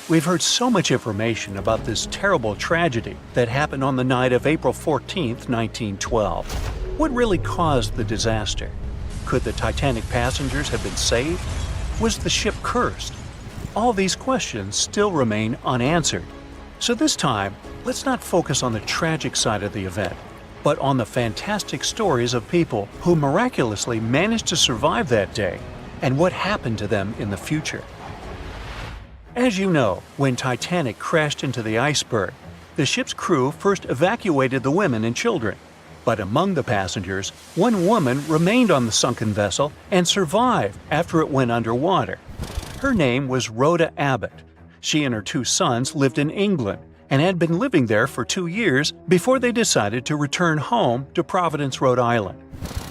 We've heard so much information about this terrible tragedy that happened on the night of April 14, 1912. What really caused the disaster? Could the Titanic passengers have been saved? Was the ship cursed? All these questions still remain unanswered. So this time, let's not focus on the tragic side of the event, but on the fantastic stories of people who miraculously managed to survive that day and what happened to them in the future. As you know, when Titanic crashed into the iceberg, the ship's crew first evacuated the women and children. But among the passengers, one woman remained on the sunken vessel and survived after it went underwater. Her name was Roa Abbot. She and her 2 sons lived in England and had been living there for 2 years before they decided to return home to Providence, Rhode Island.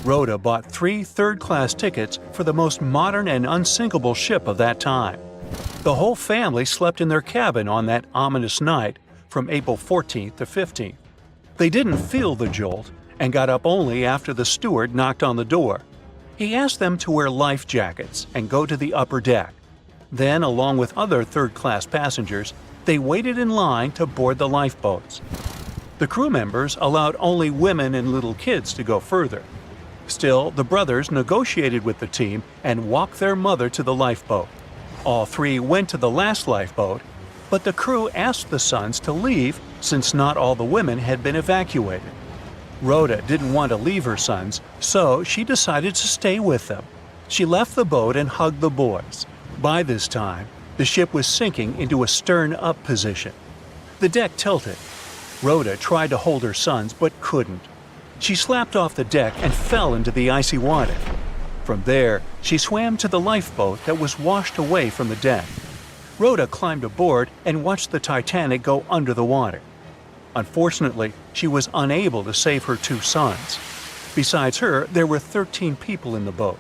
Rhoda bought 3 third-class tickets for the most modern and unsinkable ship of that time. The whole family slept in their cabin on that ominous night from April 14th to 15th. They didn't feel the jolt and got up only after the steward knocked on the door. He asked them to wear life jackets and go to the upper deck. Then, along with other third-class passengers, they waited in line to board the lifeboats. The crew members allowed only women and little kids to go further. Still, the brothers negotiated with the team and walked their mother to the lifeboat. All 3 went to the last lifeboat, but the crew asked the sons to leave since not all the women had been evacuated. Rhoda didn't want to leave her sons, so she decided to stay with them. She left the boat and hugged the boys. By this time, the ship was sinking into a stern-up position. The deck tilted. Rhoda tried to hold her sons but couldn't. She slapped off the deck and fell into the icy water. From there, she swam to the lifeboat that was washed away from the deck. Rhoda climbed aboard and watched the Titanic go under the water. Unfortunately, she was unable to save her 2 sons. Besides her, there were 13 people in the boat.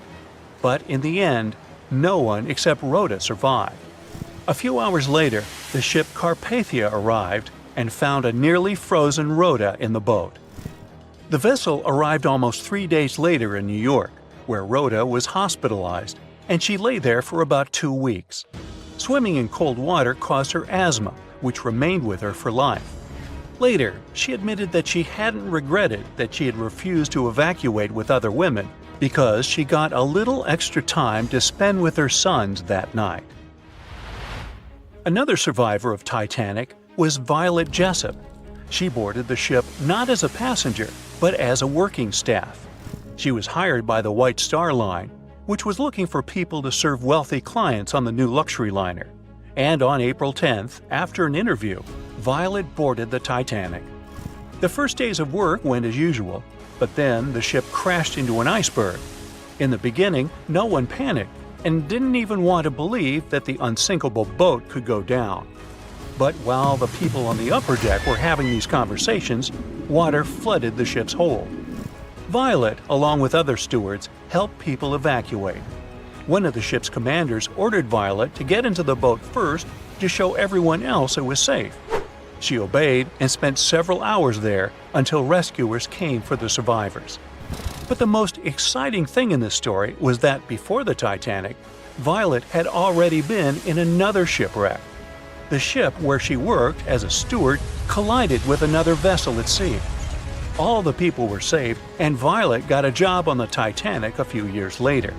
But in the end, no one except Rhoda survived. A few hours later, the ship Carpathia arrived and found a nearly frozen Rhoda in the boat. The vessel arrived almost 3 days later in New York, where Rhoda was hospitalized, and she lay there for about 2 weeks. Swimming in cold water caused her asthma, which remained with her for life. Later, she admitted that she hadn't regretted that she had refused to evacuate with other women because she got a little extra time to spend with her sons that night. Another survivor of Titanic was Violet Jessup. She boarded the ship not as a passenger, but as a working staff. She was hired by the White Star Line, which was looking for people to serve wealthy clients on the new luxury liner. And on April 10th, after an interview, Violet boarded the Titanic. The first days of work went as usual, but then the ship crashed into an iceberg. In the beginning, no one panicked and didn't even want to believe that the unsinkable boat could go down. But while the people on the upper deck were having these conversations, water flooded the ship's hold. Violet, along with other stewards, helped people evacuate. One of the ship's commanders ordered Violet to get into the boat first to show everyone else it was safe. She obeyed and spent several hours there until rescuers came for the survivors. But the most exciting thing in this story was that before the Titanic, Violet had already been in another shipwreck. The ship where she worked as a steward collided with another vessel at sea. All the people were saved, and Violet got a job on the Titanic a few years later.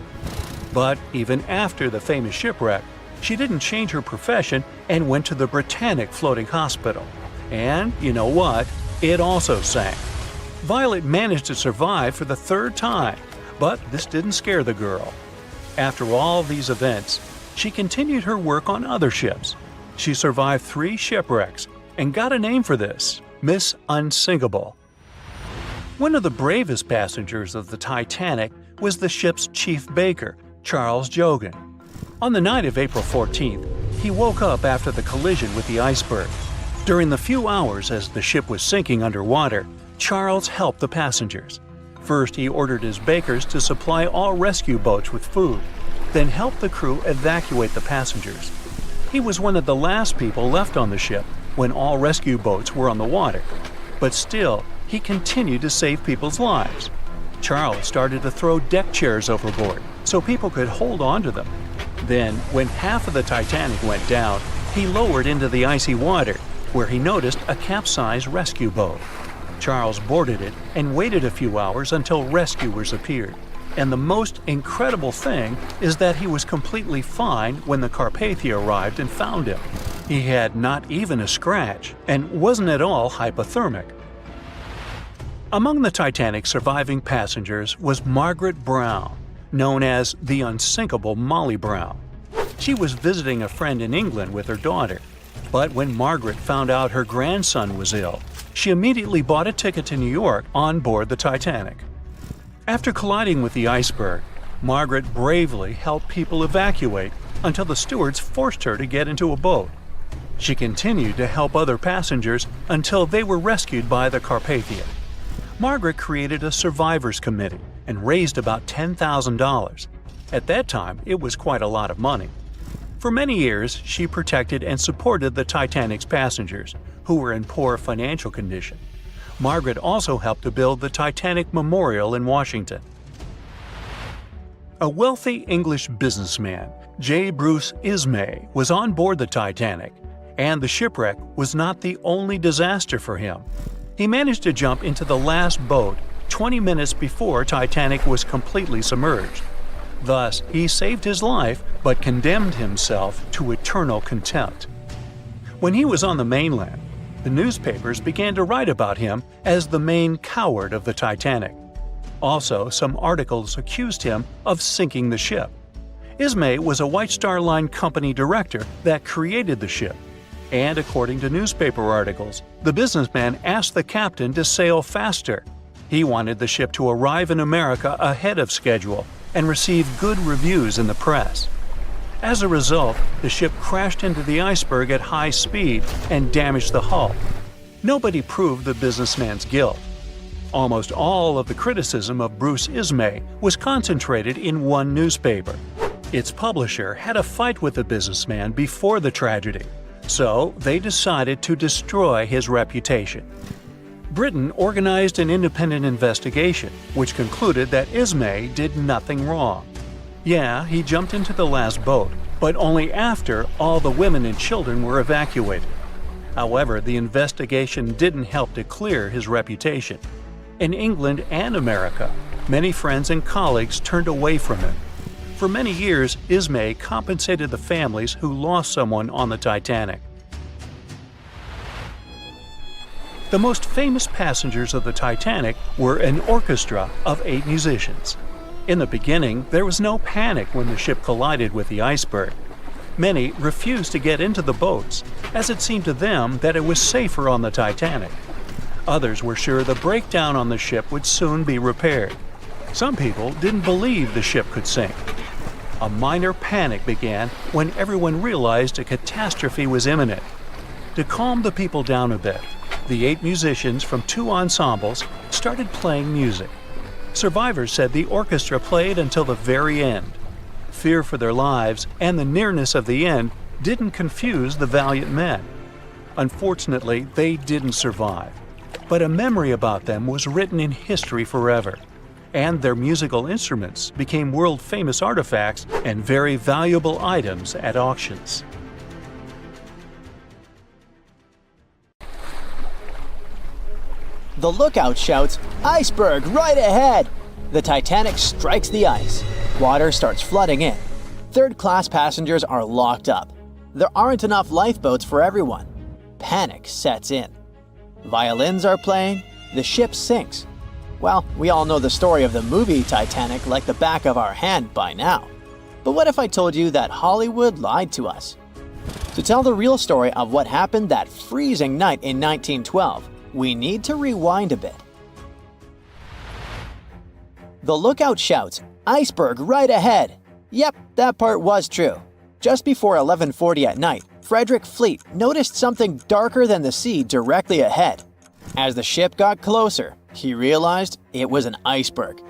But even after the famous shipwreck, she didn't change her profession and went to the Britannic Floating Hospital. And you know what? It also sank. Violet managed to survive for the 3rd time, but this didn't scare the girl. After all these events, she continued her work on other ships. She survived 3 shipwrecks and got a name for this: Miss Unsinkable. One of the bravest passengers of the Titanic was the ship's chief baker, Charles Jogen. On the night of April 14th, he woke up after the collision with the iceberg. During the few hours as the ship was sinking underwater, Charles helped the passengers. First, he ordered his bakers to supply all rescue boats with food, then helped the crew evacuate the passengers. He was one of the last people left on the ship when all rescue boats were on the water. But still, he continued to save people's lives. Charles started to throw deck chairs overboard so people could hold on to them. Then, when half of the Titanic went down, He lowered into the icy water, where he noticed a capsized rescue boat. Charles boarded it and waited a few hours until rescuers appeared. And the most incredible thing is that he was completely fine when the Carpathia arrived and found him. He had not even a scratch and wasn't at all hypothermic. Among the Titanic's surviving passengers was Margaret Brown, known as the unsinkable Molly Brown. She was visiting a friend in England with her daughter. But when Margaret found out her grandson was ill, she immediately bought a ticket to New York on board the Titanic. After colliding with the iceberg, Margaret bravely helped people evacuate until the stewards forced her to get into a boat. She continued to help other passengers until they were rescued by the Carpathia. Margaret created a survivors committee and raised about $10,000. At that time, it was quite a lot of money. For many years, she protected and supported the Titanic's passengers, who were in poor financial condition. Margaret also helped to build the Titanic Memorial in Washington. A wealthy English businessman, J. Bruce Ismay, was on board the Titanic, and the shipwreck was not the only disaster for him. He managed to jump into the last boat 20 minutes before Titanic was completely submerged. Thus, he saved his life but condemned himself to eternal contempt. When he was on the mainland, the newspapers began to write about him as the main coward of the Titanic. Also, some articles accused him of sinking the ship. Ismay was a White Star Line company director that created the ship, and according to newspaper articles, the businessman asked the captain to sail faster. He wanted the ship to arrive in America ahead of schedule and receive good reviews in the press. As a result, the ship crashed into the iceberg at high speed and damaged the hull. Nobody proved the businessman's guilt. Almost all of the criticism of Bruce Ismay was concentrated in one newspaper. Its publisher had a fight with the businessman before the tragedy, so they decided to destroy his reputation. Britain organized an independent investigation, which concluded that Ismay did nothing wrong. Yeah, he jumped into the last boat, but only after all the women and children were evacuated. However, the investigation didn't help to clear his reputation. In England and America, many friends and colleagues turned away from him. For many years, Ismay compensated the families who lost someone on the Titanic. The most famous passengers of the Titanic were an orchestra of 8 musicians. In the beginning, there was no panic when the ship collided with the iceberg. Many refused to get into the boats, as it seemed to them that it was safer on the Titanic. Others were sure the breakdown on the ship would soon be repaired. Some people didn't believe the ship could sink. A minor panic began when everyone realized a catastrophe was imminent. To calm the people down a bit, the 8 musicians from 2 ensembles started playing music. Survivors said the orchestra played until the very end. Fear for their lives and the nearness of the end didn't confuse the valiant men. Unfortunately, they didn't survive, but a memory about them was written in history forever, and their musical instruments became world-famous artifacts and very valuable items at auctions. The lookout shouts, "Iceberg right ahead!" The Titanic strikes the ice. Water starts flooding in. Third-class passengers are locked up. There aren't enough lifeboats for everyone. Panic sets in. Violins are playing. The ship sinks. Well, we all know the story of the movie Titanic like the back of our hand by now. But what if I told you that Hollywood lied to us? To tell the real story of what happened that freezing night in 1912, we need to rewind a bit. The lookout shouts, "Iceberg right ahead!" Yep, that part was true. Just before 11:40 at night, Frederick Fleet noticed something darker than the sea directly ahead. As the ship got closer, he realized it was an iceberg.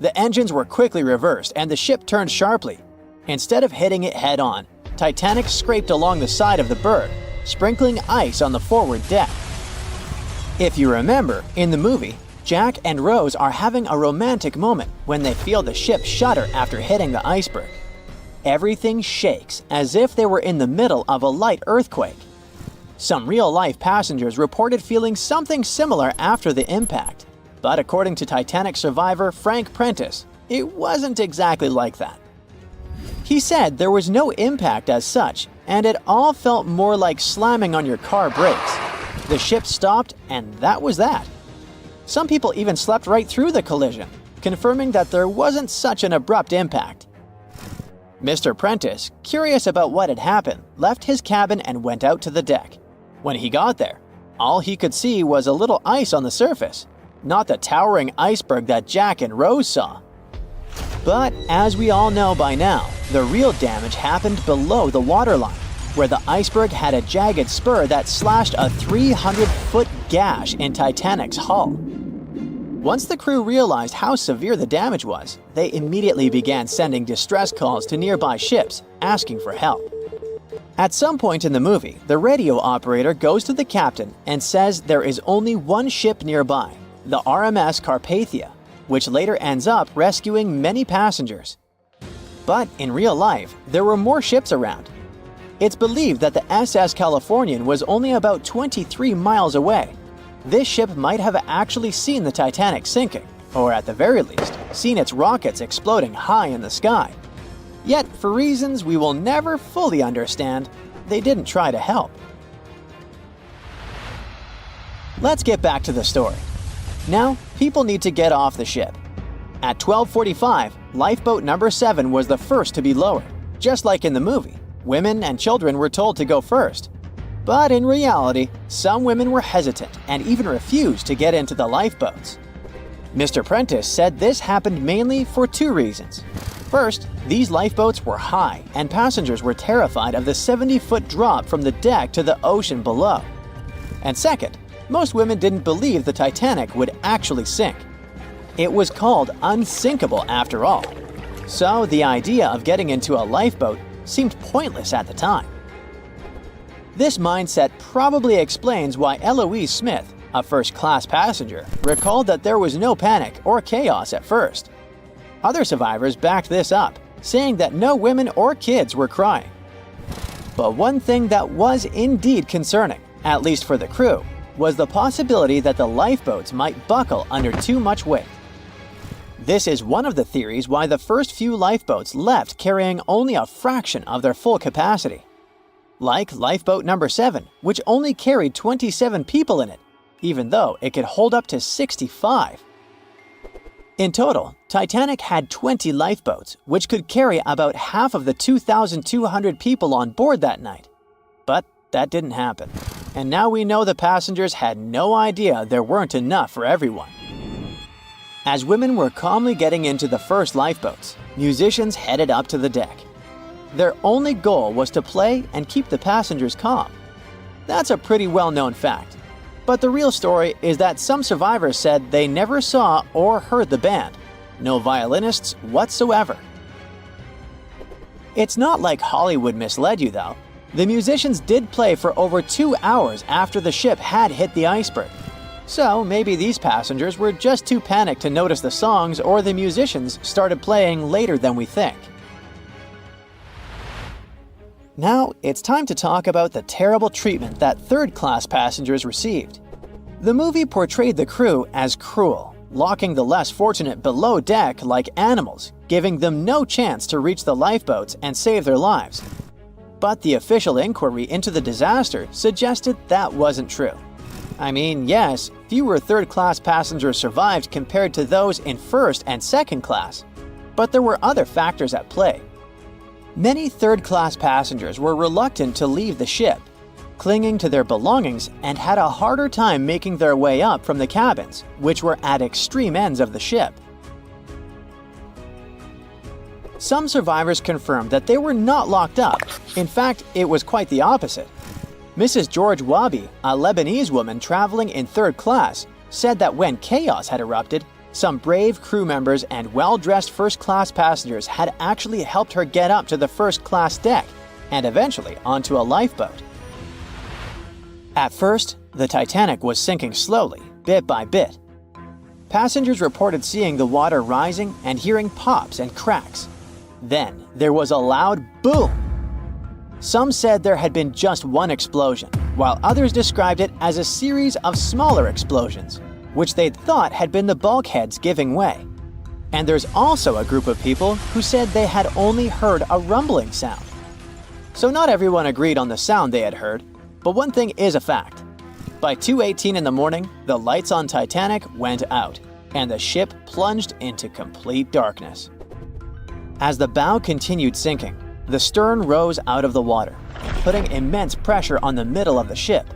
The engines were quickly reversed and the ship turned sharply. Instead of hitting it head-on, Titanic scraped along the side of the berg, sprinkling ice on the forward deck. If you remember, in the movie, Jack and Rose are having a romantic moment when they feel the ship shudder after hitting the iceberg. Everything shakes as if they were in the middle of a light earthquake. Some real-life passengers reported feeling something similar after the impact, but according to Titanic survivor Frank Prentice, it wasn't exactly like that. He said there was no impact as such, and it all felt more like slamming on your car brakes. The ship stopped, and that was that. Some people even slept right through the collision, confirming that there wasn't such an abrupt impact. Mr. Prentice, curious about what had happened, left his cabin and went out to the deck. When he got there, all he could see was a little ice on the surface, not the towering iceberg that Jack and Rose saw. But as we all know by now, the real damage happened below the waterline, where the iceberg had a jagged spur that slashed a 300-foot gash in Titanic's hull. Once the crew realized how severe the damage was, they immediately began sending distress calls to nearby ships, asking for help. At some point in the movie, the radio operator goes to the captain and says there is only one ship nearby, the RMS Carpathia, which later ends up rescuing many passengers. But in real life, there were more ships around. It's believed that the SS Californian was only about 23 miles away. This ship might have actually seen the Titanic sinking, or at the very least, seen its rockets exploding high in the sky. Yet, for reasons we will never fully understand, they didn't try to help. Let's get back to the story. Now, people need to get off the ship. At 12:45, lifeboat number 7 was the first to be lowered. Just like in the movie, women and children were told to go first. But in reality, some women were hesitant and even refused to get into the lifeboats. Mr. Prentice said this happened mainly for two reasons. First, these lifeboats were high and passengers were terrified of the 70-foot drop from the deck to the ocean below. And second, most women didn't believe the Titanic would actually sink. It was called unsinkable after all. So the idea of getting into a lifeboat seemed pointless at the time. This mindset probably explains why Eloise Smith, a first-class passenger, recalled that there was no panic or chaos at first. Other survivors backed this up, saying that no women or kids were crying. But one thing that was indeed concerning, at least for the crew, was the possibility that the lifeboats might buckle under too much weight. This is one of the theories why the first few lifeboats left carrying only a fraction of their full capacity. Like lifeboat number 7, which only carried 27 people in it, even though it could hold up to 65. In total, Titanic had 20 lifeboats, which could carry about half of the 2,200 people on board that night. But that didn't happen. And now we know the passengers had no idea there weren't enough for everyone. As women were calmly getting into the first lifeboats, musicians headed up to the deck. Their only goal was to play and keep the passengers calm. That's a pretty well-known fact. But the real story is that some survivors said they never saw or heard the band. No violinists whatsoever. It's not like Hollywood misled you though. The musicians did play for over 2 hours after the ship had hit the iceberg. So maybe these passengers were just too panicked to notice the songs, or the musicians started playing later than we think. Now, it's time to talk about the terrible treatment that third-class passengers received. The movie portrayed the crew as cruel, locking the less fortunate below deck like animals, giving them no chance to reach the lifeboats and save their lives. But the official inquiry into the disaster suggested that wasn't true. I mean, yes, fewer third-class passengers survived compared to those in first and second class, but there were other factors at play. Many third-class passengers were reluctant to leave the ship, clinging to their belongings, and had a harder time making their way up from the cabins, which were at extreme ends of the ship. Some survivors confirmed that they were not locked up. In fact, it was quite the opposite. Mrs. George Wabi, a Lebanese woman traveling in third class, said that when chaos had erupted, some brave crew members and well-dressed first-class passengers had actually helped her get up to the first-class deck and eventually onto a lifeboat. At first, the Titanic was sinking slowly, bit by bit. Passengers reported seeing the water rising and hearing pops and cracks. Then there was a loud boom. Some said there had been just one explosion, while others described it as a series of smaller explosions, which they'd thought had been the bulkheads giving way. And there's also a group of people who said they had only heard a rumbling sound. So not everyone agreed on the sound they had heard, but one thing is a fact. By 2:18 in the morning, the lights on Titanic went out, and the ship plunged into complete darkness. As the bow continued sinking, the stern rose out of the water, putting immense pressure on the middle of the ship.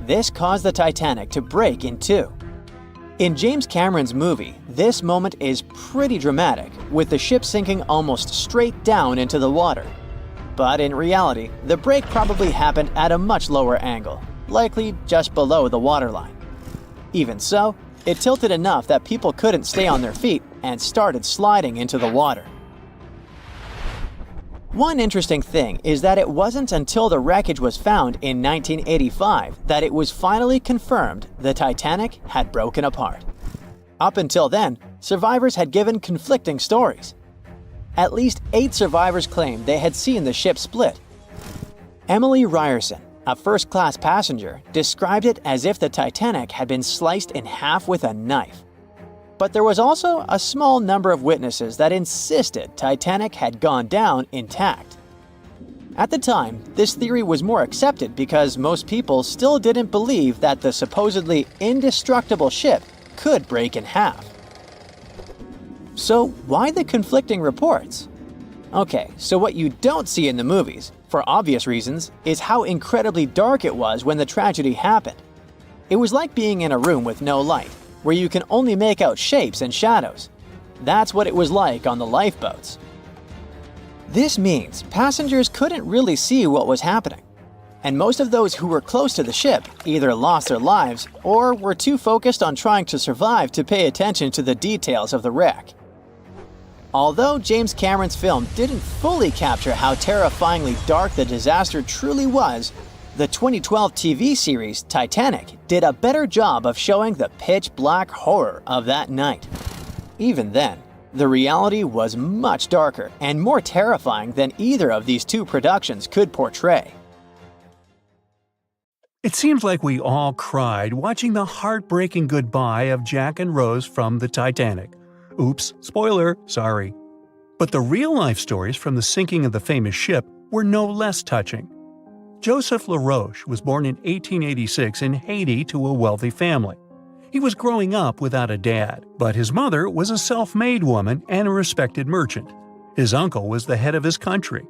This caused the Titanic to break in two. In James Cameron's movie, this moment is pretty dramatic, with the ship sinking almost straight down into the water. But in reality, the break probably happened at a much lower angle, likely just below the waterline. Even so, it tilted enough that people couldn't stay on their feet and started sliding into the water. One interesting thing is that it wasn't until the wreckage was found in 1985 that it was finally confirmed the Titanic had broken apart. Up until then, survivors had given conflicting stories. At least 8 survivors claimed they had seen the ship split. Emily Ryerson, a first-class passenger, described it as if the Titanic had been sliced in half with a knife. But there was also a small number of witnesses that insisted Titanic had gone down intact. At the time, this theory was more accepted because most people still didn't believe that the supposedly indestructible ship could break in half. So why the conflicting reports? Okay, so what you don't see in the movies, for obvious reasons, is how incredibly dark it was when the tragedy happened. It was like being in a room with no light, where you can only make out shapes and shadows. That's what it was like on the lifeboats. This means passengers couldn't really see what was happening, and most of those who were close to the ship either lost their lives or were too focused on trying to survive to pay attention to the details of the wreck. Although James Cameron's film didn't fully capture how terrifyingly dark the disaster truly was, the 2012 TV series Titanic did a better job of showing the pitch-black horror of that night. Even then, the reality was much darker and more terrifying than either of these two productions could portray. It seems like we all cried watching the heartbreaking goodbye of Jack and Rose from the Titanic. Oops, spoiler, sorry. But the real-life stories from the sinking of the famous ship were no less touching. Joseph Laroque was born in 1886 in Haiti to a wealthy family. He was growing up without a dad, but his mother was a self-made woman and a respected merchant. His uncle was the head of his country.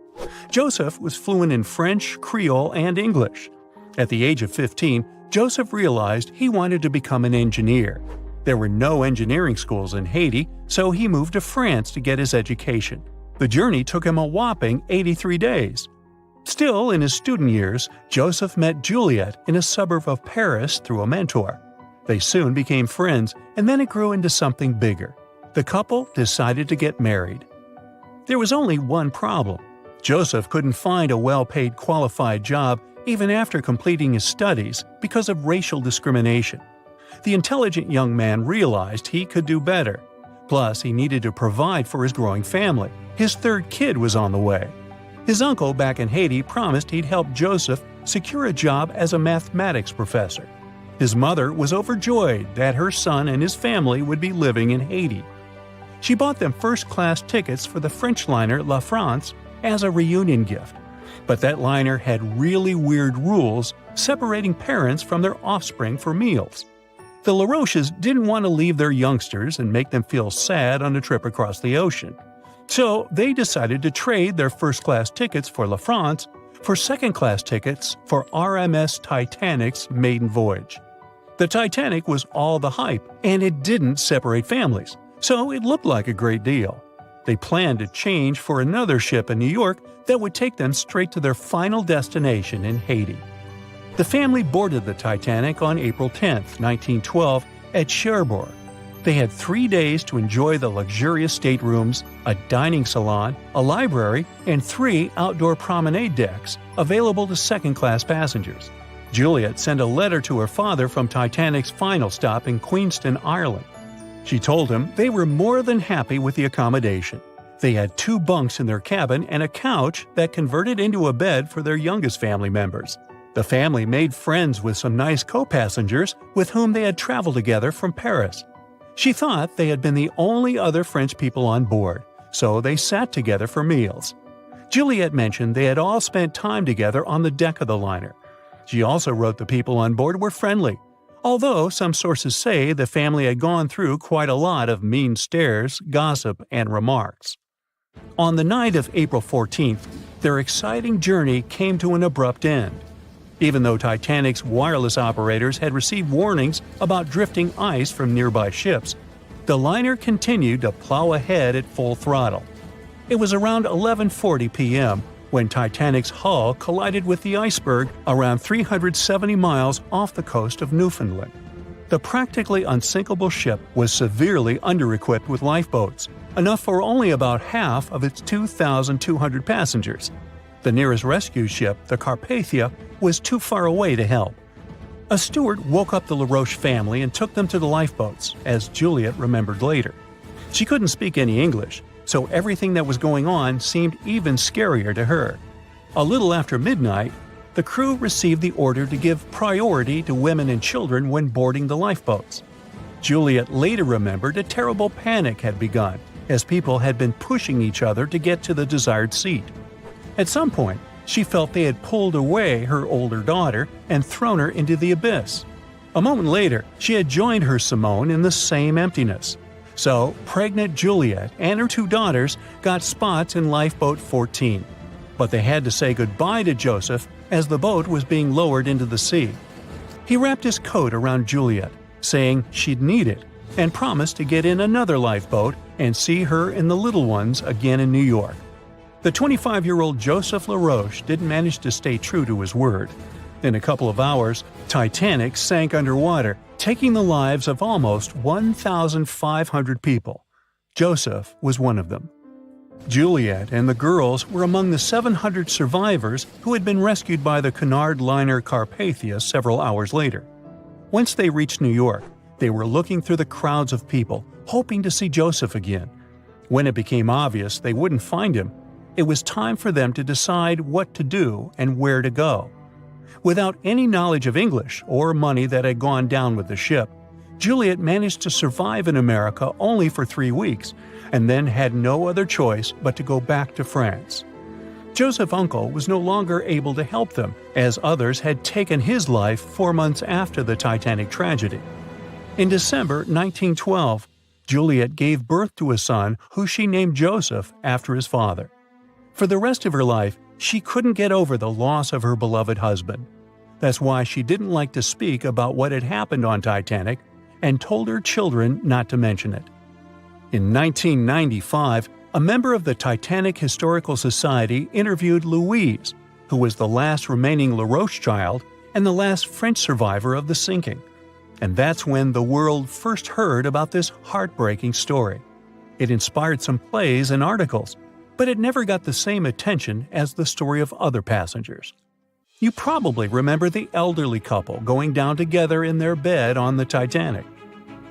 Joseph was fluent in French, Creole, and English. At the age of 15, Joseph realized he wanted to become an engineer. There were no engineering schools in Haiti, so he moved to France to get his education. The journey took him a whopping 83 days. Still, in his student years, Joseph met Juliet in a suburb of Paris through a mentor. They soon became friends, and then it grew into something bigger. The couple decided to get married. There was only one problem. Joseph couldn't find a well-paid qualified job even after completing his studies because of racial discrimination. The intelligent young man realized he could do better. Plus, he needed to provide for his growing family. His third kid was on the way. His uncle back in Haiti promised he'd help Joseph secure a job as a mathematics professor. His mother was overjoyed that her son and his family would be living in Haiti. She bought them first-class tickets for the French liner La France as a reunion gift. But that liner had really weird rules separating parents from their offspring for meals. The Laroches didn't want to leave their youngsters and make them feel sad on a trip across the ocean. So they decided to trade their first-class tickets for La France for second-class tickets for RMS Titanic's maiden voyage. The Titanic was all the hype, and it didn't separate families, so it looked like a great deal. They planned to change for another ship in New York that would take them straight to their final destination in Haiti. The family boarded the Titanic on April 10, 1912, at Cherbourg. They had 3 days to enjoy the luxurious staterooms, a dining salon, a library, and 3 outdoor promenade decks available to second-class passengers. Juliet sent a letter to her father from Titanic's final stop in Queenston, Ireland. She told him they were more than happy with the accommodation. They had 2 bunks in their cabin and a couch that converted into a bed for their youngest family members. The family made friends with some nice co-passengers with whom they had traveled together from Paris. She thought they had been the only other French people on board, so they sat together for meals. Juliet mentioned they had all spent time together on the deck of the liner. She also wrote the people on board were friendly, although some sources say the family had gone through quite a lot of mean stares, gossip, and remarks. On the night of April 14th, their exciting journey came to an abrupt end. Even though Titanic's wireless operators had received warnings about drifting ice from nearby ships, the liner continued to plow ahead at full throttle. It was around 11:40 p.m. when Titanic's hull collided with the Iceberg around 370 miles off the coast of Newfoundland. The practically unsinkable ship was severely under-equipped with lifeboats, enough for only about half of its 2,200 passengers. The nearest rescue ship, the Carpathia, was too far away to help. A steward woke up the Laroque family and took them to the lifeboats, as Juliet remembered later. She couldn't speak any English, so everything that was going on seemed even scarier to her. A little after midnight, the crew received the order to give priority to women and children when boarding the lifeboats. Juliet later remembered a terrible panic had begun, as people had been pushing each other to get to the desired seat. At some point, she felt they had pulled away her older daughter and thrown her into the abyss. A moment later, she had joined her Simone in the same emptiness. So, pregnant Juliet and her 2 daughters got spots in Lifeboat 14. But they had to say goodbye to Joseph as the boat was being lowered into the sea. He wrapped his coat around Juliet, saying she'd need it, and promised to get in another lifeboat and see her and the little ones again in New York. The 25-year-old Joseph Laroque didn't manage to stay true to his word. In a couple of hours, Titanic sank underwater, taking the lives of almost 1,500 people. Joseph was one of them. Juliet and the girls were among the 700 survivors who had been rescued by the Cunard liner Carpathia several hours later. Once they reached New York, they were looking through the crowds of people, hoping to see Joseph again. When it became obvious they wouldn't find him, it was time for them to decide what to do and where to go. Without any knowledge of English or money that had gone down with the ship, Juliet managed to survive in America only for 3 weeks, and then had no other choice but to go back to France. Joseph's uncle was no longer able to help them, as others had taken his life 4 months after the Titanic tragedy. In December 1912, Juliet gave birth to a son who she named Joseph after his father. For the rest of her life, she couldn't get over the loss of her beloved husband. That's why she didn't like to speak about what had happened on Titanic and told her children not to mention it. In 1995, a member of the Titanic Historical Society interviewed Louise, who was the last remaining Laroque child and the last French survivor of the sinking. And that's when the world first heard about this heartbreaking story. It inspired some plays and articles, but it never got the same attention as the story of other passengers. You probably remember the elderly couple going down together in their bed on the Titanic.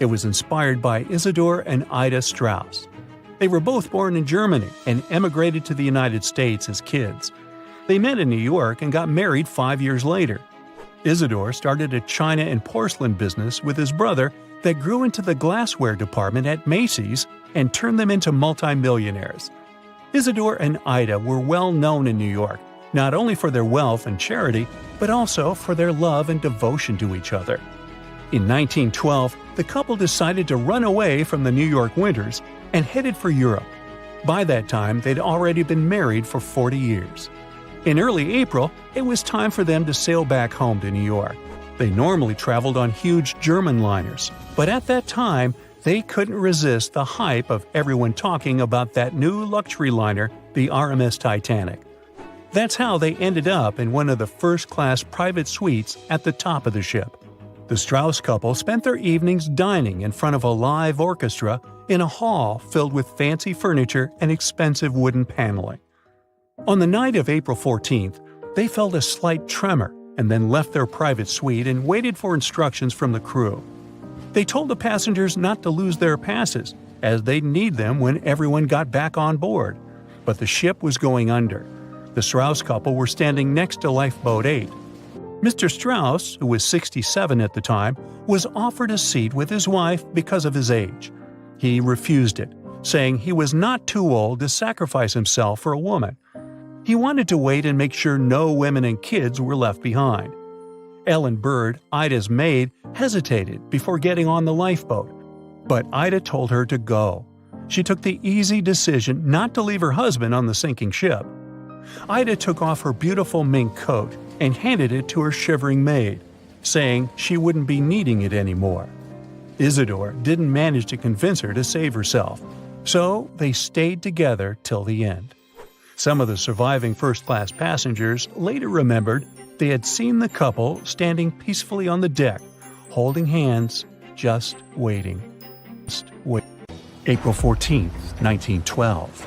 It was inspired by Isidor and Ida Strauss. They were both born in Germany and emigrated to the United States as kids. They met in New York and got married 5 years later. Isidor started a china and porcelain business with his brother that grew into the glassware department at Macy's and turned them into multimillionaires. Isidor and Ida were well known in New York, not only for their wealth and charity, but also for their love and devotion to each other. In 1912, the couple decided to run away from the New York winters and headed for Europe. By that time, they'd already been married for 40 years. In early April, it was time for them to sail back home to New York. They normally traveled on huge German liners, but at that time, they couldn't resist the hype of everyone talking about that new luxury liner, the RMS Titanic. That's how they ended up in one of the first-class private suites at the top of the ship. The Strauss couple spent their evenings dining in front of a live orchestra in a hall filled with fancy furniture and expensive wooden paneling. On the night of April 14th, they felt a slight tremor and then left their private suite and waited for instructions from the crew. They told the passengers not to lose their passes, as they'd need them when everyone got back on board. But the ship was going under. The Strauss couple were standing next to Lifeboat 8. Mr. Strauss, who was 67 at the time, was offered a seat with his wife because of his age. He refused it, saying he was not too old to sacrifice himself for a woman. He wanted to wait and make sure no women and kids were left behind. Ellen Bird, Ida's maid, hesitated before getting on the lifeboat, but Ida told her to go. She took the easy decision not to leave her husband on the sinking ship. Ida took off her beautiful mink coat and handed it to her shivering maid, saying she wouldn't be needing it anymore. Isidore didn't manage to convince her to save herself, so they stayed together till the end. Some of the surviving first-class passengers later remembered they had seen the couple standing peacefully on the deck, holding hands, just waiting. April 14, 1912.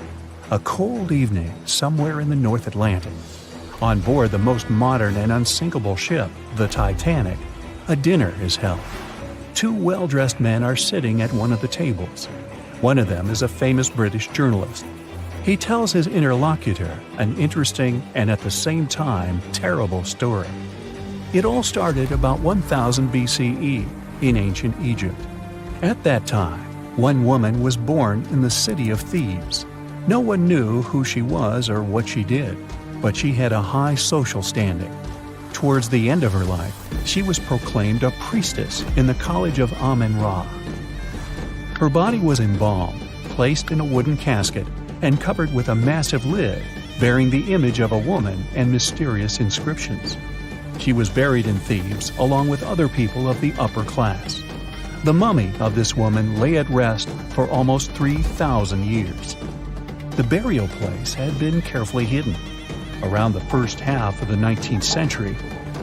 A cold evening somewhere in the North Atlantic. On board the most modern and unsinkable ship, the Titanic, a dinner is held. Two well-dressed men are sitting at one of the tables. One of them is a famous British journalist. He tells his interlocutor an interesting and at the same time terrible story. It all started about 1000 BCE in ancient Egypt. At that time, one woman was born in the city of Thebes. No one knew who she was or what she did, but she had a high social standing. Towards the end of her life, she was proclaimed a priestess in the College of Amen-Ra. Her body was embalmed, placed in a wooden casket, and covered with a massive lid bearing the image of a woman and mysterious inscriptions. She was buried in Thebes along with other people of the upper class. The mummy of this woman lay at rest for almost 3,000 years. The burial place had been carefully hidden. Around the first half of the 19th century,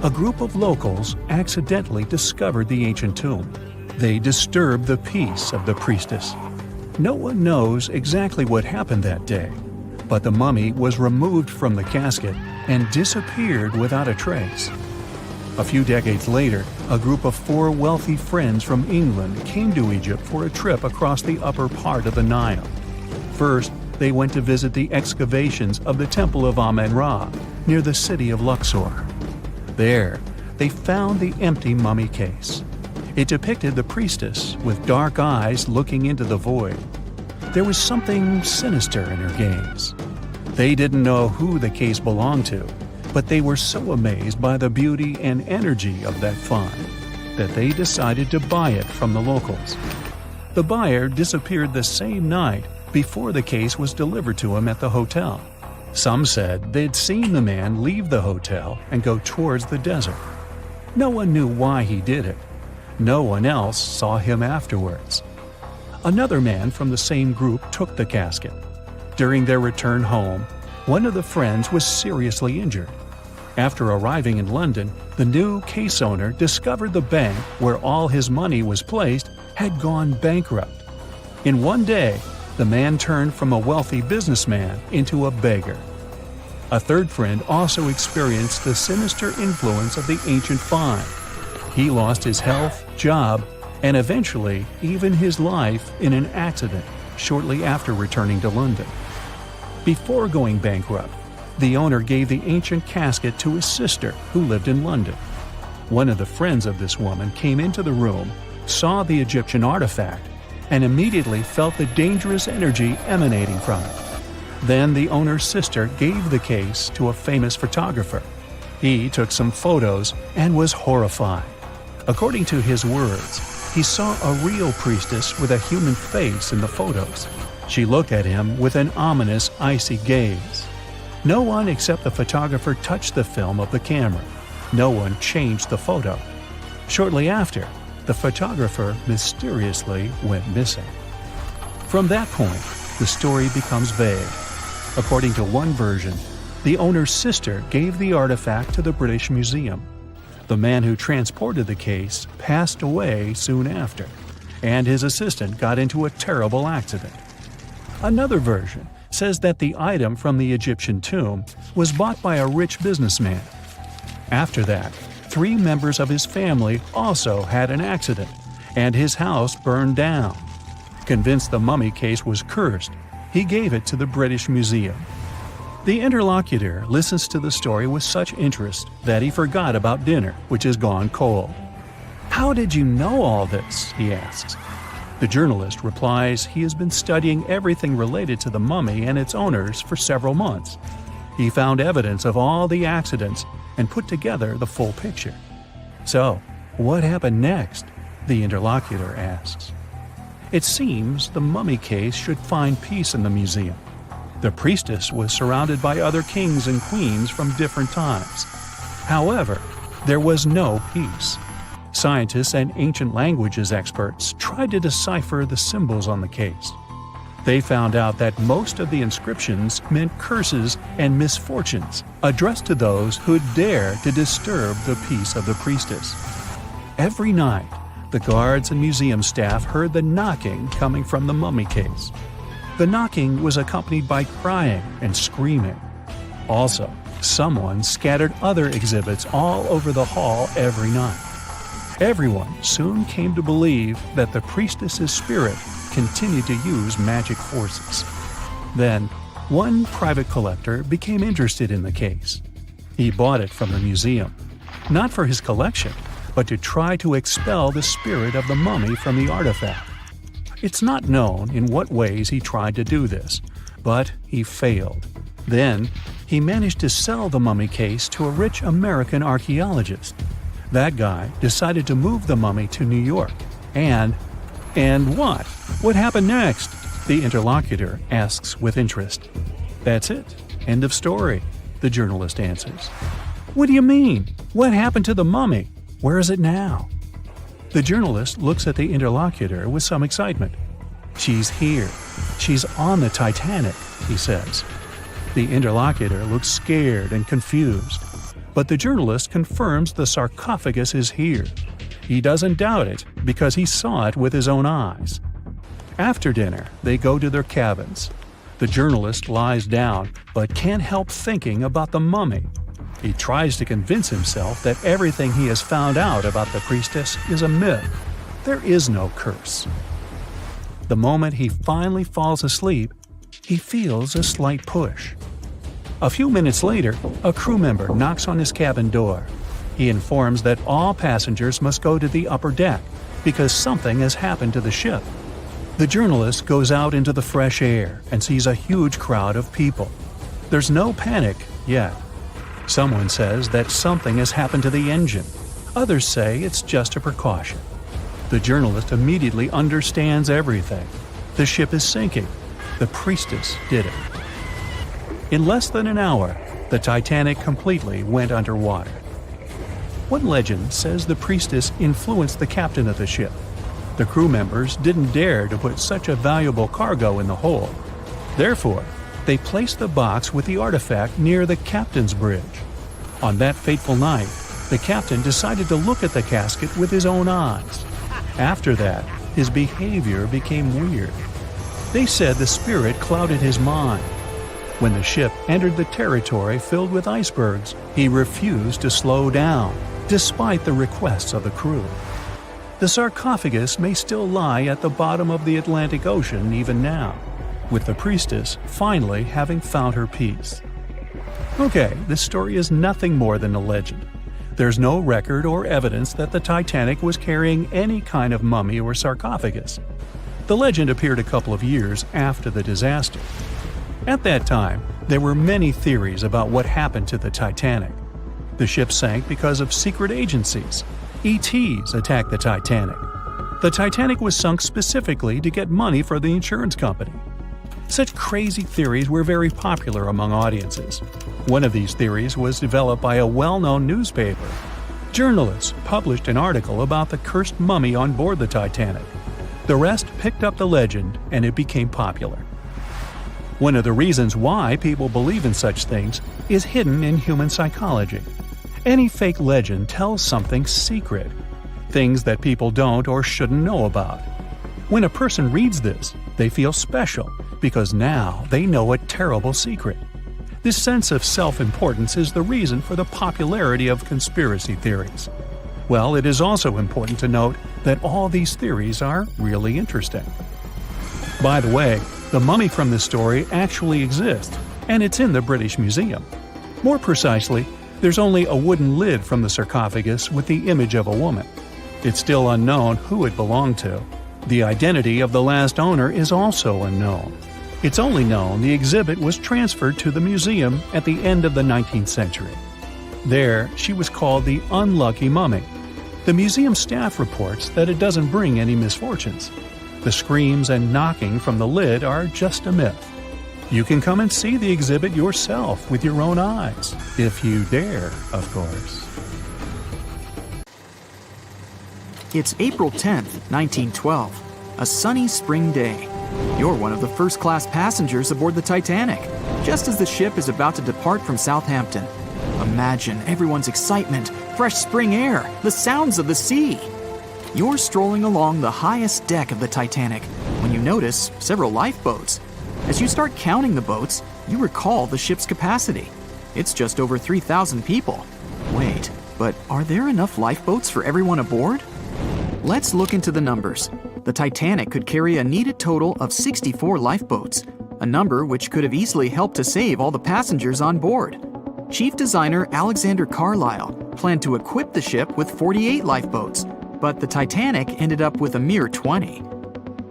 a group of locals accidentally discovered the ancient tomb. They disturbed the peace of the priestess. No one knows exactly what happened that day, but the mummy was removed from the casket and disappeared without a trace. A few decades later, a group of 4 wealthy friends from England came to Egypt for a trip across the upper part of the Nile. First, they went to visit the excavations of the Temple of Amen-Ra near the city of Luxor. There, they found the empty mummy case. It depicted the priestess with dark eyes looking into the void. There was something sinister in her gaze. They didn't know who the case belonged to, but they were so amazed by the beauty and energy of that find that they decided to buy it from the locals. The buyer disappeared the same night before the case was delivered to him at the hotel. Some said they'd seen the man leave the hotel and go towards the desert. No one knew why he did it. No one else saw him afterwards. Another man from the same group took the casket. During their return home, one of the friends was seriously injured. After arriving in London, the new case owner discovered the bank where all his money was placed had gone bankrupt. In one day, the man turned from a wealthy businessman into a beggar. A third friend also experienced the sinister influence of the ancient find. He lost his health, job, and eventually even his life in an accident shortly after returning to London. Before going bankrupt, the owner gave the ancient casket to his sister who lived in London. One of the friends of this woman came into the room, saw the Egyptian artifact, and immediately felt the dangerous energy emanating from it. Then the owner's sister gave the case to a famous photographer. He took some photos and was horrified. According to his words, he saw a real priestess with a human face in the photos. She looked at him with an ominous, icy gaze. No one except the photographer touched the film of the camera. No one changed the photo. Shortly after, the photographer mysteriously went missing. From that point, the story becomes vague. According to one version, the owner's sister gave the artifact to the British Museum. The man who transported the case passed away soon after, and his assistant got into a terrible accident. Another version says that the item from the Egyptian tomb was bought by a rich businessman. After that, 3 members of his family also had an accident, and his house burned down. Convinced the mummy case was cursed, he gave it to the British Museum. The interlocutor listens to the story with such interest that he forgot about dinner, which has gone cold. "How did you know all this?" he asks. The journalist replies he has been studying everything related to the mummy and its owners for several months. He found evidence of all the accidents and put together the full picture. "So, what happened next?" the interlocutor asks. It seems the mummy case should find peace in the museum. The priestess was surrounded by other kings and queens from different times. However, there was no peace. Scientists and ancient languages experts tried to decipher the symbols on the case. They found out that most of the inscriptions meant curses and misfortunes addressed to those who'd dare to disturb the peace of the priestess. Every night, the guards and museum staff heard the knocking coming from the mummy case. The knocking was accompanied by crying and screaming. Also, someone scattered other exhibits all over the hall every night. Everyone soon came to believe that the priestess's spirit continued to use magic forces. Then, one private collector became interested in the case. He bought it from the museum, not for his collection, but to try to expel the spirit of the mummy from the artifact. It's not known in what ways he tried to do this, but he failed. Then, he managed to sell the mummy case to a rich American archaeologist. That guy decided to move the mummy to New York. And what? What happened next? The interlocutor asks with interest. That's it. End of story, the journalist answers. What do you mean? What happened to the mummy? Where is it now? The journalist looks at the interlocutor with some excitement. She's here. She's on the Titanic, he says. The interlocutor looks scared and confused. But the journalist confirms the sarcophagus is here. He doesn't doubt it because he saw it with his own eyes. After dinner, they go to their cabins. The journalist lies down but can't help thinking about the mummy. He tries to convince himself that everything he has found out about the priestess is a myth. There is no curse. The moment he finally falls asleep, he feels a slight push. A few minutes later, a crew member knocks on his cabin door. He informs that all passengers must go to the upper deck because something has happened to the ship. The journalist goes out into the fresh air and sees a huge crowd of people. There's no panic yet. Someone says that something has happened to the engine. Others say it's just a precaution. The journalist immediately understands everything. The ship is sinking. The priestess did it. In less than an hour, the Titanic completely went underwater. One legend says the priestess influenced the captain of the ship. The crew members didn't dare to put such a valuable cargo in the hold. Therefore, they placed the box with the artifact near the captain's bridge. On that fateful night, the captain decided to look at the casket with his own eyes. After that, his behavior became weird. They said the spirit clouded his mind. When the ship entered the territory filled with icebergs, he refused to slow down, despite the requests of the crew. The sarcophagus may still lie at the bottom of the Atlantic Ocean even now, with the priestess finally having found her peace. Okay, this story is nothing more than a legend. There's no record or evidence that the Titanic was carrying any kind of mummy or sarcophagus. The legend appeared a couple of years after the disaster. At that time, there were many theories about what happened to the Titanic. The ship sank because of secret agencies. ETs attacked the Titanic. The Titanic was sunk specifically to get money for the insurance company. Such crazy theories were very popular among audiences. One of these theories was developed by a well-known newspaper. Journalists published an article about the cursed mummy on board the Titanic. The rest picked up the legend and it became popular. One of the reasons why people believe in such things is hidden in human psychology. Any fake legend tells something secret, things that people don't or shouldn't know about. When a person reads this, they feel special because now they know a terrible secret. This sense of self-importance is the reason for the popularity of conspiracy theories. Well, it is also important to note that all these theories are really interesting. By the way, the mummy from this story actually exists, and it's in the British Museum. More precisely, there's only a wooden lid from the sarcophagus with the image of a woman. It's still unknown who it belonged to. The identity of the last owner is also unknown. It's only known the exhibit was transferred to the museum at the end of the 19th century. There, she was called the Unlucky Mummy. The museum staff reports that it doesn't bring any misfortunes. The screams and knocking from the lid are just a myth. You can come and see the exhibit yourself with your own eyes, if you dare, of course. It's April 10th, 1912, a sunny spring day. You're one of the first-class passengers aboard the Titanic, just as the ship is about to depart from Southampton. Imagine everyone's excitement, fresh spring air, the sounds of the sea. You're strolling along the highest deck of the Titanic when you notice several lifeboats. As you start counting the boats, you recall the ship's capacity. It's just over 3,000 people. Wait, but are there enough lifeboats for everyone aboard? Let's look into the numbers. The Titanic could carry a needed total of 64 lifeboats, a number which could have easily helped to save all the passengers on board. Chief designer Alexander Carlisle planned to equip the ship with 48 lifeboats, but the Titanic ended up with a mere 20.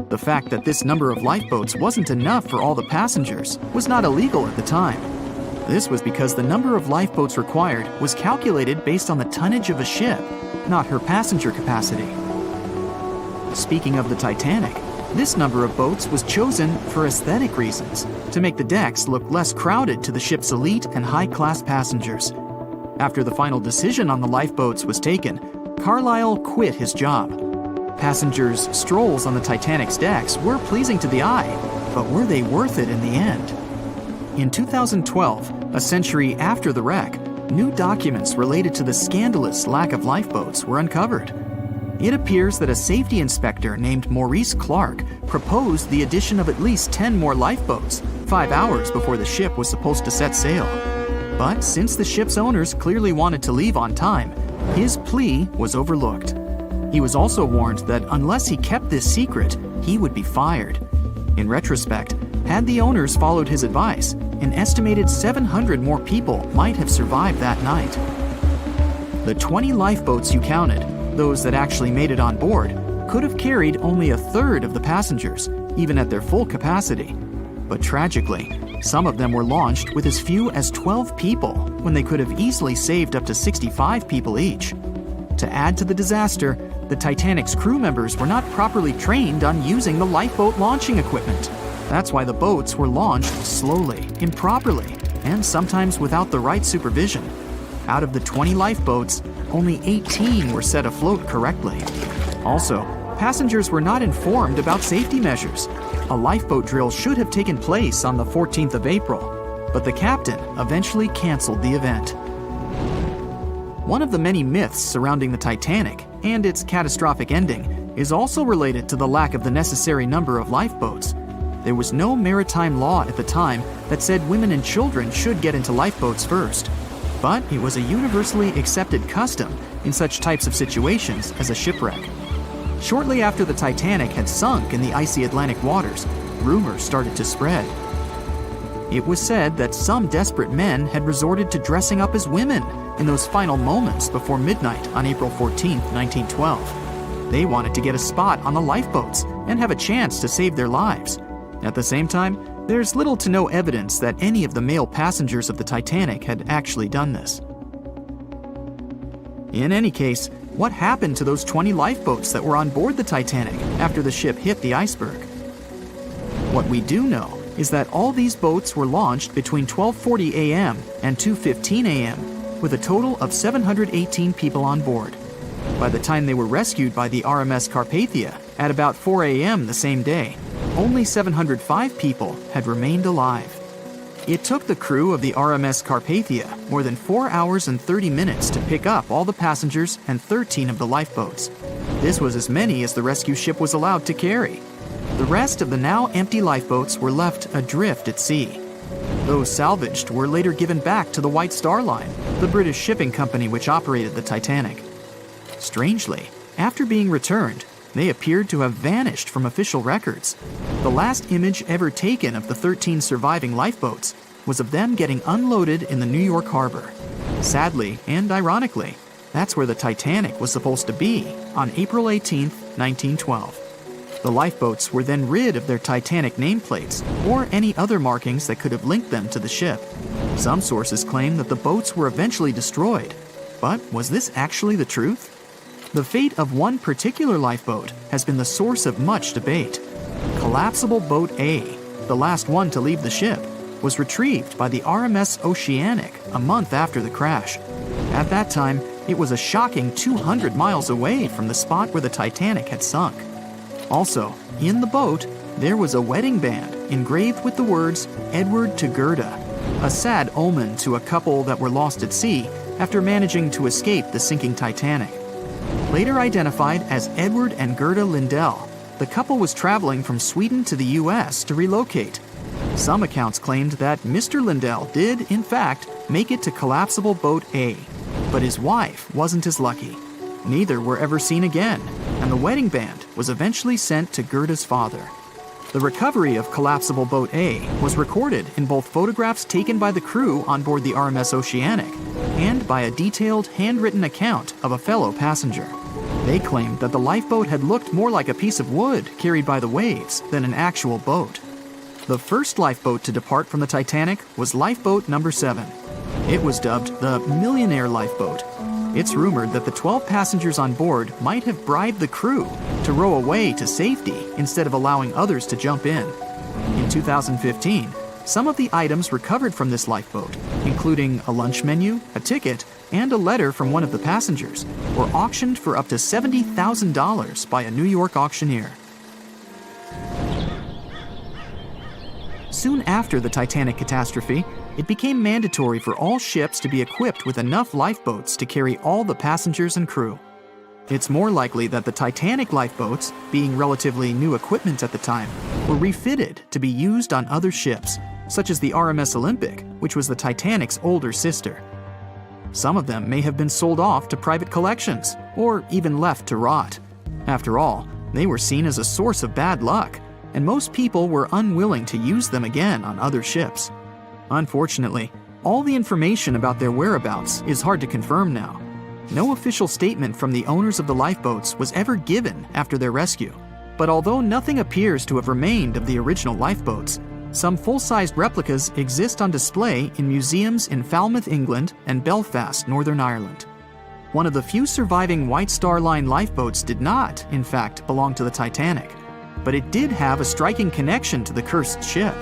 The fact that this number of lifeboats wasn't enough for all the passengers was not illegal at the time. This was because the number of lifeboats required was calculated based on the tonnage of a ship, not her passenger capacity. Speaking of the Titanic, this number of boats was chosen for aesthetic reasons, to make the decks look less crowded to the ship's elite and high-class passengers. After the final decision on the lifeboats was taken, Carlisle quit his job. Passengers' strolls on the Titanic's decks were pleasing to the eye, but were they worth it in the end? In 2012, a century after the wreck, new documents related to the scandalous lack of lifeboats were uncovered. It appears that a safety inspector named Maurice Clark proposed the addition of at least 10 more lifeboats, 5 hours before the ship was supposed to set sail. But since the ship's owners clearly wanted to leave on time, his plea was overlooked. He was also warned that unless he kept this secret, he would be fired. In retrospect, had the owners followed his advice, an estimated 700 more people might have survived that night. The 20 lifeboats you counted, those that actually made it on board, could have carried only a third of the passengers, even at their full capacity. But tragically, some of them were launched with as few as 12 people, when they could have easily saved up to 65 people each. To add to the disaster, the Titanic's crew members were not properly trained on using the lifeboat launching equipment. That's why the boats were launched slowly, improperly, and sometimes without the right supervision. Out of the 20 lifeboats, only 18 were set afloat correctly. Also, passengers were not informed about safety measures. A lifeboat drill should have taken place on the 14th of April, but the captain eventually canceled the event. One of the many myths surrounding the Titanic and its catastrophic ending is also related to the lack of the necessary number of lifeboats. There was no maritime law at the time that said women and children should get into lifeboats first. But it was a universally accepted custom in such types of situations as a shipwreck. Shortly after the Titanic had sunk in the icy Atlantic waters, rumors started to spread. It was said that some desperate men had resorted to dressing up as women in those final moments before midnight on April 14, 1912. They wanted to get a spot on the lifeboats and have a chance to save their lives. At the same time, there's little to no evidence that any of the male passengers of the Titanic had actually done this. In any case, what happened to those 20 lifeboats that were on board the Titanic after the ship hit the iceberg? What we do know is that all these boats were launched between 12:40 a.m. and 2:15 a.m., with a total of 718 people on board. By the time they were rescued by the RMS Carpathia at about 4 a.m. the same day, only 705 people had remained alive. It took the crew of the RMS Carpathia more than 4 hours and 30 minutes to pick up all the passengers and 13 of the lifeboats. This was as many as the rescue ship was allowed to carry. The rest of the now empty lifeboats were left adrift at sea. Those salvaged were later given back to the White Star Line, the British shipping company which operated the Titanic. Strangely, after being returned, they appeared to have vanished from official records. The last image ever taken of the 13 surviving lifeboats was of them getting unloaded in the New York harbor. Sadly, and ironically, that's where the Titanic was supposed to be on April 18, 1912. The lifeboats were then rid of their Titanic nameplates or any other markings that could have linked them to the ship. Some sources claim that the boats were eventually destroyed. But was this actually the truth? The fate of one particular lifeboat has been the source of much debate. Collapsible Boat A, the last one to leave the ship, was retrieved by the RMS Oceanic a month after the crash. At that time, it was a shocking 200 miles away from the spot where the Titanic had sunk. Also, in the boat, there was a wedding band engraved with the words Edward to Gerda, a sad omen to a couple that were lost at sea after managing to escape the sinking Titanic. Later identified as Edward and Gerda Lindell, the couple was traveling from Sweden to the U.S. to relocate. Some accounts claimed that Mr. Lindell did, in fact, make it to Collapsible Boat A, but his wife wasn't as lucky. Neither were ever seen again, and the wedding band was eventually sent to Gerda's father. The recovery of Collapsible Boat A was recorded in both photographs taken by the crew on board the RMS Oceanic and by a detailed handwritten account of a fellow passenger. They claimed that the lifeboat had looked more like a piece of wood carried by the waves than an actual boat. The first lifeboat to depart from the Titanic was Lifeboat number 7. It was dubbed the Millionaire Lifeboat. It's rumored that the 12 passengers on board might have bribed the crew to row away to safety instead of allowing others to jump in. In 2015, some of the items recovered from this lifeboat, including a lunch menu, a ticket, and a letter from one of the passengers, were auctioned for up to $70,000 by a New York auctioneer. Soon after the Titanic catastrophe, it became mandatory for all ships to be equipped with enough lifeboats to carry all the passengers and crew. It's more likely that the Titanic lifeboats, being relatively new equipment at the time, were refitted to be used on other ships, such as the RMS Olympic, which was the Titanic's older sister. Some of them may have been sold off to private collections, or even left to rot. After all, they were seen as a source of bad luck, and most people were unwilling to use them again on other ships. Unfortunately, all the information about their whereabouts is hard to confirm now. No official statement from the owners of the lifeboats was ever given after their rescue. But although nothing appears to have remained of the original lifeboats, some full-sized replicas exist on display in museums in Falmouth, England, and Belfast, Northern Ireland. One of the few surviving White Star Line lifeboats did not, in fact, belong to the Titanic, but it did have a striking connection to the cursed ship.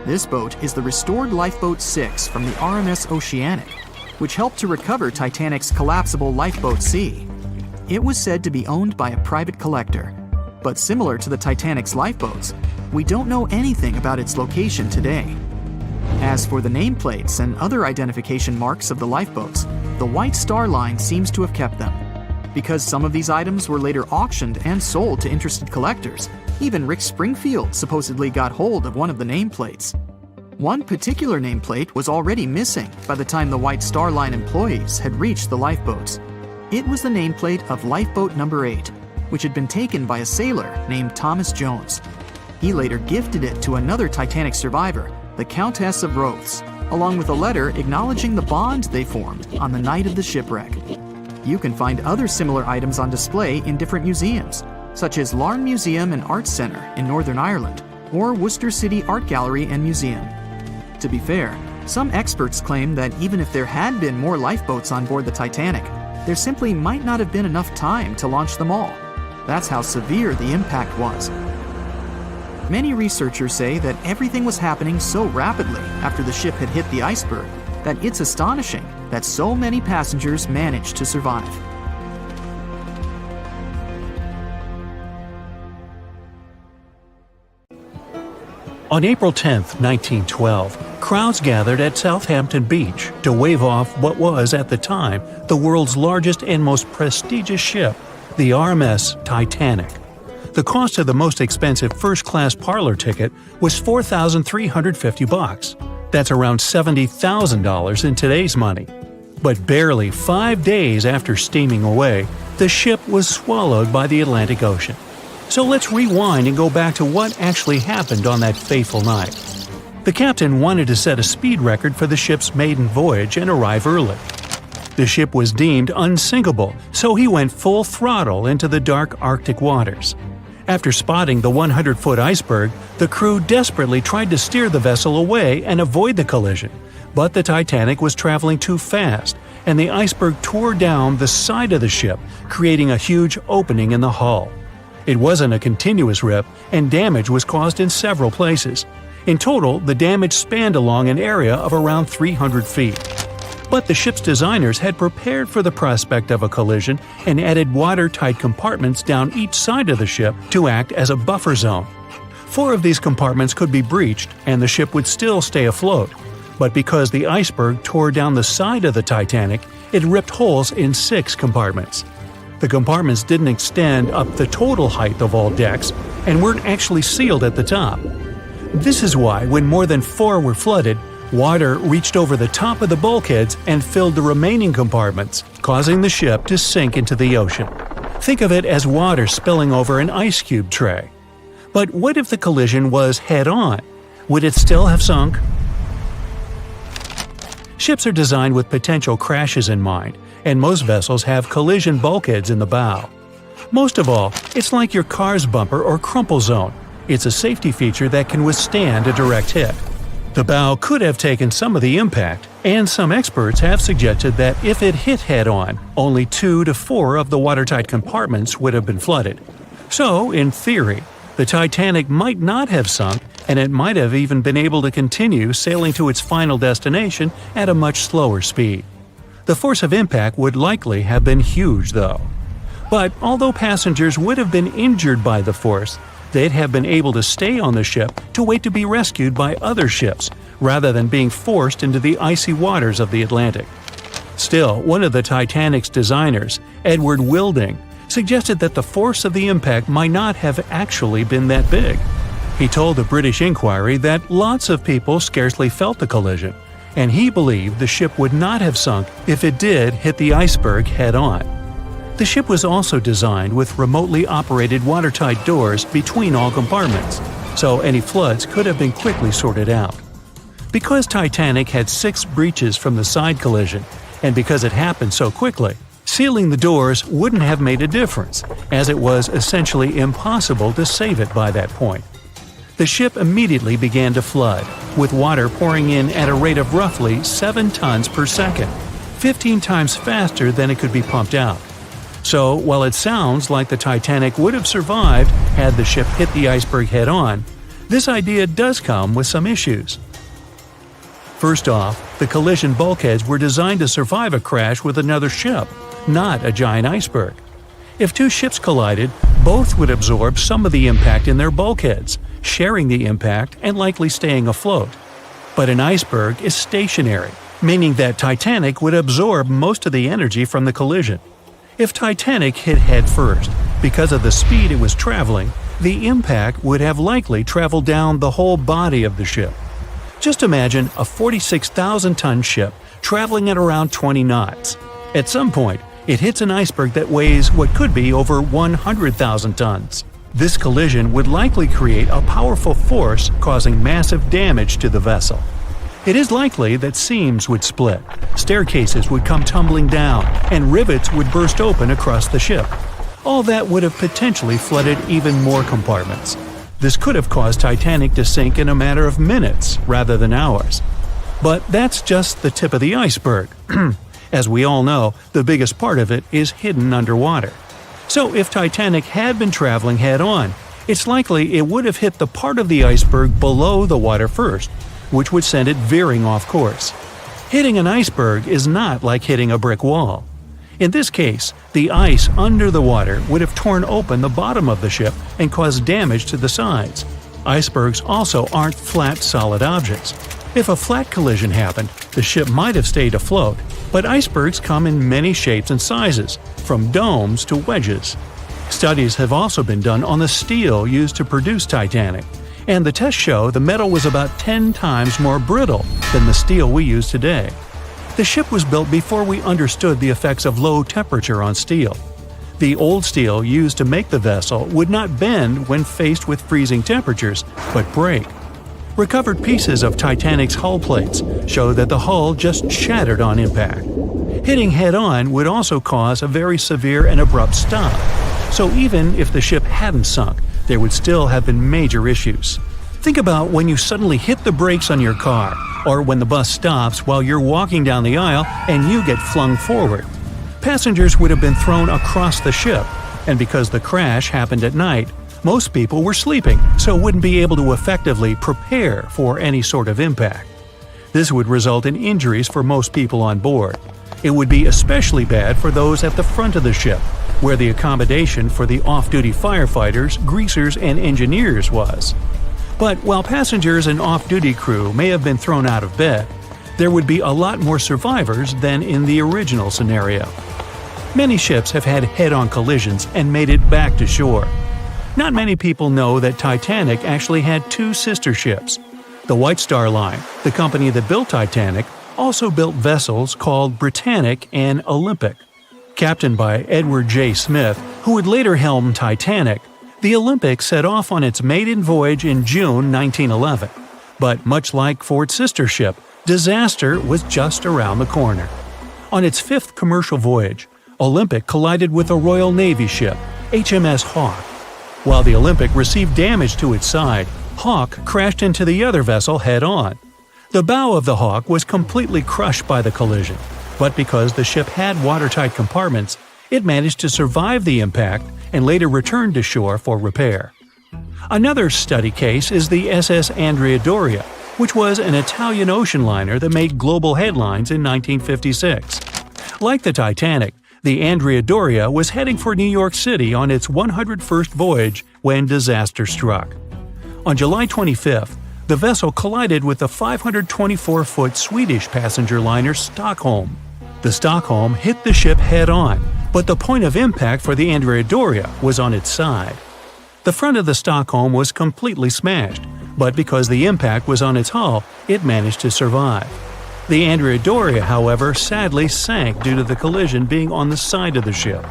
This boat is the restored Lifeboat 6 from the RMS Oceanic, which helped to recover Titanic's collapsible Lifeboat C. It was said to be owned by a private collector, but similar to the Titanic's lifeboats, we don't know anything about its location today. As for the nameplates and other identification marks of the lifeboats, the White Star Line seems to have kept them. Because some of these items were later auctioned and sold to interested collectors, even Rick Springfield supposedly got hold of one of the nameplates. One particular nameplate was already missing by the time the White Star Line employees had reached the lifeboats. It was the nameplate of Lifeboat number 8, which had been taken by a sailor named Thomas Jones. He later gifted it to another Titanic survivor, the Countess of Rothes, along with a letter acknowledging the bond they formed on the night of the shipwreck. You can find other similar items on display in different museums, such as Larne Museum and Arts Centre in Northern Ireland, or Worcester City Art Gallery and Museum. To be fair, some experts claim that even if there had been more lifeboats on board the Titanic, there simply might not have been enough time to launch them all. That's how severe the impact was. Many researchers say that everything was happening so rapidly after the ship had hit the iceberg that it's astonishing that so many passengers managed to survive. On April 10, 1912, crowds gathered at Southampton Beach to wave off what was, at the time, the world's largest and most prestigious ship, the RMS Titanic. The cost of the most expensive first-class parlor ticket was $4,350. That's around $70,000 in today's money. But barely 5 days after steaming away, the ship was swallowed by the Atlantic Ocean. So let's rewind and go back to what actually happened on that fateful night. The captain wanted to set a speed record for the ship's maiden voyage and arrive early. The ship was deemed unsinkable, so he went full throttle into the dark Arctic waters. After spotting the 100-foot iceberg, the crew desperately tried to steer the vessel away and avoid the collision, but the Titanic was traveling too fast, and the iceberg tore down the side of the ship, creating a huge opening in the hull. It wasn't a continuous rip, and damage was caused in several places. In total, the damage spanned along an area of around 300 feet. But the ship's designers had prepared for the prospect of a collision and added watertight compartments down each side of the ship to act as a buffer zone. 4 of these compartments could be breached and the ship would still stay afloat. But because the iceberg tore down the side of the Titanic, it ripped holes in 6 compartments. The compartments didn't extend up the total height of all decks and weren't actually sealed at the top. This is why, when more than 4 were flooded, water reached over the top of the bulkheads and filled the remaining compartments, causing the ship to sink into the ocean. Think of it as water spilling over an ice cube tray. But what if the collision was head-on? Would it still have sunk? Ships are designed with potential crashes in mind, and most vessels have collision bulkheads in the bow. Most of all, it's like your car's bumper or crumple zone. It's a safety feature that can withstand a direct hit. The bow could have taken some of the impact, and some experts have suggested that if it hit head-on, only 2 to 4 of the watertight compartments would have been flooded. So, in theory, the Titanic might not have sunk, and it might have even been able to continue sailing to its final destination at a much slower speed. The force of impact would likely have been huge, though. But although passengers would have been injured by the force, they'd have been able to stay on the ship to wait to be rescued by other ships, rather than being forced into the icy waters of the Atlantic. Still, one of the Titanic's designers, Edward Wilding, suggested that the force of the impact might not have actually been that big. He told the British Inquiry that lots of people scarcely felt the collision, and he believed the ship would not have sunk if it did hit the iceberg head-on. The ship was also designed with remotely operated watertight doors between all compartments, so any floods could have been quickly sorted out. Because Titanic had 6 breaches from the side collision, and because it happened so quickly, sealing the doors wouldn't have made a difference, as it was essentially impossible to save it by that point. The ship immediately began to flood, with water pouring in at a rate of roughly 7 tons per second, 15 times faster than it could be pumped out. So, while it sounds like the Titanic would have survived had the ship hit the iceberg head-on, this idea does come with some issues. First off, the collision bulkheads were designed to survive a crash with another ship, not a giant iceberg. If 2 ships collided, both would absorb some of the impact in their bulkheads, sharing the impact and likely staying afloat. But an iceberg is stationary, meaning that Titanic would absorb most of the energy from the collision. If Titanic hit head first, because of the speed it was traveling, the impact would have likely traveled down the whole body of the ship. Just imagine a 46,000-ton ship traveling at around 20 knots. At some point, it hits an iceberg that weighs what could be over 100,000 tons. This collision would likely create a powerful force causing massive damage to the vessel. It is likely that seams would split, staircases would come tumbling down, and rivets would burst open across the ship. All that would have potentially flooded even more compartments. This could have caused Titanic to sink in a matter of minutes rather than hours. But that's just the tip of the iceberg. As we all know, the biggest part of it is hidden underwater. So if Titanic had been traveling head-on, it's likely it would have hit the part of the iceberg below the water first, which would send it veering off course. Hitting an iceberg is not like hitting a brick wall. In this case, the ice under the water would have torn open the bottom of the ship and caused damage to the sides. Icebergs also aren't flat, solid objects. If a flat collision happened, the ship might have stayed afloat, but icebergs come in many shapes and sizes, from domes to wedges. Studies have also been done on the steel used to produce Titanic, and the tests show the metal was about 10 times more brittle than the steel we use today. The ship was built before we understood the effects of low temperature on steel. The old steel used to make the vessel would not bend when faced with freezing temperatures, but break. Recovered pieces of Titanic's hull plates show that the hull just shattered on impact. Hitting head-on would also cause a very severe and abrupt stop, so even if the ship hadn't sunk, there would still have been major issues. Think about when you suddenly hit the brakes on your car, or when the bus stops while you're walking down the aisle and you get flung forward. Passengers would have been thrown across the ship, and because the crash happened at night, most people were sleeping, so wouldn't be able to effectively prepare for any sort of impact. This would result in injuries for most people on board. It would be especially bad for those at the front of the ship, where the accommodation for the off-duty firefighters, greasers, and engineers was. But while passengers and off-duty crew may have been thrown out of bed, there would be a lot more survivors than in the original scenario. Many ships have had head-on collisions and made it back to shore. Not many people know that Titanic actually had two sister ships. The White Star Line, the company that built Titanic, also built vessels called Britannic and Olympic. Captained by Edward J. Smith, who would later helm Titanic, the Olympic set off on its maiden voyage in June 1911. But much like for its sister ship, disaster was just around the corner. On its fifth commercial voyage, Olympic collided with a Royal Navy ship, HMS Hawke. While the Olympic received damage to its side, Hawke crashed into the other vessel head-on. The bow of the Hawke was completely crushed by the collision, but because the ship had watertight compartments, it managed to survive the impact and later returned to shore for repair. Another study case is the SS Andrea Doria, which was an Italian ocean liner that made global headlines in 1956. Like the Titanic, the Andrea Doria was heading for New York City on its 101st voyage when disaster struck. On July 25th, the vessel collided with the 524-foot Swedish passenger liner Stockholm. The Stockholm hit the ship head-on, but the point of impact for the Andrea Doria was on its side. The front of the Stockholm was completely smashed, but because the impact was on its hull, it managed to survive. The Andrea Doria, however, sadly sank due to the collision being on the side of the ship.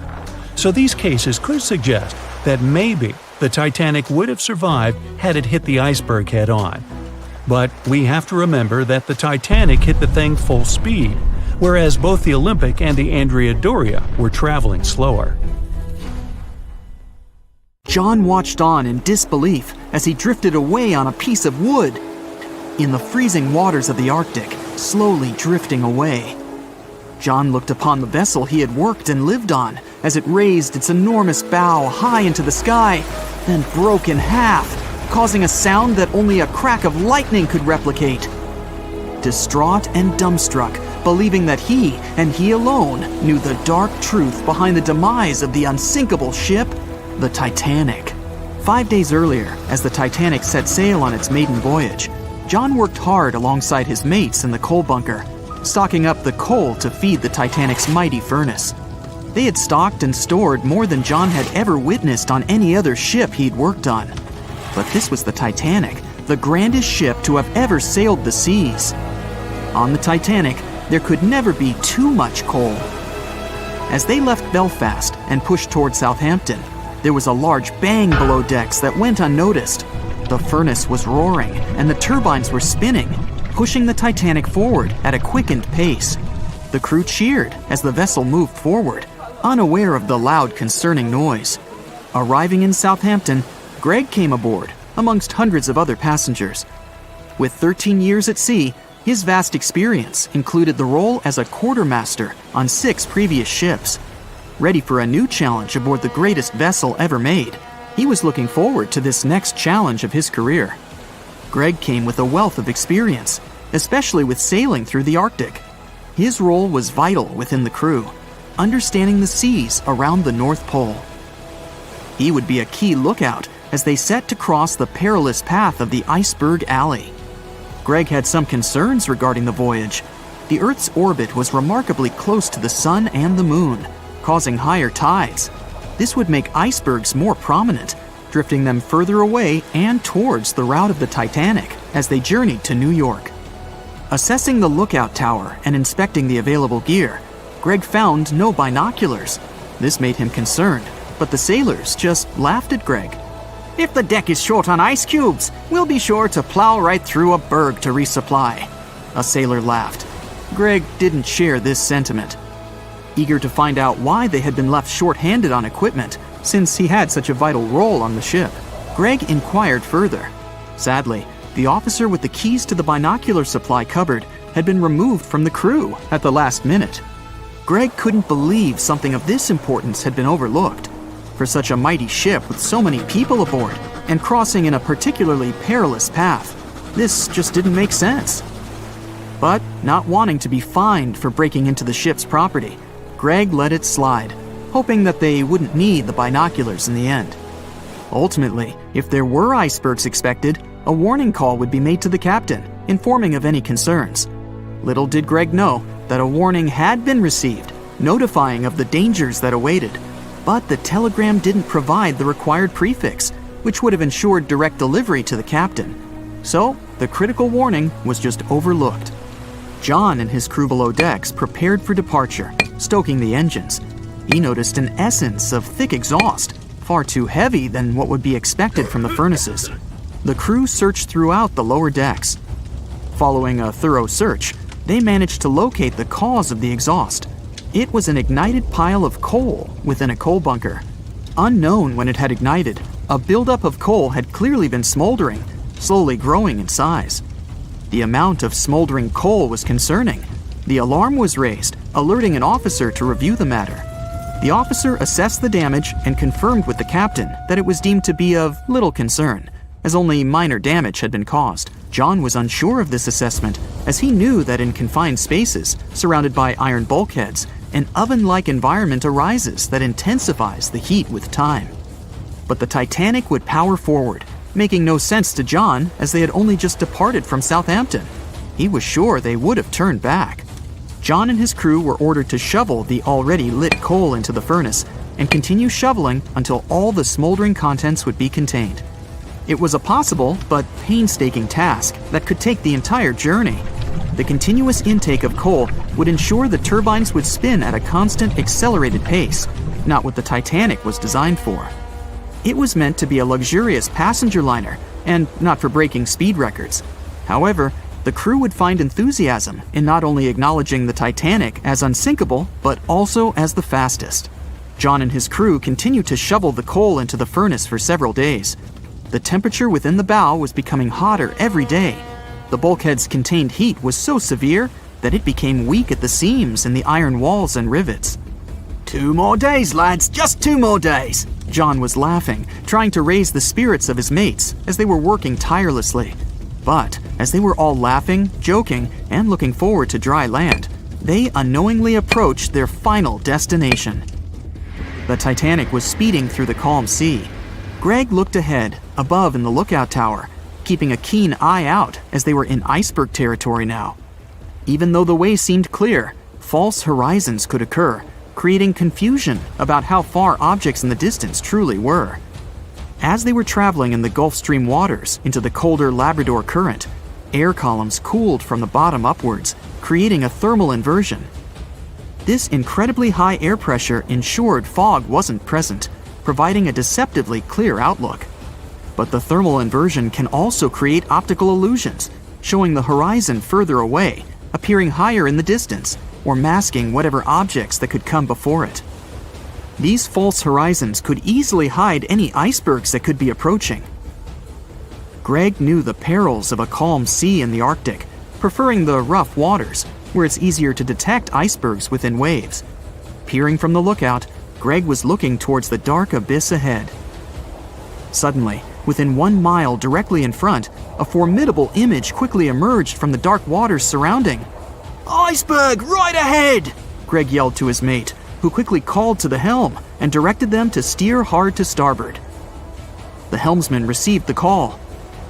So these cases could suggest that maybe the Titanic would have survived had it hit the iceberg head-on. But we have to remember that the Titanic hit the thing full speed, whereas both the Olympic and the Andrea Doria were traveling slower. John watched on in disbelief as he drifted away on a piece of wood. In the freezing waters of the Arctic, slowly drifting away. John looked upon the vessel he had worked and lived on as it raised its enormous bow high into the sky, then broke in half, causing a sound that only a crack of lightning could replicate. Distraught and dumbstruck, believing that he, and he alone, knew the dark truth behind the demise of the unsinkable ship, the Titanic. 5 days earlier, as the Titanic set sail on its maiden voyage, John worked hard alongside his mates in the coal bunker, stocking up the coal to feed the Titanic's mighty furnace. They had stocked and stored more than John had ever witnessed on any other ship he'd worked on. But this was the Titanic, the grandest ship to have ever sailed the seas. On the Titanic, there could never be too much coal. As they left Belfast and pushed toward Southampton, there was a large bang below decks that went unnoticed. The furnace was roaring and the turbines were spinning, pushing the Titanic forward at a quickened pace. The crew cheered as the vessel moved forward, unaware of the loud, concerning noise. Arriving in Southampton, Greg came aboard, amongst hundreds of other passengers. With 13 years at sea, his vast experience included the role as a quartermaster on 6 previous ships. Ready for a new challenge aboard the greatest vessel ever made, he was looking forward to this next challenge of his career. Greg came with a wealth of experience, especially with sailing through the Arctic. His role was vital within the crew, understanding the seas around the North Pole. He would be a key lookout as they set to cross the perilous path of the Iceberg Alley. Greg had some concerns regarding the voyage. The Earth's orbit was remarkably close to the Sun and the Moon, causing higher tides. This would make icebergs more prominent, drifting them further away and towards the route of the Titanic as they journeyed to New York. Assessing the lookout tower and inspecting the available gear, Greg found no binoculars. This made him concerned, but the sailors just laughed at Greg. If the deck is short on ice cubes, we'll be sure to plow right through a berg to resupply. A sailor laughed. Greg didn't share this sentiment. Eager to find out why they had been left short-handed on equipment, since he had such a vital role on the ship, Greg inquired further. Sadly, the officer with the keys to the binocular supply cupboard had been removed from the crew at the last minute. Greg couldn't believe something of this importance had been overlooked. For such a mighty ship with so many people aboard and crossing in a particularly perilous path, this just didn't make sense. But not wanting to be fined for breaking into the ship's property, Greg let it slide, hoping that they wouldn't need the binoculars in the end. Ultimately, if there were icebergs expected, a warning call would be made to the captain, informing of any concerns. Little did Greg know that a warning had been received, notifying of the dangers that awaited. But the telegram didn't provide the required prefix, which would have ensured direct delivery to the captain. So, the critical warning was just overlooked. John and his crew below decks prepared for departure, stoking the engines. He noticed an essence of thick exhaust, far too heavy than what would be expected from the furnaces. The crew searched throughout the lower decks. Following a thorough search, they managed to locate the cause of the exhaust. It was an ignited pile of coal within a coal bunker. Unknown when it had ignited, a buildup of coal had clearly been smoldering, slowly growing in size. The amount of smoldering coal was concerning. The alarm was raised, alerting an officer to review the matter. The officer assessed the damage and confirmed with the captain that it was deemed to be of little concern, as only minor damage had been caused. John was unsure of this assessment, as he knew that in confined spaces, surrounded by iron bulkheads, an oven-like environment arises that intensifies the heat with time. But the Titanic would power forward, making no sense to John as they had only just departed from Southampton. He was sure they would have turned back. John and his crew were ordered to shovel the already lit coal into the furnace and continue shoveling until all the smoldering contents would be contained. It was a possible but painstaking task that could take the entire journey. The continuous intake of coal would ensure the turbines would spin at a constant accelerated pace, not what the Titanic was designed for. It was meant to be a luxurious passenger liner and not for breaking speed records. However, the crew would find enthusiasm in not only acknowledging the Titanic as unsinkable, but also as the fastest. John and his crew continued to shovel the coal into the furnace for several days. The temperature within the bow was becoming hotter every day. The bulkhead's contained heat was so severe that it became weak at the seams in the iron walls and rivets. 2 more days, lads, just 2 more days. John was laughing, trying to raise the spirits of his mates as they were working tirelessly. But as they were all laughing, joking, and looking forward to dry land, they unknowingly approached their final destination. The Titanic was speeding through the calm sea. Greg looked ahead, above in the lookout tower, keeping a keen eye out as they were in iceberg territory now. Even though the way seemed clear, false horizons could occur, creating confusion about how far objects in the distance truly were. As they were traveling in the Gulf Stream waters into the colder Labrador Current, air columns cooled from the bottom upwards, creating a thermal inversion. This incredibly high air pressure ensured fog wasn't present, providing a deceptively clear outlook. But the thermal inversion can also create optical illusions, showing the horizon further away, appearing higher in the distance, or masking whatever objects that could come before it. These false horizons could easily hide any icebergs that could be approaching. Greg knew the perils of a calm sea in the Arctic, preferring the rough waters, where it's easier to detect icebergs within waves. Peering from the lookout, Greg was looking towards the dark abyss ahead. Suddenly, within 1 mile directly in front, a formidable image quickly emerged from the dark waters surrounding. Iceberg, right ahead! Greg yelled to his mate, who quickly called to the helm and directed them to steer hard to starboard. The helmsman received the call.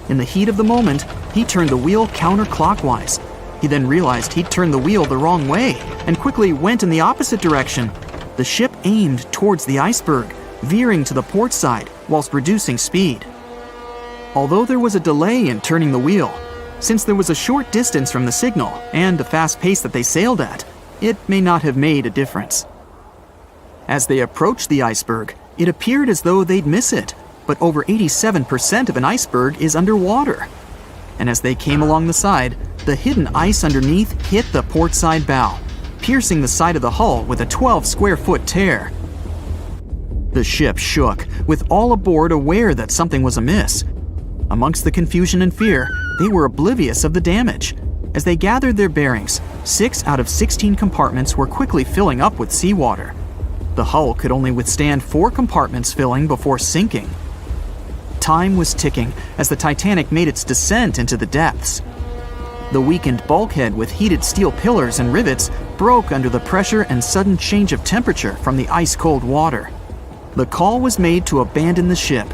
In the heat of the moment, he turned the wheel counterclockwise. He then realized he'd turned the wheel the wrong way and quickly went in the opposite direction. The ship aimed towards the iceberg, veering to the port side whilst reducing speed. Although there was a delay in turning the wheel, since there was a short distance from the signal and the fast pace that they sailed at, it may not have made a difference. As they approached the iceberg, it appeared as though they'd miss it, but over 87% of an iceberg is underwater. And as they came along the side, the hidden ice underneath hit the port side bow, piercing the side of the hull with a 12-square-foot tear. The ship shook, with all aboard aware that something was amiss. Amongst the confusion and fear, they were oblivious of the damage. As they gathered their bearings, 6 out of 16 compartments were quickly filling up with seawater. The hull could only withstand 4 compartments filling before sinking. Time was ticking as the Titanic made its descent into the depths. The weakened bulkhead with heated steel pillars and rivets broke under the pressure and sudden change of temperature from the ice-cold water. The call was made to abandon the ship.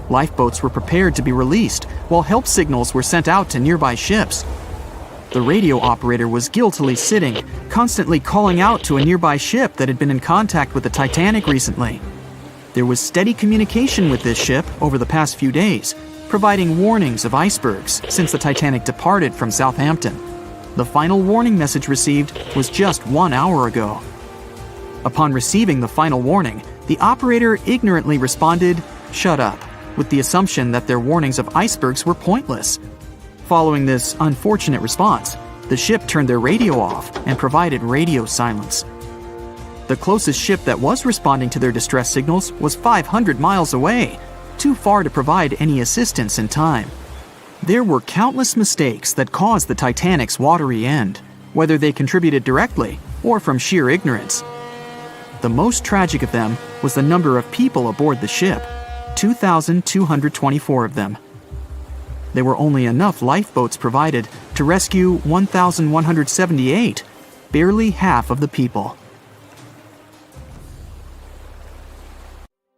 Lifeboats were prepared to be released, while help signals were sent out to nearby ships. The radio operator was guiltily sitting, constantly calling out to a nearby ship that had been in contact with the Titanic recently. There was steady communication with this ship over the past few days, providing warnings of icebergs since the Titanic departed from Southampton. The final warning message received was just 1 hour ago. Upon receiving the final warning, the operator ignorantly responded, "Shut up," with the assumption that their warnings of icebergs were pointless. Following this unfortunate response, the ship turned their radio off and provided radio silence. The closest ship that was responding to their distress signals was 500 miles away, too far to provide any assistance in time. There were countless mistakes that caused the Titanic's watery end, whether they contributed directly or from sheer ignorance. The most tragic of them was the number of people aboard the ship, 2,224 of them. There were only enough lifeboats provided to rescue 1,178, barely half of the people.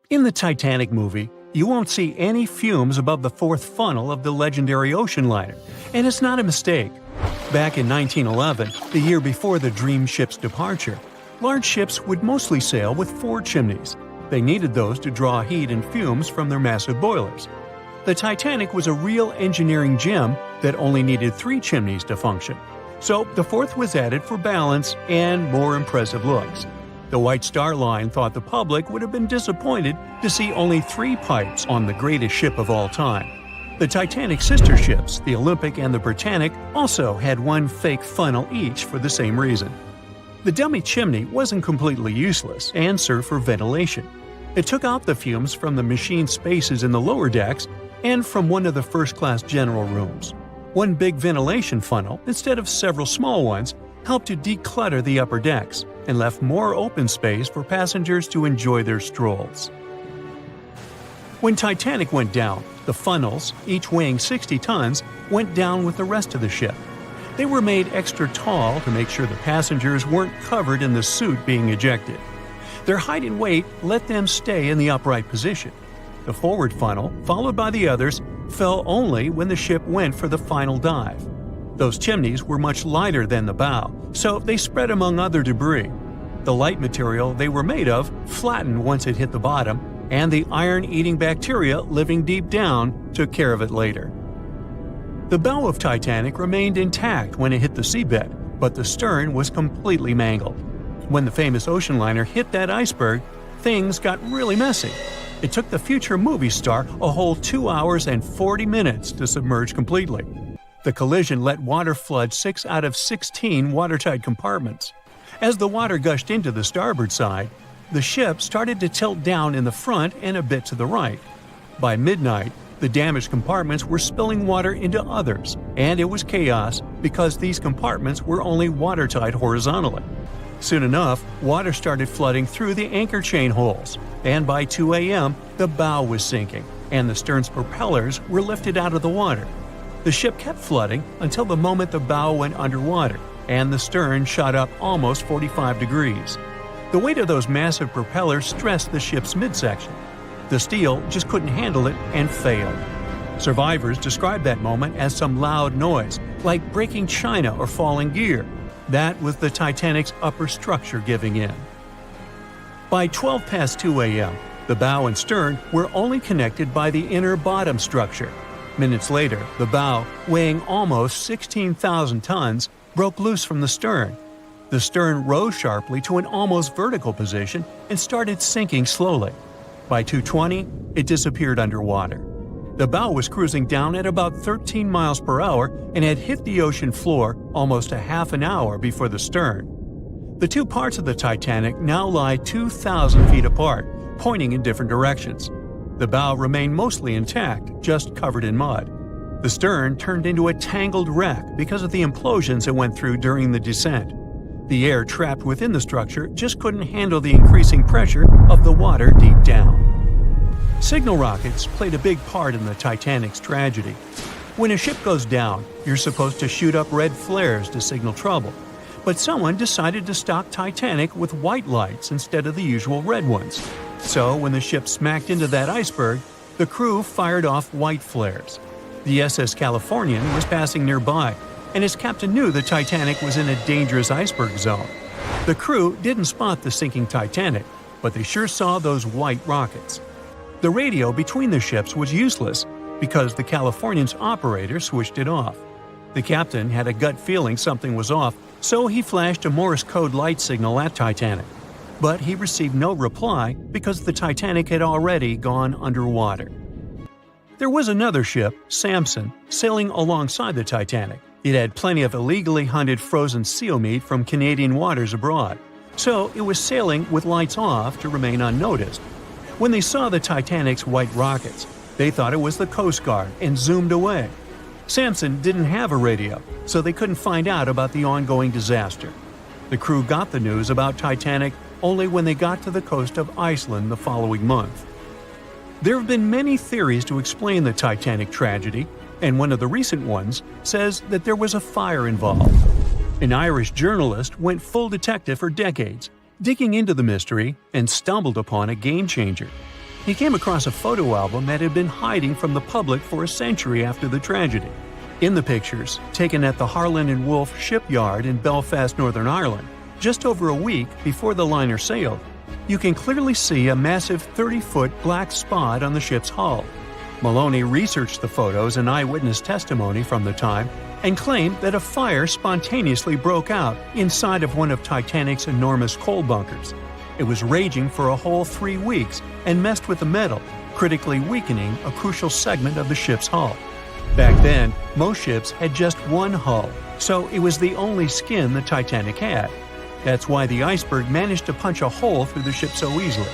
In the Titanic movie, you won't see any fumes above the 4th funnel of the legendary ocean liner, and it's not a mistake. Back in 1911, the year before the Dream ship's departure, large ships would mostly sail with 4 chimneys. They needed those to draw heat and fumes from their massive boilers. The Titanic was a real engineering gem that only needed 3 chimneys to function. So the 4th was added for balance and more impressive looks. The White Star Line thought the public would have been disappointed to see only 3 pipes on the greatest ship of all time. The Titanic's sister ships, the Olympic and the Britannic, also had 1 fake funnel each for the same reason. The dummy chimney wasn't completely useless and served for ventilation. It took out the fumes from the machine spaces in the lower decks and from one of the first-class general rooms. 1 big ventilation funnel, instead of several small ones, helped to declutter the upper decks and left more open space for passengers to enjoy their strolls. When Titanic went down, the funnels, each weighing 60 tons, went down with the rest of the ship. They were made extra tall to make sure the passengers weren't covered in the suit being ejected. Their height and weight let them stay in the upright position. The forward funnel, followed by the others, fell only when the ship went for the final dive. Those chimneys were much lighter than the bow, so they spread among other debris. The light material they were made of flattened once it hit the bottom, and the iron-eating bacteria living deep down took care of it later. The bow of Titanic remained intact when it hit the seabed, but the stern was completely mangled. When the famous ocean liner hit that iceberg, things got really messy. It took the future movie star a whole 2 hours and 40 minutes to submerge completely. The collision let water flood 6 out of 16 watertight compartments. As the water gushed into the starboard side, the ship started to tilt down in the front and a bit to the right. By midnight, the damaged compartments were spilling water into others, and it was chaos because these compartments were only watertight horizontally. Soon enough, water started flooding through the anchor chain holes, and by 2 a.m., the bow was sinking, and the stern's propellers were lifted out of the water. The ship kept flooding until the moment the bow went underwater, and the stern shot up almost 45 degrees. The weight of those massive propellers stressed the ship's midsection. The steel just couldn't handle it and failed. Survivors described that moment as some loud noise, like breaking china or falling gear. That was the Titanic's upper structure giving in. By 12 past 2 a.m., the bow and stern were only connected by the inner bottom structure. Minutes later, the bow, weighing almost 16,000 tons, broke loose from the stern. The stern rose sharply to an almost vertical position and started sinking slowly. By 2:20, it disappeared underwater. The bow was cruising down at about 13 miles per hour and had hit the ocean floor almost a half an hour before the stern. The two parts of the Titanic now lie 2,000 feet apart, pointing in different directions. The bow remained mostly intact, just covered in mud. The stern turned into a tangled wreck because of the implosions it went through during the descent. The air trapped within the structure just couldn't handle the increasing pressure of the water deep down. Signal rockets played a big part in the Titanic's tragedy. When a ship goes down, you're supposed to shoot up red flares to signal trouble. But someone decided to stock Titanic with white lights instead of the usual red ones. So when the ship smacked into that iceberg, the crew fired off white flares. The SS Californian was passing nearby, and his captain knew the Titanic was in a dangerous iceberg zone. The crew didn't spot the sinking Titanic, but they sure saw those white rockets. The radio between the ships was useless because the Californian's operator switched it off. The captain had a gut feeling something was off, so he flashed a Morse code light signal at Titanic. But he received no reply because the Titanic had already gone underwater. There was another ship, Samson, sailing alongside the Titanic. It had plenty of illegally hunted frozen seal meat from Canadian waters abroad, so it was sailing with lights off to remain unnoticed. When they saw the Titanic's white rockets, they thought it was the Coast Guard and zoomed away. Samson didn't have a radio, so they couldn't find out about the ongoing disaster. The crew got the news about Titanic only when they got to the coast of Iceland the following month. There have been many theories to explain the Titanic tragedy, and one of the recent ones says that there was a fire involved. An Irish journalist went full detective for decades, digging into the mystery, and stumbled upon a game-changer. He came across a photo album that had been hiding from the public for a century after the tragedy. In the pictures, taken at the Harland and Wolff shipyard in Belfast, Northern Ireland, just over a week before the liner sailed, you can clearly see a massive 30-foot black spot on the ship's hull. Maloney researched the photos and eyewitness testimony from the time and claimed that a fire spontaneously broke out inside of one of Titanic's enormous coal bunkers. It was raging for a whole 3 weeks and messed with the metal, critically weakening a crucial segment of the ship's hull. Back then, most ships had just one hull, so it was the only skin the Titanic had. That's why the Iceberg managed to punch a hole through the ship so easily.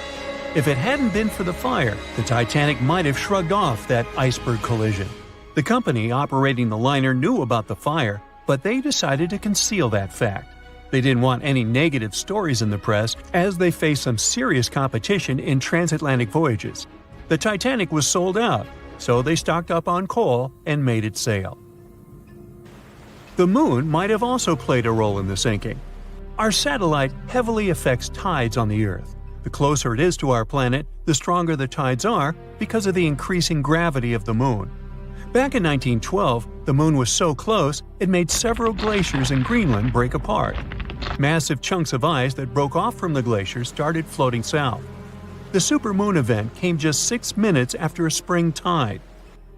If it hadn't been for the fire, the Titanic might have shrugged off that iceberg collision. The company operating the liner knew about the fire, but they decided to conceal that fact. They didn't want any negative stories in the press as they faced some serious competition in transatlantic voyages. The Titanic was sold out, so they stocked up on coal and made it sail. The moon might have also played a role in the sinking. Our satellite heavily affects tides on the Earth. The closer it is to our planet, the stronger the tides are because of the increasing gravity of the moon. Back in 1912, the moon was so close it made several glaciers in Greenland break apart. Massive chunks of ice that broke off from the glaciers started floating south. The supermoon event came just 6 minutes after a spring tide.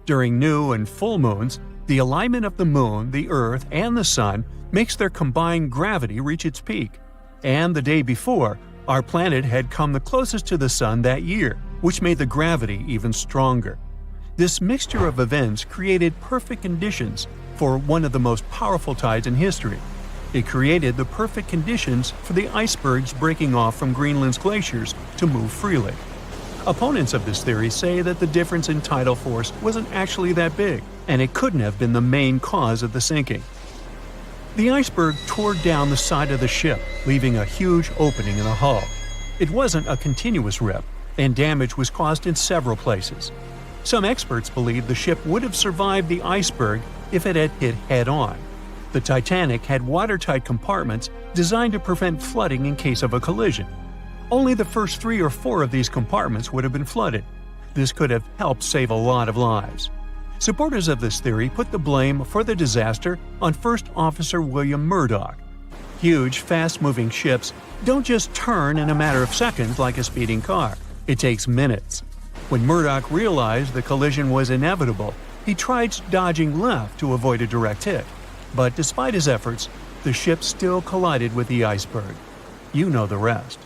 During new and full moons, the alignment of the moon, the Earth, and the Sun makes their combined gravity reach its peak. And the day before, our planet had come the closest to the Sun that year, which made the gravity even stronger. This mixture of events created perfect conditions for one of the most powerful tides in history. It created the perfect conditions for the icebergs breaking off from Greenland's glaciers to move freely. Opponents of this theory say that the difference in tidal force wasn't actually that big, and it couldn't have been the main cause of the sinking. The iceberg tore down the side of the ship, leaving a huge opening in the hull. It wasn't a continuous rip, and damage was caused in several places. Some experts believe the ship would have survived the iceberg if it had hit head-on. The Titanic had watertight compartments designed to prevent flooding in case of a collision. Only the first 3 or 4 of these compartments would have been flooded. This could have helped save a lot of lives. Supporters of this theory put the blame for the disaster on First Officer William Murdoch. Huge, fast-moving ships don't just turn in a matter of seconds like a speeding car. It takes minutes. When Murdoch realized the collision was inevitable, he tried dodging left to avoid a direct hit. But despite his efforts, the ship still collided with the iceberg. You know the rest.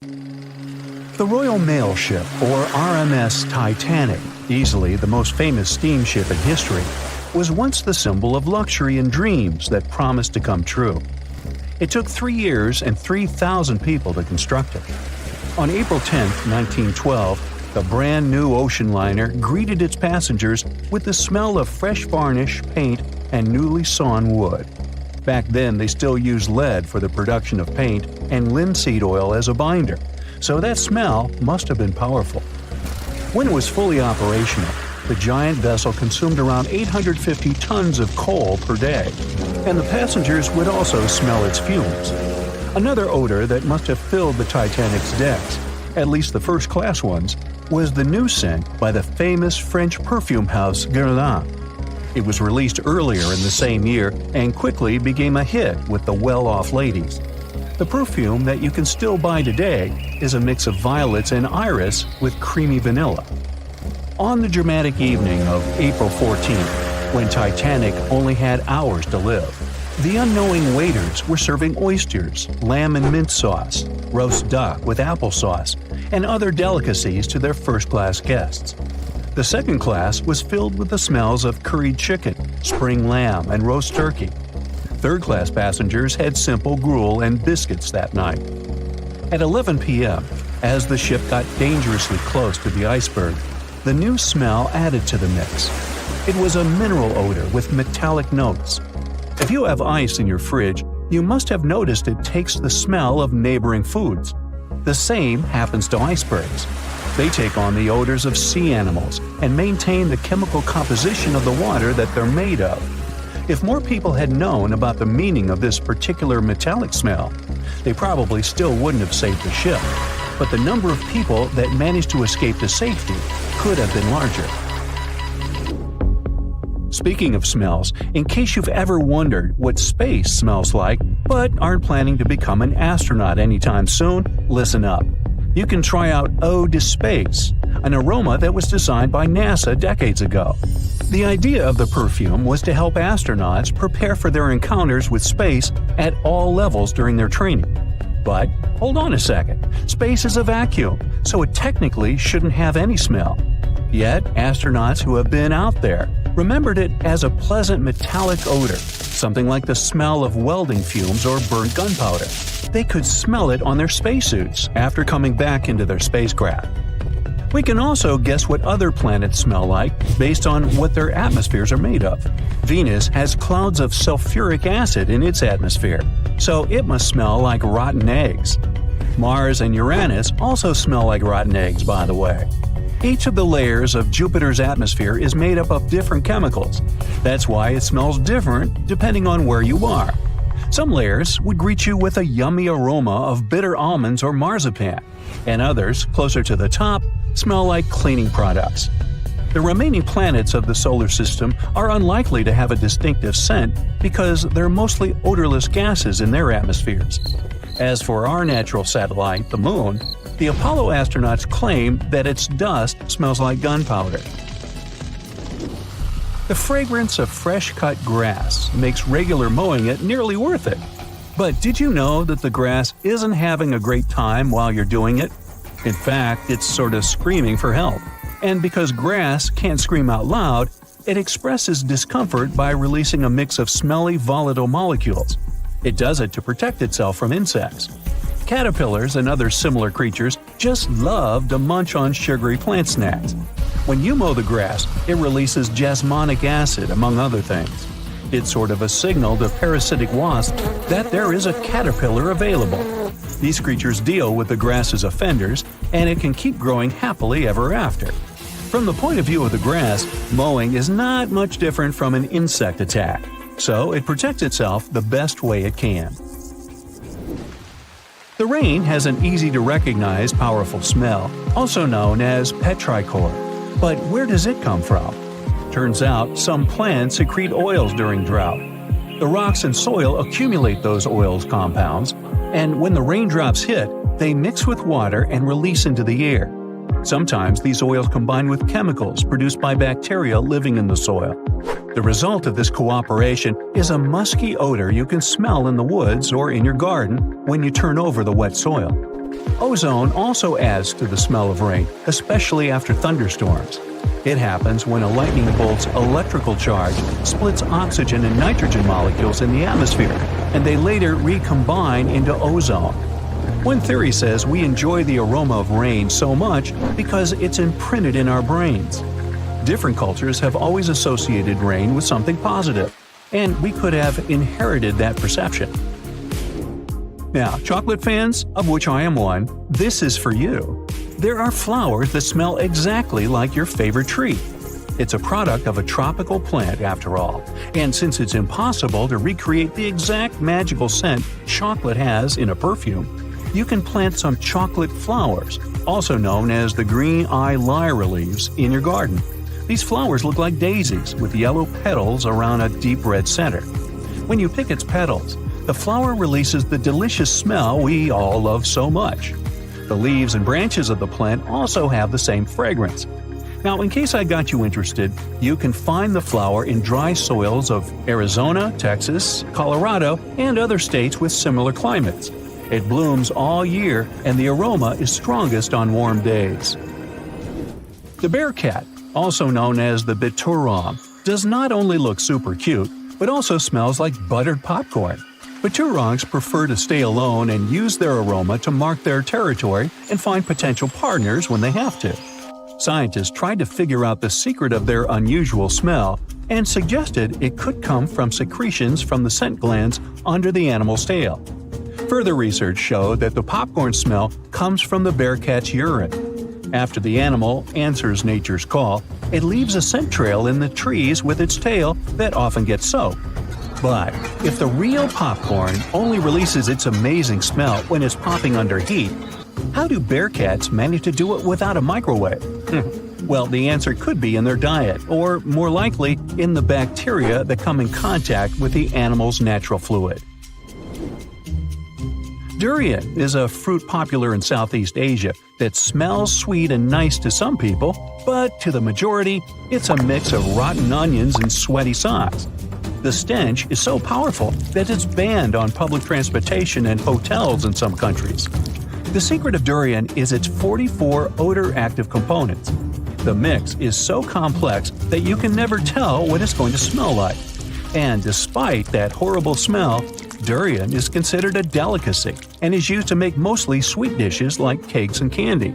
The Royal Mail Ship, or RMS Titanic, easily the most famous steamship in history, was once the symbol of luxury and dreams that promised to come true. It took 3 years and 3,000 people to construct it. On April 10, 1912, the brand new ocean liner greeted its passengers with the smell of fresh varnish, paint, and newly sawn wood. Back then, they still used lead for the production of paint and linseed oil as a binder, so that smell must have been powerful. When it was fully operational, the giant vessel consumed around 850 tons of coal per day, and the passengers would also smell its fumes. Another odor that must have filled the Titanic's decks, at least the first-class ones, was the new scent by the famous French perfume house Guerlain. It was released earlier in the same year and quickly became a hit with the well-off ladies. The perfume that you can still buy today is a mix of violets and iris with creamy vanilla. On the dramatic evening of April 14th, when Titanic only had hours to live, the unknowing waiters were serving oysters, lamb and mint sauce, roast duck with applesauce, and other delicacies to their first-class guests. The second class was filled with the smells of curried chicken, spring lamb, and roast turkey. Third-class passengers had simple gruel and biscuits that night. At 11 p.m., as the ship got dangerously close to the iceberg, the new smell added to the mix. It was a mineral odor with metallic notes. If you have ice in your fridge, you must have noticed it takes the smell of neighboring foods. The same happens to icebergs. They take on the odors of sea animals and maintain the chemical composition of the water that they're made of. If more people had known about the meaning of this particular metallic smell, they probably still wouldn't have saved the ship. But the number of people that managed to escape to safety could have been larger. Speaking of smells, in case you've ever wondered what space smells like but aren't planning to become an astronaut anytime soon, listen up. You can try out Ode to Space, an aroma that was designed by NASA decades ago. The idea of the perfume was to help astronauts prepare for their encounters with space at all levels during their training. But hold on a second, space is a vacuum, so it technically shouldn't have any smell. Yet, astronauts who have been out there remembered it as a pleasant metallic odor, something like the smell of welding fumes or burnt gunpowder. They could smell it on their spacesuits after coming back into their spacecraft. We can also guess what other planets smell like based on what their atmospheres are made of. Venus has clouds of sulfuric acid in its atmosphere, so it must smell like rotten eggs. Mars and Uranus also smell like rotten eggs, by the way. Each of the layers of Jupiter's atmosphere is made up of different chemicals. That's why it smells different depending on where you are. Some layers would greet you with a yummy aroma of bitter almonds or marzipan, and others, closer to the top, smell like cleaning products. The remaining planets of the solar system are unlikely to have a distinctive scent because they're mostly odorless gases in their atmospheres. As for our natural satellite, the Moon, the Apollo astronauts claim that its dust smells like gunpowder. The fragrance of fresh-cut grass makes regular mowing it nearly worth it. But did you know that the grass isn't having a great time while you're doing it? In fact, it's sort of screaming for help. And because grass can't scream out loud, it expresses discomfort by releasing a mix of smelly, volatile molecules. It does it to protect itself from insects. Caterpillars and other similar creatures just love to munch on sugary plant snacks. When you mow the grass, it releases jasmonic acid, among other things. It's sort of a signal to parasitic wasps that there is a caterpillar available. These creatures deal with the grass's offenders, and it can keep growing happily ever after. From the point of view of the grass, mowing is not much different from an insect attack, so it protects itself the best way it can. The rain has an easy-to-recognize powerful smell, also known as petrichor. But where does it come from? Turns out some plants secrete oils during drought. The rocks and soil accumulate those oils compounds, and when the raindrops hit, they mix with water and release into the air. Sometimes these oils combine with chemicals produced by bacteria living in the soil. The result of this cooperation is a musky odor you can smell in the woods or in your garden when you turn over the wet soil. Ozone also adds to the smell of rain, especially after thunderstorms. It happens when a lightning bolt's electrical charge splits oxygen and nitrogen molecules in the atmosphere, and they later recombine into ozone. One theory says we enjoy the aroma of rain so much because it's imprinted in our brains. Different cultures have always associated rain with something positive, and we could have inherited that perception. Now, chocolate fans, of which I am one, this is for you. There are flowers that smell exactly like your favorite tree. It's a product of a tropical plant, after all, and since it's impossible to recreate the exact magical scent chocolate has in a perfume, you can plant some chocolate flowers, also known as the green eye lyra leaves, in your garden. These flowers look like daisies with yellow petals around a deep red center. When you pick its petals, the flower releases the delicious smell we all love so much. The leaves and branches of the plant also have the same fragrance. Now, in case I got you interested, you can find the flower in dry soils of Arizona, Texas, Colorado, and other states with similar climates. It blooms all year, and the aroma is strongest on warm days. The bear cat, also known as the biturom, does not only look super cute, but also smells like buttered popcorn. Biturongs prefer to stay alone and use their aroma to mark their territory and find potential partners when they have to. Scientists tried to figure out the secret of their unusual smell and suggested it could come from secretions from the scent glands under the animal's tail. Further research showed that the popcorn smell comes from the bear cat's urine. After the animal answers nature's call, it leaves a scent trail in the trees with its tail that often gets soaked. But if the real popcorn only releases its amazing smell when it's popping under heat, how do bear cats manage to do it without a microwave? Well, the answer could be in their diet, or more likely, in the bacteria that come in contact with the animal's natural fluid. Durian is a fruit popular in Southeast Asia that smells sweet and nice to some people, but to the majority, it's a mix of rotten onions and sweaty socks. The stench is so powerful that it's banned on public transportation and hotels in some countries. The secret of durian is its 44 odor-active components. The mix is so complex that you can never tell what it's going to smell like. And despite that horrible smell, durian is considered a delicacy and is used to make mostly sweet dishes like cakes and candy.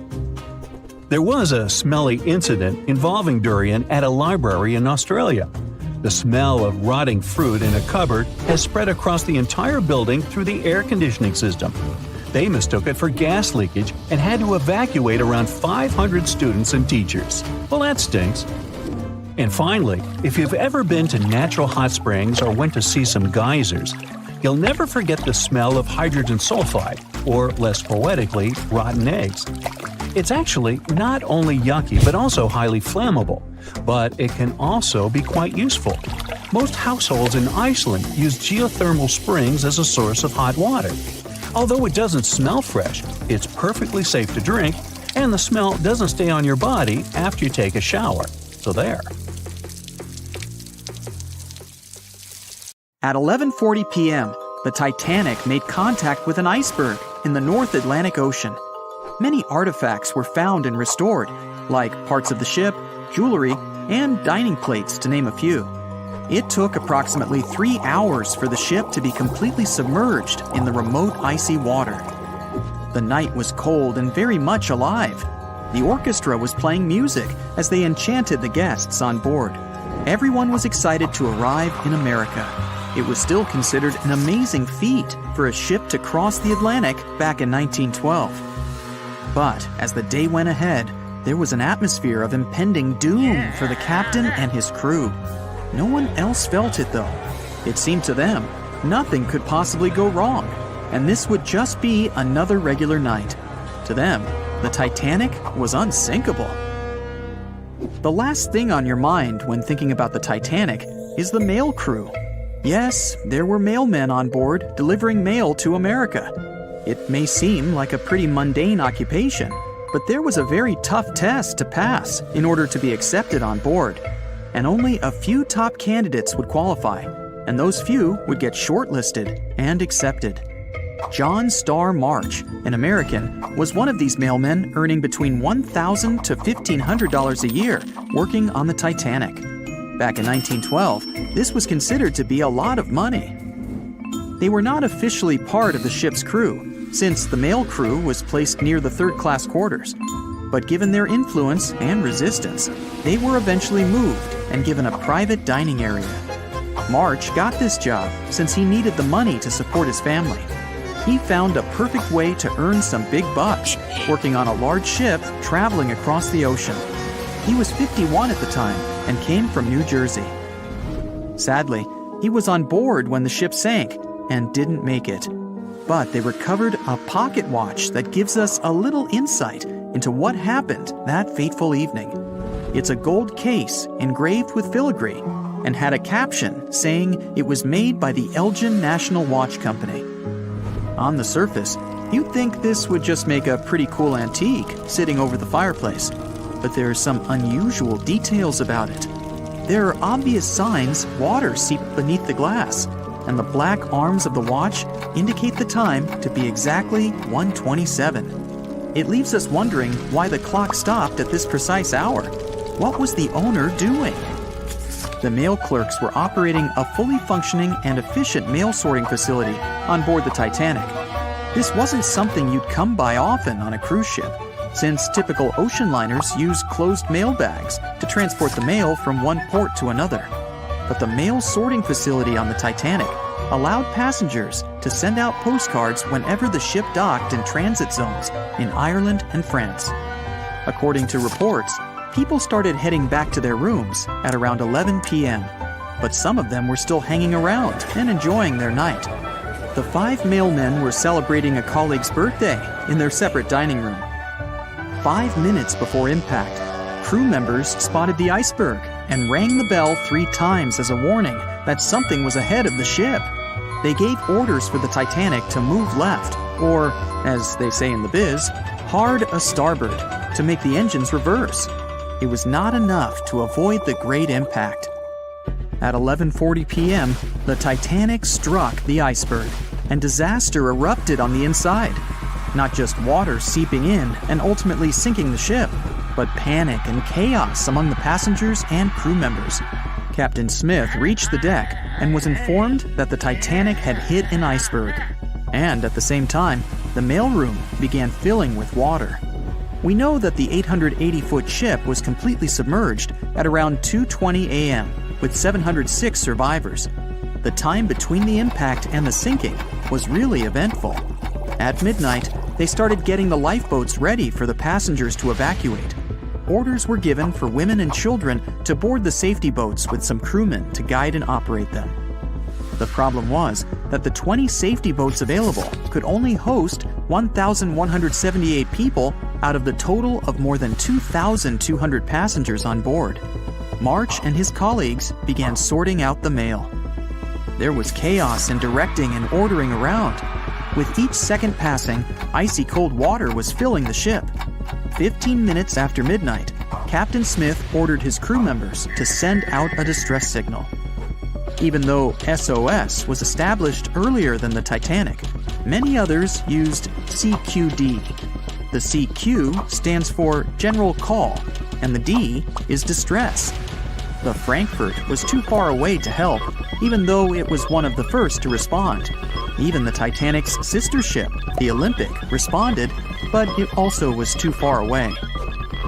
There was a smelly incident involving durian at a library in Australia. The smell of rotting fruit in a cupboard has spread across the entire building through the air conditioning system. They mistook it for gas leakage and had to evacuate around 500 students and teachers. Well, that stinks. And finally, if you've ever been to natural hot springs or went to see some geysers, you'll never forget the smell of hydrogen sulfide, or less poetically, rotten eggs. It's actually not only yucky but also highly flammable, but it can also be quite useful. Most households in Iceland use geothermal springs as a source of hot water. Although it doesn't smell fresh, it's perfectly safe to drink, and the smell doesn't stay on your body after you take a shower. So there. At 11:40 p.m., the Titanic made contact with an iceberg in the North Atlantic Ocean. Many artifacts were found and restored, like parts of the ship, jewelry, and dining plates, to name a few. It took approximately 3 hours for the ship to be completely submerged in the remote icy water. The night was cold and very much alive. The orchestra was playing music as they enchanted the guests on board. Everyone was excited to arrive in America. It was still considered an amazing feat for a ship to cross the Atlantic back in 1912. But as the day went ahead, there was an atmosphere of impending doom for the captain and his crew. No one else felt it, though. It seemed to them nothing could possibly go wrong, and this would just be another regular night. To them, the Titanic was unsinkable. The last thing on your mind when thinking about the Titanic is the mail crew. Yes, there were mailmen on board delivering mail to America. It may seem like a pretty mundane occupation, But there was a very tough test to pass in order to be accepted on board, and only a few top candidates would qualify, and those few would get shortlisted and accepted. John Starr March, an American, was one of these mailmen earning between $1,000 to $1,500 a year working on the Titanic. Back in 1912, this was considered to be a lot of money. They were not officially part of the ship's crew, since the mail crew was placed near the third-class quarters. But given their influence and resistance, they were eventually moved and given a private dining area. March got this job since he needed the money to support his family. He found a perfect way to earn some big bucks, working on a large ship traveling across the ocean. He was 51 at the time and came from New Jersey. Sadly, he was on board when the ship sank and didn't make it. But they recovered a pocket watch that gives us a little insight into what happened that fateful evening. It's a gold case engraved with filigree and had a caption saying it was made by the Elgin National Watch Company. On the surface, you'd think this would just make a pretty cool antique sitting over the fireplace, but there are some unusual details about it. There are obvious signs water seeped beneath the glass, and the black arms of the watch indicate the time to be exactly 1:27. It leaves us wondering why the clock stopped at this precise hour. What was the owner doing? The mail clerks were operating a fully functioning and efficient mail sorting facility on board the Titanic. This wasn't something you'd come by often on a cruise ship, since typical ocean liners use closed mail bags to transport the mail from one port to another. But the mail sorting facility on the Titanic allowed passengers to send out postcards whenever the ship docked in transit zones in Ireland and France. According to reports, people started heading back to their rooms at around 11 p.m., but some of them were still hanging around and enjoying their night. The 5 mailmen were celebrating a colleague's birthday in their separate dining room. 5 minutes before impact, crew members spotted the iceberg and rang the bell 3 times as a warning that something was ahead of the ship. They gave orders for the Titanic to move left, or, as they say in the biz, hard a starboard, to make the engines reverse. It was not enough to avoid the great impact. At 11:40 p.m., the Titanic struck the iceberg, and disaster erupted on the inside. Not just water seeping in and ultimately sinking the ship, but panic and chaos among the passengers and crew members. Captain Smith reached the deck and was informed that the Titanic had hit an iceberg. And at the same time, the mailroom began filling with water. We know that the 880-foot ship was completely submerged at around 2:20 a.m., with 706 survivors. The time between the impact and the sinking was really eventful. At midnight, they started getting the lifeboats ready for the passengers to evacuate. Orders were given for women and children to board the safety boats with some crewmen to guide and operate them. The problem was that the 20 safety boats available could only host 1,178 people out of the total of more than 2,200 passengers on board. March and his colleagues began sorting out the mail. There was chaos in directing and ordering around. With each second passing, icy cold water was filling the ship. 15 minutes after midnight, Captain Smith ordered his crew members to send out a distress signal. Even though SOS was established earlier than the Titanic, many others used CQD. The CQ stands for General Call, and the D is Distress. The Frankfurt was too far away to help, even though it was one of the first to respond. Even the Titanic's sister ship, the Olympic, responded, but it also was too far away.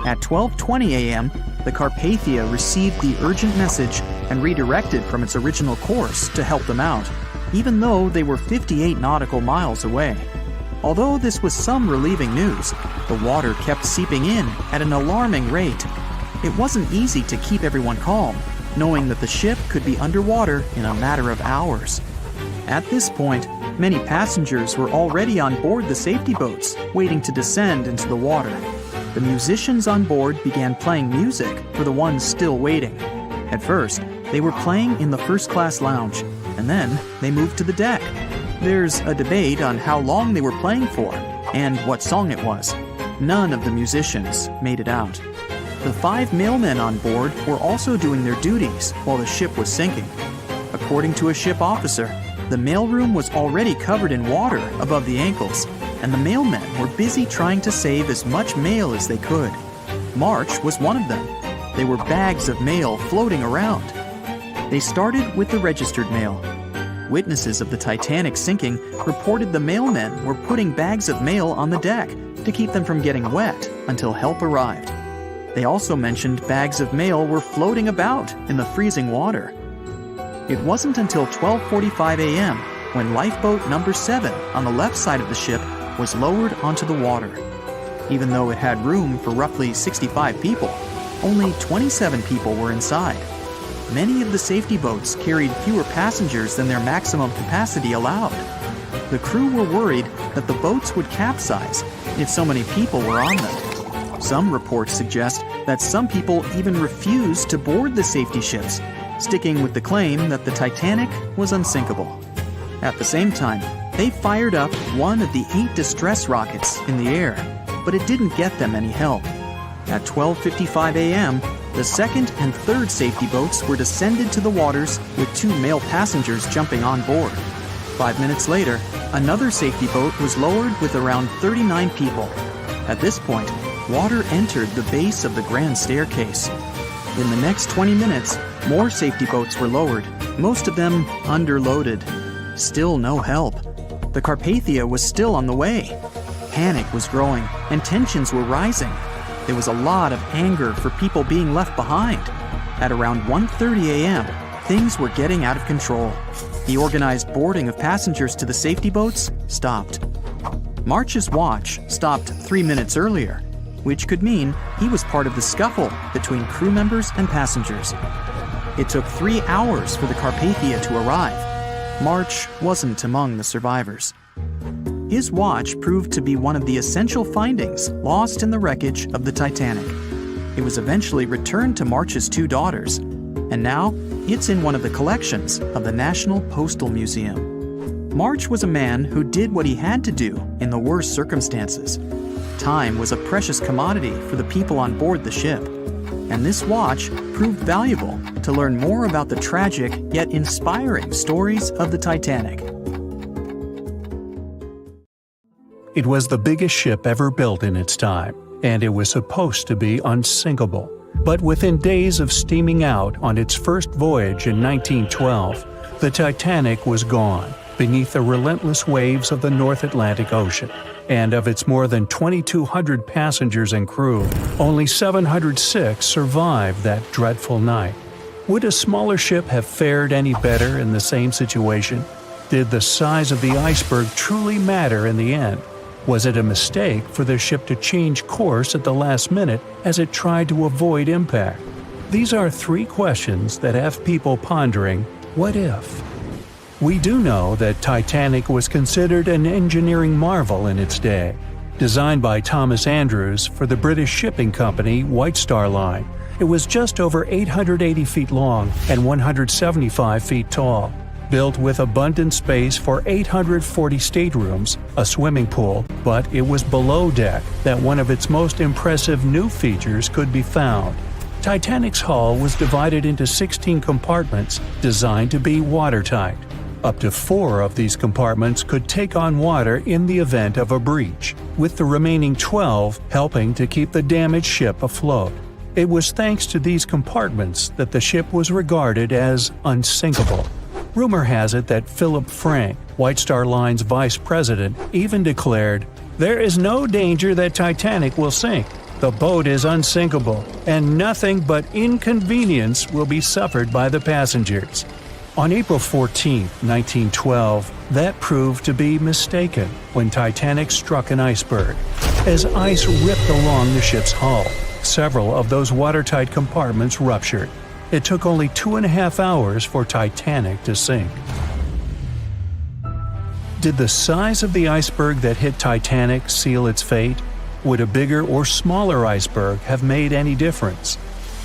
At 12:20 a.m., the Carpathia received the urgent message and redirected from its original course to help them out, even though they were 58 nautical miles away. Although this was some relieving news, the water kept seeping in at an alarming rate. It wasn't easy to keep everyone calm, knowing that the ship could be underwater in a matter of hours. At this point, many passengers were already on board the safety boats, waiting to descend into the water. The musicians on board began playing music for the ones still waiting. At first, they were playing in the first-class lounge, and then they moved to the deck. There's a debate on how long they were playing for and what song it was. none of the musicians made it out. The 5 mailmen on board were also doing their duties while the ship was sinking. According to a ship officer, the mailroom was already covered in water above the ankles, and the mailmen were busy trying to save as much mail as they could. March was one of them. There were bags of mail floating around. They started with the registered mail. Witnesses of the Titanic sinking reported the mailmen were putting bags of mail on the deck to keep them from getting wet until help arrived. They also mentioned bags of mail were floating about in the freezing water. It wasn't until 12:45 a.m. when lifeboat number 7 on the left side of the ship was lowered onto the water. Even though it had room for roughly 65 people, only 27 people were inside. Many of the safety boats carried fewer passengers than their maximum capacity allowed. The crew were worried that the boats would capsize if so many people were on them. Some reports suggest that some people even refused to board the safety ships, sticking with the claim that the Titanic was unsinkable. At the same time, they fired up one of the 8 distress rockets in the air, but it didn't get them any help. At 12:55 a.m., the second and third safety boats were descended to the waters with 2 male passengers jumping on board. 5 minutes later, another safety boat was lowered with around 39 people. At this point, water entered the base of the grand staircase. In the next 20 minutes, more safety boats were lowered, most of them underloaded. Still no help. The Carpathia was still on the way. Panic was growing, and tensions were rising. There was a lot of anger for people being left behind. At around 1:30 a.m., things were getting out of control. The organized boarding of passengers to the safety boats stopped. March's watch stopped 3 minutes earlier, which could mean he was part of the scuffle between crew members and passengers. It took 3 hours for the Carpathia to arrive. March wasn't among the survivors. His watch proved to be one of the essential findings lost in the wreckage of the Titanic. It was eventually returned to March's 2 daughters, and now it's in one of the collections of the National Postal Museum. March was a man who did what he had to do in the worst circumstances. Time was a precious commodity for the people on board the ship, and this watch proved valuable to learn more about the tragic yet inspiring stories of the Titanic. It was the biggest ship ever built in its time, and it was supposed to be unsinkable. But within days of steaming out on its first voyage in 1912, the Titanic was gone beneath the relentless waves of the North Atlantic Ocean. And of its more than 2,200 passengers and crew, only 706 survived that dreadful night. Would a smaller ship have fared any better in the same situation? Did the size of the iceberg truly matter in the end? Was it a mistake for the ship to change course at the last minute as it tried to avoid impact? These are 3 questions that have people pondering, what if? We do know that Titanic was considered an engineering marvel in its day. Designed by Thomas Andrews for the British shipping company White Star Line, it was just over 880 feet long and 175 feet tall. Built with abundant space for 840 staterooms, a swimming pool, but it was below deck that one of its most impressive new features could be found. Titanic's hull was divided into 16 compartments designed to be watertight. Up to 4 of these compartments could take on water in the event of a breach, with the remaining 12 helping to keep the damaged ship afloat. It was thanks to these compartments that the ship was regarded as unsinkable. Rumor has it that Philip Frank, White Star Line's vice president, even declared, "There is no danger that Titanic will sink. The boat is unsinkable, and nothing but inconvenience will be suffered by the passengers." On April 14, 1912, that proved to be mistaken when Titanic struck an iceberg. As ice ripped along the ship's hull, several of those watertight compartments ruptured. It took only 2.5 hours for Titanic to sink. Did the size of the iceberg that hit Titanic seal its fate? Would a bigger or smaller iceberg have made any difference?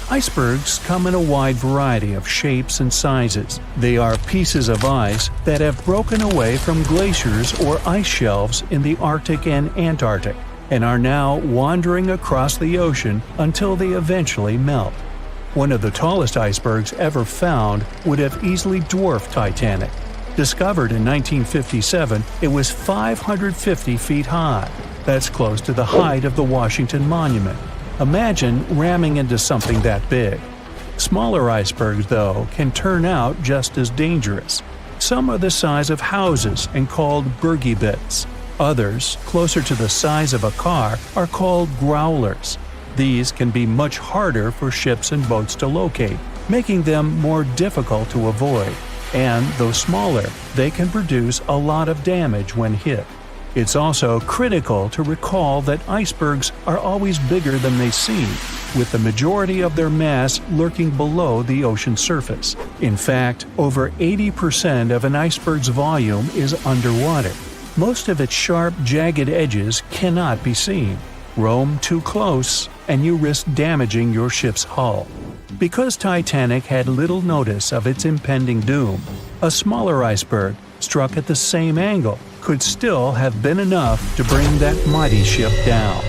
Icebergs come in a wide variety of shapes and sizes. They are pieces of ice that have broken away from glaciers or ice shelves in the Arctic and Antarctic. and are now wandering across the ocean until they eventually melt. One of the tallest icebergs ever found would have easily dwarfed Titanic. Discovered in 1957, it was 550 feet high. That's close to the height of the Washington Monument. Imagine ramming into something that big. Smaller icebergs, though, can turn out just as dangerous. Some are the size of houses and called bergy bits. Others, closer to the size of a car, are called growlers. These can be much harder for ships and boats to locate, making them more difficult to avoid. And, though smaller, they can produce a lot of damage when hit. It's also critical to recall that icebergs are always bigger than they seem, with the majority of their mass lurking below the ocean surface. In fact, over 80% of an iceberg's volume is underwater. Most of its sharp, jagged edges cannot be seen. Roam too close, and you risk damaging your ship's hull. Because Titanic had little notice of its impending doom, a smaller iceberg, struck at the same angle, could still have been enough to bring that mighty ship down.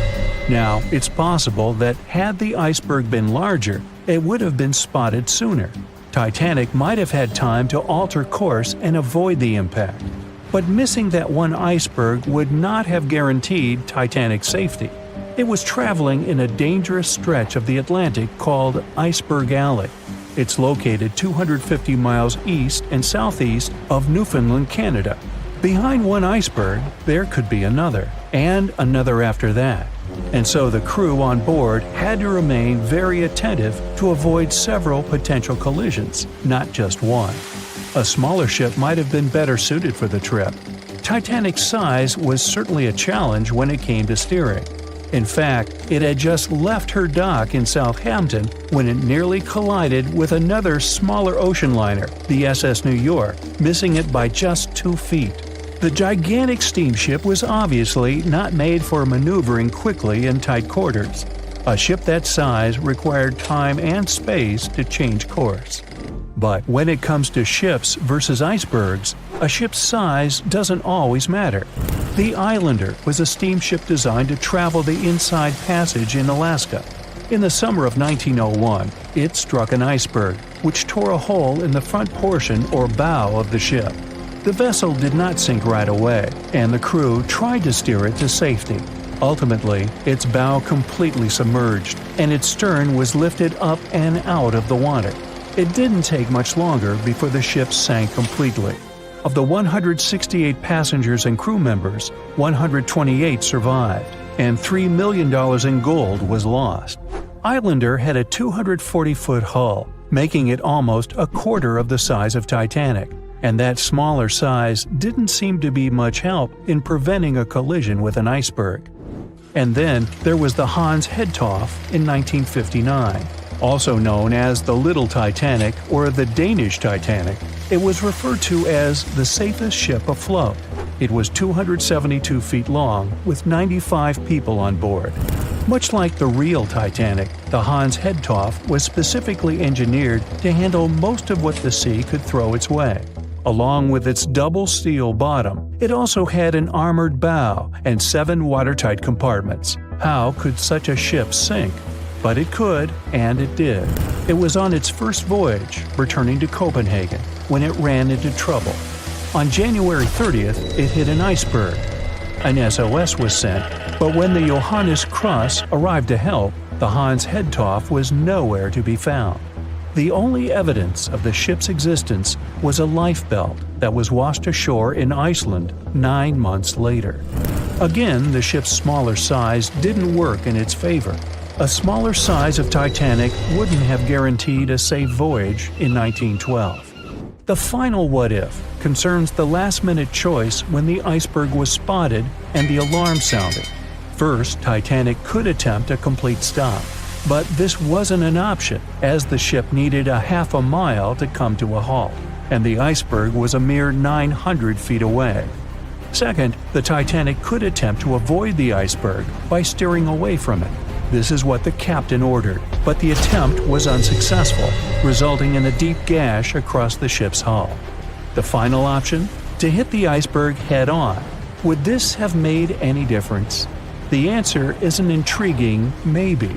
Now, it's possible that had the iceberg been larger, it would have been spotted sooner. Titanic might have had time to alter course and avoid the impact. But missing that one iceberg would not have guaranteed Titanic's safety. It was traveling in a dangerous stretch of the Atlantic called Iceberg Alley. It's located 250 miles east and southeast of Newfoundland, Canada. Behind one iceberg, there could be another, and another after that. And so the crew on board had to remain very attentive to avoid several potential collisions, not just one. A smaller ship might have been better suited for the trip. Titanic's size was certainly a challenge when it came to steering. In fact, it had just left her dock in Southampton when it nearly collided with another smaller ocean liner, the SS New York, missing it by just 2 feet. The gigantic steamship was obviously not made for maneuvering quickly in tight quarters. A ship that size required time and space to change course. But when it comes to ships versus icebergs, a ship's size doesn't always matter. The Islander was a steamship designed to travel the Inside Passage in Alaska. In the summer of 1901, it struck an iceberg, which tore a hole in the front portion or bow of the ship. The vessel did not sink right away, and the crew tried to steer it to safety. Ultimately, its bow completely submerged, and its stern was lifted up and out of the water. It didn't take much longer before the ship sank completely. Of the 168 passengers and crew members, 128 survived, and $3 million in gold was lost. Islander had a 240-foot hull, making it almost a quarter of the size of Titanic, and that smaller size didn't seem to be much help in preventing a collision with an iceberg. And then there was the Hans Hedtoft in 1959. Also known as the Little Titanic or the Danish Titanic, it was referred to as the safest ship afloat. It was 272 feet long with 95 people on board. Much like the real Titanic, the Hans Hedtoft was specifically engineered to handle most of what the sea could throw its way. Along with its double steel bottom, it also had an armored bow and 7 watertight compartments. How could such a ship sink? But it could, and it did. It was on its first voyage, returning to Copenhagen, when it ran into trouble. On January 30th, it hit an iceberg. An SOS was sent, but when the Johannes Cross arrived to help, the Hans Hedtoft was nowhere to be found. The only evidence of the ship's existence was a lifebelt that was washed ashore in Iceland 9 months later. Again, the ship's smaller size didn't work in its favor. A smaller size of Titanic wouldn't have guaranteed a safe voyage in 1912. The final what-if concerns the last-minute choice when the iceberg was spotted and the alarm sounded. First, Titanic could attempt a complete stop, but this wasn't an option as the ship needed a half a mile to come to a halt, and the iceberg was a mere 900 feet away. Second, the Titanic could attempt to avoid the iceberg by steering away from it. This is what the captain ordered, but the attempt was unsuccessful, resulting in a deep gash across the ship's hull. The final option? To hit the iceberg head-on. Would this have made any difference? The answer is an intriguing maybe.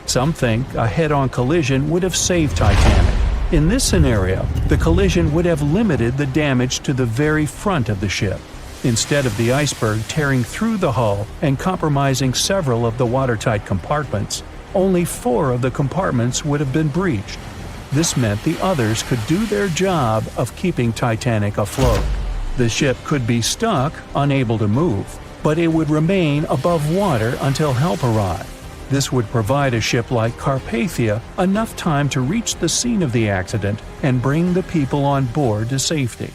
Some think a head-on collision would have saved Titanic. In this scenario, the collision would have limited the damage to the very front of the ship. Instead of the iceberg tearing through the hull and compromising several of the watertight compartments, only 4 of the compartments would have been breached. This meant the others could do their job of keeping Titanic afloat. The ship could be stuck, unable to move, but it would remain above water until help arrived. This would provide a ship like Carpathia enough time to reach the scene of the accident and bring the people on board to safety.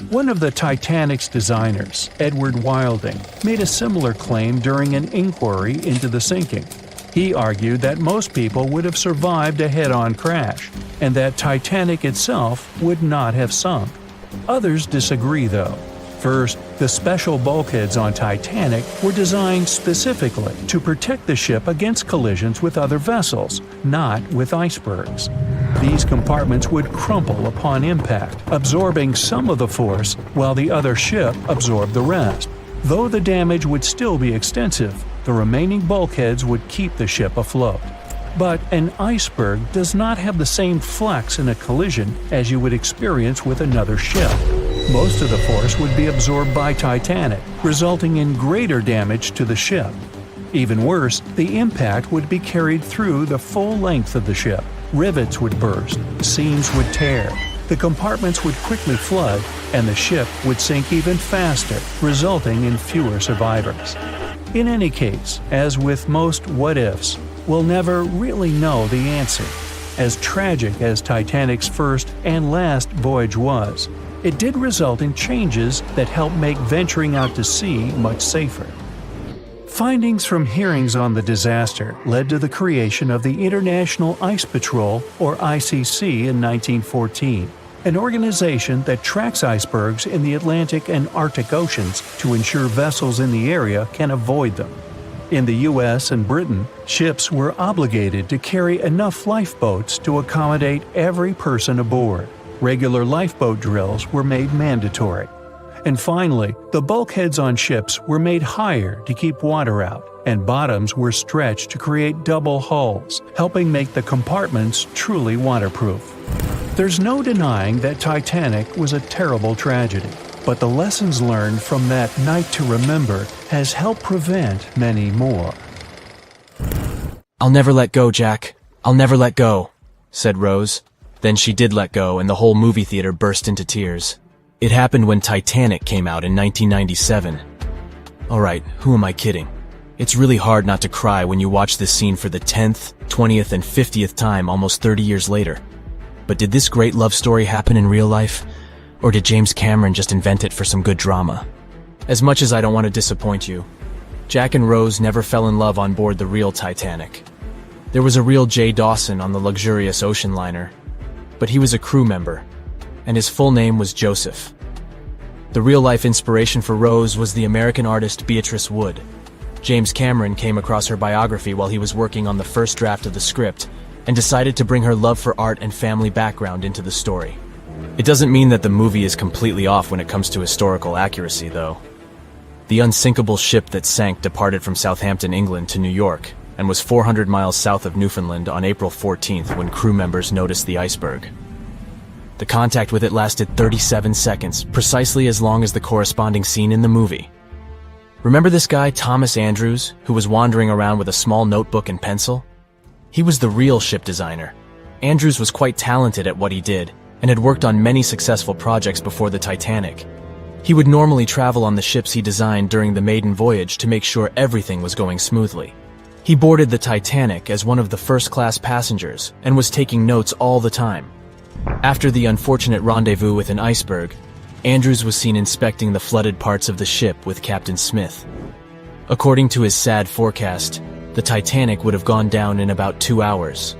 One of the Titanic's designers, Edward Wilding, made a similar claim during an inquiry into the sinking. He argued that most people would have survived a head-on crash, and that Titanic itself would not have sunk. Others disagree, though. First, the special bulkheads on Titanic were designed specifically to protect the ship against collisions with other vessels, not with icebergs. These compartments would crumple upon impact, absorbing some of the force while the other ship absorbed the rest. Though the damage would still be extensive, the remaining bulkheads would keep the ship afloat. But an iceberg does not have the same flex in a collision as you would experience with another ship. Most of the force would be absorbed by Titanic, resulting in greater damage to the ship. Even worse, the impact would be carried through the full length of the ship. Rivets would burst, seams would tear, the compartments would quickly flood, and the ship would sink even faster, resulting in fewer survivors. In any case, as with most what-ifs, we'll never really know the answer. As tragic as Titanic's first and last voyage was, it did result in changes that helped make venturing out to sea much safer. Findings from hearings on the disaster led to the creation of the International Ice Patrol, or ICC, in 1914, an organization that tracks icebergs in the Atlantic and Arctic Oceans to ensure vessels in the area can avoid them. In the US and Britain, ships were obligated to carry enough lifeboats to accommodate every person aboard. Regular lifeboat drills were made mandatory. And finally, the bulkheads on ships were made higher to keep water out, and bottoms were stretched to create double hulls, helping make the compartments truly waterproof. There's no denying that Titanic was a terrible tragedy, but the lessons learned from that night to remember has helped prevent many more. "I'll never let go, Jack. I'll never let go," said Rose. Then she did let go, and the whole movie theater burst into tears. It happened when Titanic came out in 1997. Alright, who am I kidding? It's really hard not to cry when you watch this scene for the 10th, 20th, and 50th time almost 30 years later. But did this great love story happen in real life? Or did James Cameron just invent it for some good drama? As much as I don't want to disappoint you, Jack and Rose never fell in love on board the real Titanic. There was a real Jay Dawson on the luxurious ocean liner, but he was a crew member, and his full name was Joseph. The real-life inspiration for Rose was the American artist Beatrice Wood. James Cameron came across her biography while he was working on the first draft of the script and decided to bring her love for art and family background into the story. It doesn't mean that the movie is completely off when it comes to historical accuracy, though. The unsinkable ship that sank departed from Southampton, England to New York, and was 400 miles south of Newfoundland on April 14th when crew members noticed the iceberg. The contact with it lasted 37 seconds, precisely as long as the corresponding scene in the movie. Remember this guy, Thomas Andrews, who was wandering around with a small notebook and pencil? He was the real ship designer. Andrews was quite talented at what he did, and had worked on many successful projects before the Titanic. He would normally travel on the ships he designed during the maiden voyage to make sure everything was going smoothly. He boarded the Titanic as one of the first-class passengers and was taking notes all the time. After the unfortunate rendezvous with an iceberg, Andrews was seen inspecting the flooded parts of the ship with Captain Smith. According to his sad forecast, the Titanic would have gone down in about 2 hours.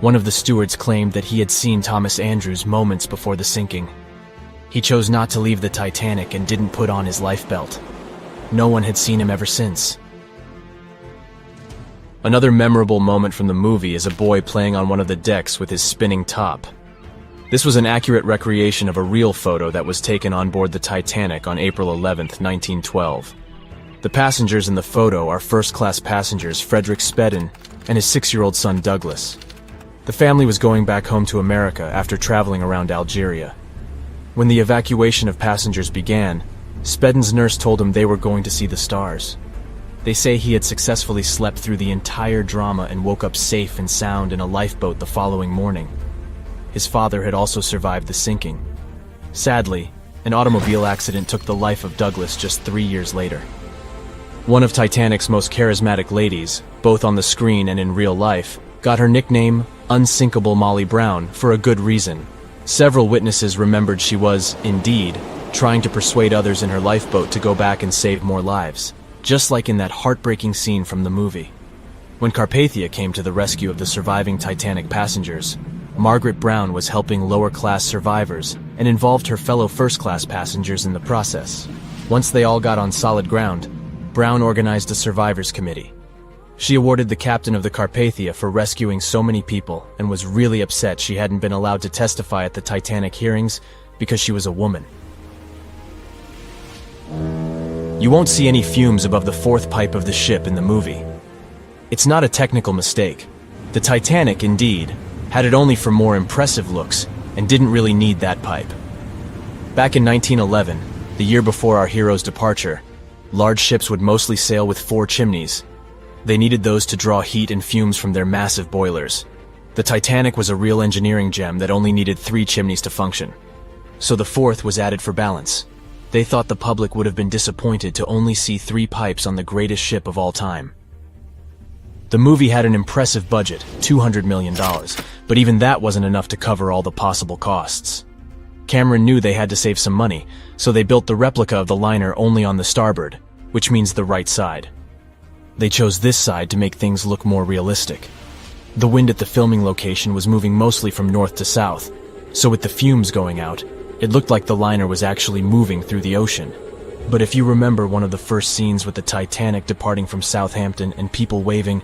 One of the stewards claimed that he had seen Thomas Andrews moments before the sinking. He chose not to leave the Titanic and didn't put on his life belt. No one had seen him ever since. Another memorable moment from the movie is a boy playing on one of the decks with his spinning top. This was an accurate recreation of a real photo that was taken on board the Titanic on April 11, 1912. The passengers in the photo are first-class passengers Frederick Spedden and his 6-year-old son Douglas. The family was going back home to America after traveling around Algeria. When the evacuation of passengers began, Spedden's nurse told him they were going to see the stars. They say he had successfully slept through the entire drama and woke up safe and sound in a lifeboat the following morning. His father had also survived the sinking. Sadly, an automobile accident took the life of Douglas just 3 years later. One of Titanic's most charismatic ladies, both on the screen and in real life, got her nickname Unsinkable Molly Brown for a good reason. Several witnesses remembered she was, indeed, trying to persuade others in her lifeboat to go back and save more lives, just like in that heartbreaking scene from the movie. When Carpathia came to the rescue of the surviving Titanic passengers, Margaret Brown was helping lower-class survivors and involved her fellow first-class passengers in the process. Once they all got on solid ground, Brown organized a survivors committee. She awarded the captain of the Carpathia for rescuing so many people and was really upset she hadn't been allowed to testify at the Titanic hearings because she was a woman. You won't see any fumes above the 4th pipe of the ship in the movie. It's not a technical mistake. The Titanic, indeed, had it only for more impressive looks and didn't really need that pipe. Back in 1911, the year before our hero's departure, large ships would mostly sail with 4 chimneys. They needed those to draw heat and fumes from their massive boilers. The Titanic was a real engineering gem that only needed 3 chimneys to function. So the 4th was added for balance. They thought the public would have been disappointed to only see 3 pipes on the greatest ship of all time. The movie had an impressive budget, $200 million, but even that wasn't enough to cover all the possible costs. Cameron knew they had to save some money, so they built the replica of the liner only on the starboard, which means the right side. They chose this side to make things look more realistic. The wind at the filming location was moving mostly from north to south, so with the fumes going out, it looked like the liner was actually moving through the ocean. But if you remember one of the first scenes with the Titanic departing from Southampton and people waving,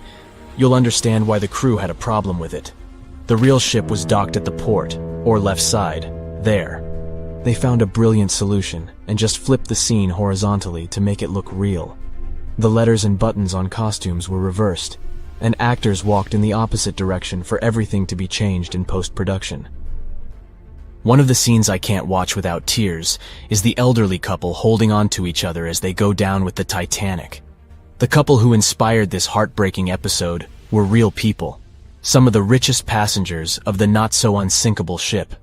you'll understand why the crew had a problem with it. The real ship was docked at the port, or left side, there. They found a brilliant solution and just flipped the scene horizontally to make it look real. The letters and buttons on costumes were reversed, and actors walked in the opposite direction for everything to be changed in post-production. One of the scenes I can't watch without tears is the elderly couple holding on to each other as they go down with the Titanic. The couple who inspired this heartbreaking episode were real people, some of the richest passengers of the not-so-unsinkable ship.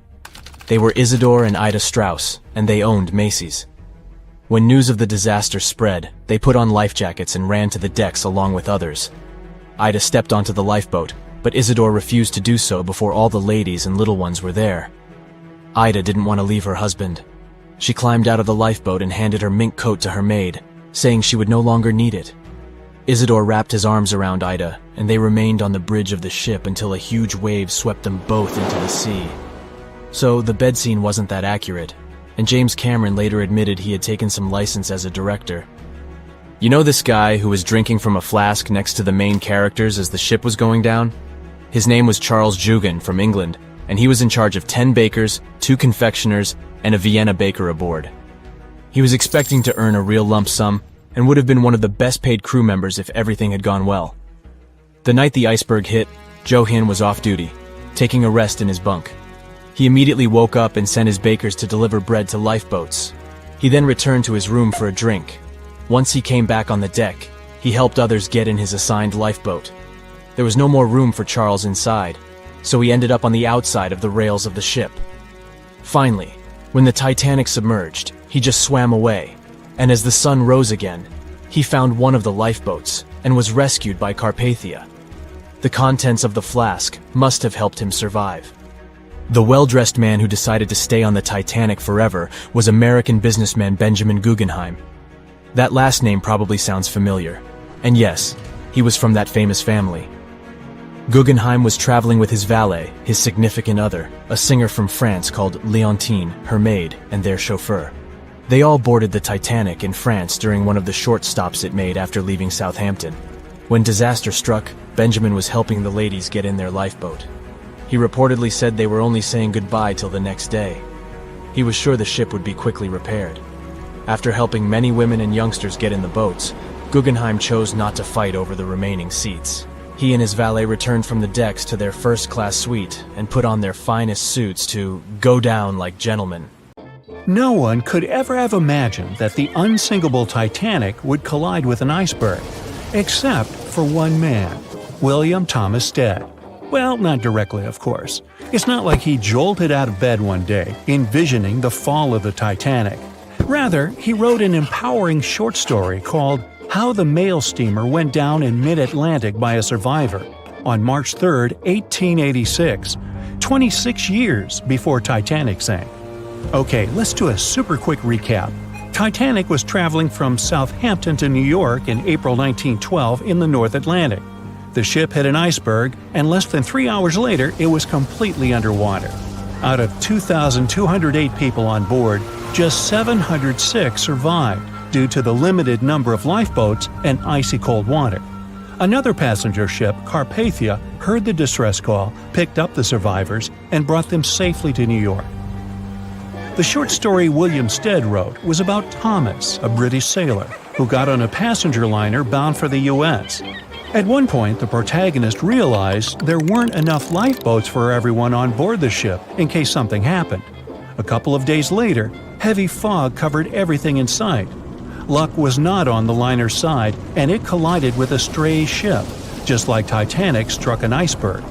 They were Isidore and Ida Strauss, and they owned Macy's. When news of the disaster spread, they put on life jackets and ran to the decks along with others. Ida stepped onto the lifeboat, but Isidore refused to do so before all the ladies and little ones were there. Ida didn't want to leave her husband. She climbed out of the lifeboat and handed her mink coat to her maid, saying she would no longer need it. Isidore wrapped his arms around Ida, and they remained on the bridge of the ship until a huge wave swept them both into the sea. So the bed scene wasn't that accurate, and James Cameron later admitted he had taken some license as a director. You know this guy who was drinking from a flask next to the main characters as the ship was going down? His name was Charles Jogen from England, and he was in charge of 10 bakers, 2 confectioners, and a Vienna baker aboard. He was expecting to earn a real lump sum, and would have been one of the best-paid crew members if everything had gone well. The night the Iceberg hit, Jogen was off duty, taking a rest in his bunk. He immediately woke up and sent his bakers to deliver bread to lifeboats. He then returned to his room for a drink. Once he came back on the deck, he helped others get in his assigned lifeboat. There was no more room for Charles inside, so he ended up on the outside of the rails of the ship. Finally, when the Titanic submerged, he just swam away, and as the sun rose again, he found one of the lifeboats and was rescued by Carpathia. The contents of the flask must have helped him survive. The well-dressed man who decided to stay on the Titanic forever was American businessman Benjamin Guggenheim. That last name probably sounds familiar. And yes, he was from that famous family. Guggenheim was traveling with his valet, his significant other, a singer from France called Leontine, her maid, and their chauffeur. They all boarded the Titanic in France during one of the short stops it made after leaving Southampton. When disaster struck, Benjamin was helping the ladies get in their lifeboat. He reportedly said they were only saying goodbye till the next day. He was sure the ship would be quickly repaired. After helping many women and youngsters get in the boats, Guggenheim chose not to fight over the remaining seats. He and his valet returned from the decks to their first-class suite and put on their finest suits to go down like gentlemen. No one could ever have imagined that the unsinkable Titanic would collide with an iceberg, except for one man, William Thomas Stead. Well, not directly, of course. It's not like he jolted out of bed one day, envisioning the fall of the Titanic. Rather, he wrote an empowering short story called How the Mail Steamer Went Down in Mid-Atlantic by a Survivor on March 3, 1886, 26 years before Titanic sank. Okay, let's do a super quick recap. Titanic was traveling from Southampton to New York in April 1912 in the North Atlantic. The ship hit an iceberg, and less than 3 hours later, it was completely underwater. Out of 2,208 people on board, just 706 survived due to the limited number of lifeboats and icy cold water. Another passenger ship, Carpathia, heard the distress call, picked up the survivors, and brought them safely to New York. The short story William Stead wrote was about Thomas, a British sailor, who got on a passenger liner bound for the U.S. At one point, the protagonist realized there weren't enough lifeboats for everyone on board the ship in case something happened. A couple of days later, heavy fog covered everything in sight. Luck was not on the liner's side, and it collided with a stray ship, just like Titanic struck an iceberg.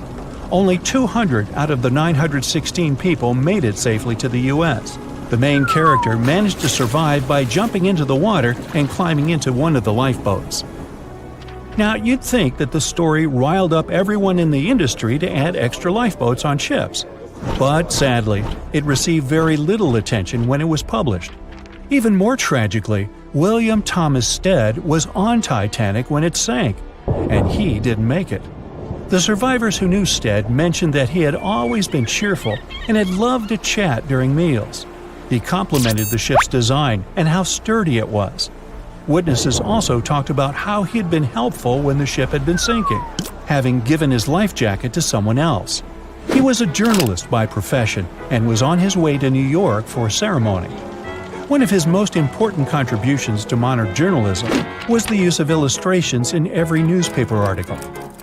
Only 200 out of the 916 people made it safely to the U.S. The main character managed to survive by jumping into the water and climbing into one of the lifeboats. Now, you'd think that the story riled up everyone in the industry to add extra lifeboats on ships. But sadly, it received very little attention when it was published. Even more tragically, William Thomas Stead was on Titanic when it sank, and he didn't make it. The survivors who knew Stead mentioned that he had always been cheerful and had loved to chat during meals. He complimented the ship's design and how sturdy it was. Witnesses also talked about how he had been helpful when the ship had been sinking, having given his life jacket to someone else. He was a journalist by profession and was on his way to New York for a ceremony. One of his most important contributions to modern journalism was the use of illustrations in every newspaper article.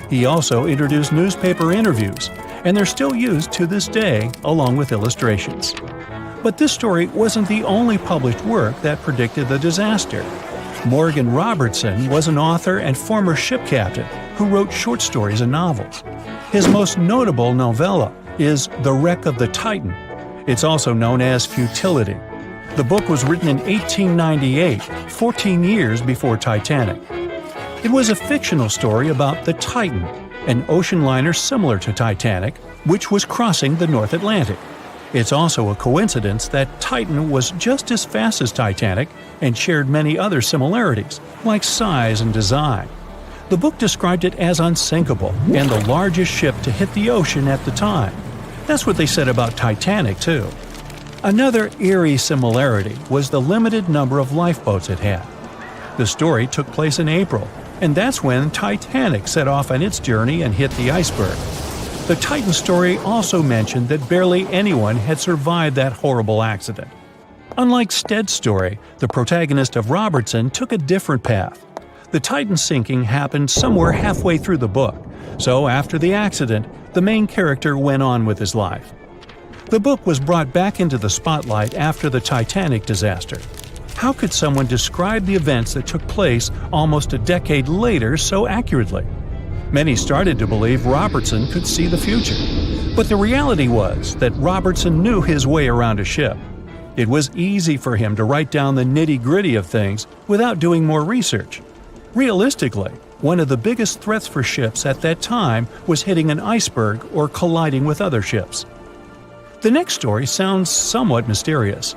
He also introduced newspaper interviews, and they're still used to this day along with illustrations. But this story wasn't the only published work that predicted the disaster. Morgan Robertson was an author and former ship captain who wrote short stories and novels. His most notable novella is The Wreck of the Titan. It's also known as Futility. The book was written in 1898, 14 years before Titanic. It was a fictional story about the Titan, an ocean liner similar to Titanic, which was crossing the North Atlantic. It's also a coincidence that Titan was just as fast as Titanic and shared many other similarities, like size and design. The book described it as unsinkable and the largest ship to hit the ocean at the time. That's what they said about Titanic, too. Another eerie similarity was the limited number of lifeboats it had. The story took place in April, and that's when Titanic set off on its journey and hit the iceberg. The Titan story also mentioned that barely anyone had survived that horrible accident. Unlike Stead's story, the protagonist of Robertson took a different path. The Titan sinking happened somewhere halfway through the book, so after the accident, the main character went on with his life. The book was brought back into the spotlight after the Titanic disaster. How could someone describe the events that took place almost a decade later so accurately? Many started to believe Robertson could see the future. But the reality was that Robertson knew his way around a ship. It was easy for him to write down the nitty-gritty of things without doing more research. Realistically, one of the biggest threats for ships at that time was hitting an iceberg or colliding with other ships. The next story sounds somewhat mysterious.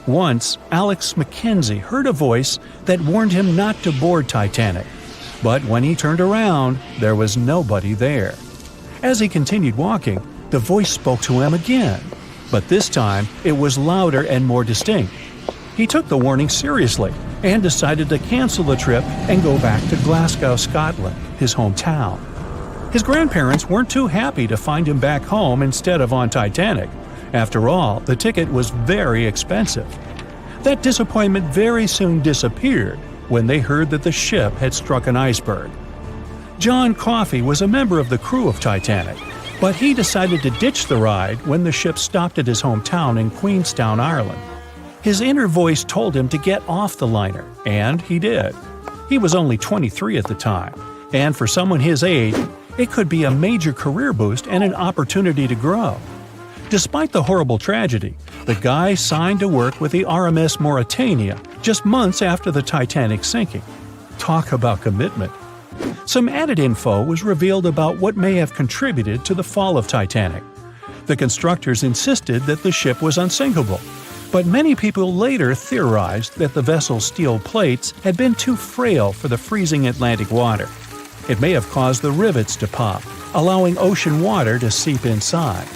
Once, Alex Mackenzie heard a voice that warned him not to board Titanic. But when he turned around, there was nobody there. As he continued walking, the voice spoke to him again, but this time it was louder and more distinct. He took the warning seriously and decided to cancel the trip and go back to Glasgow, Scotland, his hometown. His grandparents weren't too happy to find him back home instead of on Titanic. After all, the ticket was very expensive. That disappointment very soon disappeared when they heard that the ship had struck an iceberg. John Coffey was a member of the crew of Titanic, but he decided to ditch the ride when the ship stopped at his hometown in Queenstown, Ireland. His inner voice told him to get off the liner, and he did. He was only 23 at the time, and for someone his age, it could be a major career boost and an opportunity to grow. Despite the horrible tragedy, the guy signed to work with the RMS Mauritania just months after the Titanic sinking. Talk about commitment. Some added info was revealed about what may have contributed to the fall of Titanic. The constructors insisted that the ship was unsinkable, but many people later theorized that the vessel's steel plates had been too frail for the freezing Atlantic water. It may have caused the rivets to pop, allowing ocean water to seep inside.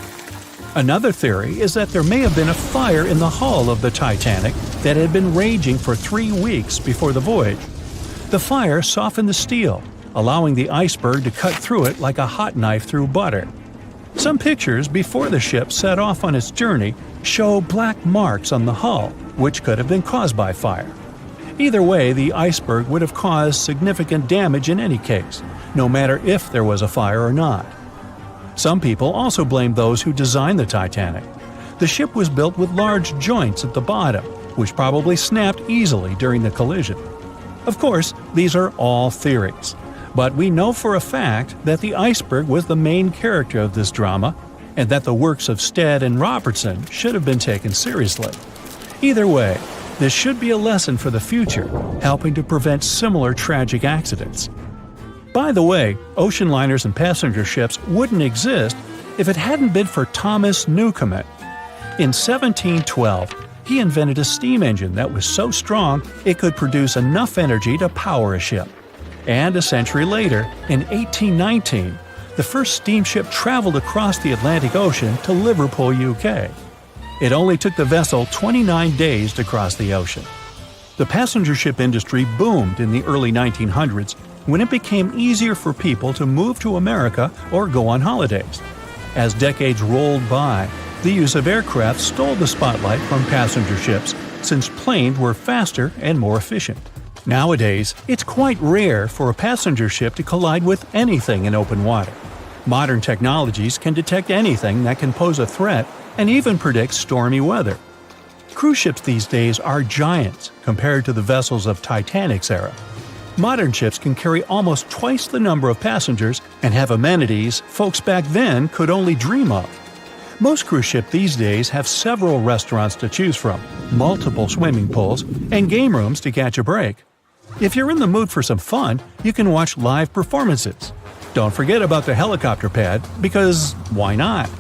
Another theory is that there may have been a fire in the hull of the Titanic that had been raging for 3 weeks before the voyage. The fire softened the steel, allowing the iceberg to cut through it like a hot knife through butter. Some pictures before the ship set off on its journey show black marks on the hull, which could have been caused by fire. Either way, the iceberg would have caused significant damage in any case, no matter if there was a fire or not. Some people also blame those who designed the Titanic. The ship was built with large joints at the bottom, which probably snapped easily during the collision. Of course, these are all theories, but we know for a fact that the iceberg was the main character of this drama, and that the works of Stead and Robertson should have been taken seriously. Either way, this should be a lesson for the future, helping to prevent similar tragic accidents. By the way, ocean liners and passenger ships wouldn't exist if it hadn't been for Thomas Newcomen. In 1712, he invented a steam engine that was so strong it could produce enough energy to power a ship. And a century later, in 1819, the first steamship traveled across the Atlantic Ocean to Liverpool, UK. It only took the vessel 29 days to cross the ocean. The passenger ship industry boomed in the early 1900s when it became easier for people to move to America or go on holidays. As decades rolled by, the use of aircraft stole the spotlight from passenger ships since planes were faster and more efficient. Nowadays, it's quite rare for a passenger ship to collide with anything in open water. Modern technologies can detect anything that can pose a threat and even predict stormy weather. Cruise ships these days are giants compared to the vessels of Titanic's era. Modern ships can carry almost twice the number of passengers and have amenities folks back then could only dream of. Most cruise ships these days have several restaurants to choose from, multiple swimming pools, and game rooms to catch a break. If you're in the mood for some fun, you can watch live performances. Don't forget about the helicopter pad, because why not?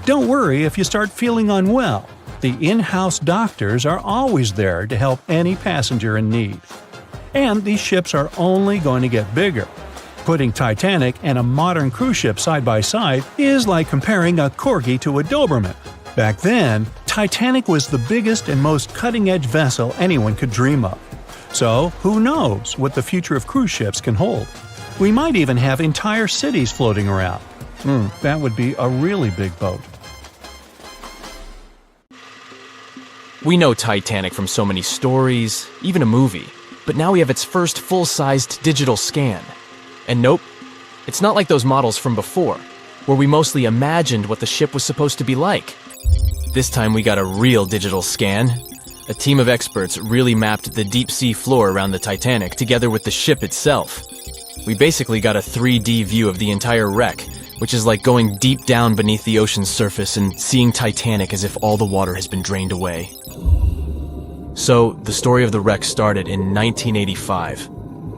Don't worry if you start feeling unwell. The in-house doctors are always there to help any passenger in need. And these ships are only going to get bigger. Putting Titanic and a modern cruise ship side by side is like comparing a Corgi to a Doberman. Back then, Titanic was the biggest and most cutting-edge vessel anyone could dream of. So, who knows what the future of cruise ships can hold? We might even have entire cities floating around. That would be a really big boat. We know Titanic from so many stories, even a movie, but now we have its first full-sized digital scan. And nope, it's not like those models from before, where we mostly imagined what the ship was supposed to be like. This time we got a real digital scan. A team of experts really mapped the deep-sea floor around the Titanic together with the ship itself. We basically got a 3D view of the entire wreck, which is like going deep down beneath the ocean's surface and seeing Titanic as if all the water has been drained away. So, the story of the wreck started in 1985,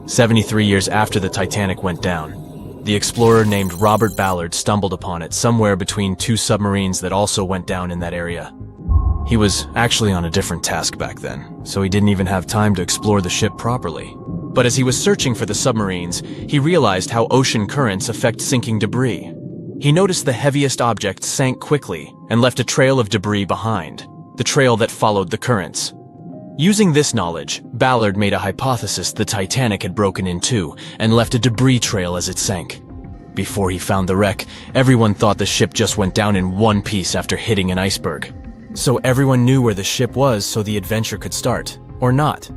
73 years after the Titanic went down. The explorer named Robert Ballard stumbled upon it somewhere between two submarines that also went down in that area. He was actually on a different task back then, so he didn't even have time to explore the ship properly. But as he was searching for the submarines, he realized how ocean currents affect sinking debris. He noticed the heaviest object sank quickly and left a trail of debris behind, the trail that followed the currents. Using this knowledge, Ballard made a hypothesis the Titanic had broken in two and left a debris trail as it sank. Before he found the wreck, everyone thought the ship just went down in one piece after hitting an iceberg. So everyone knew where the ship was so the adventure could start. Or not.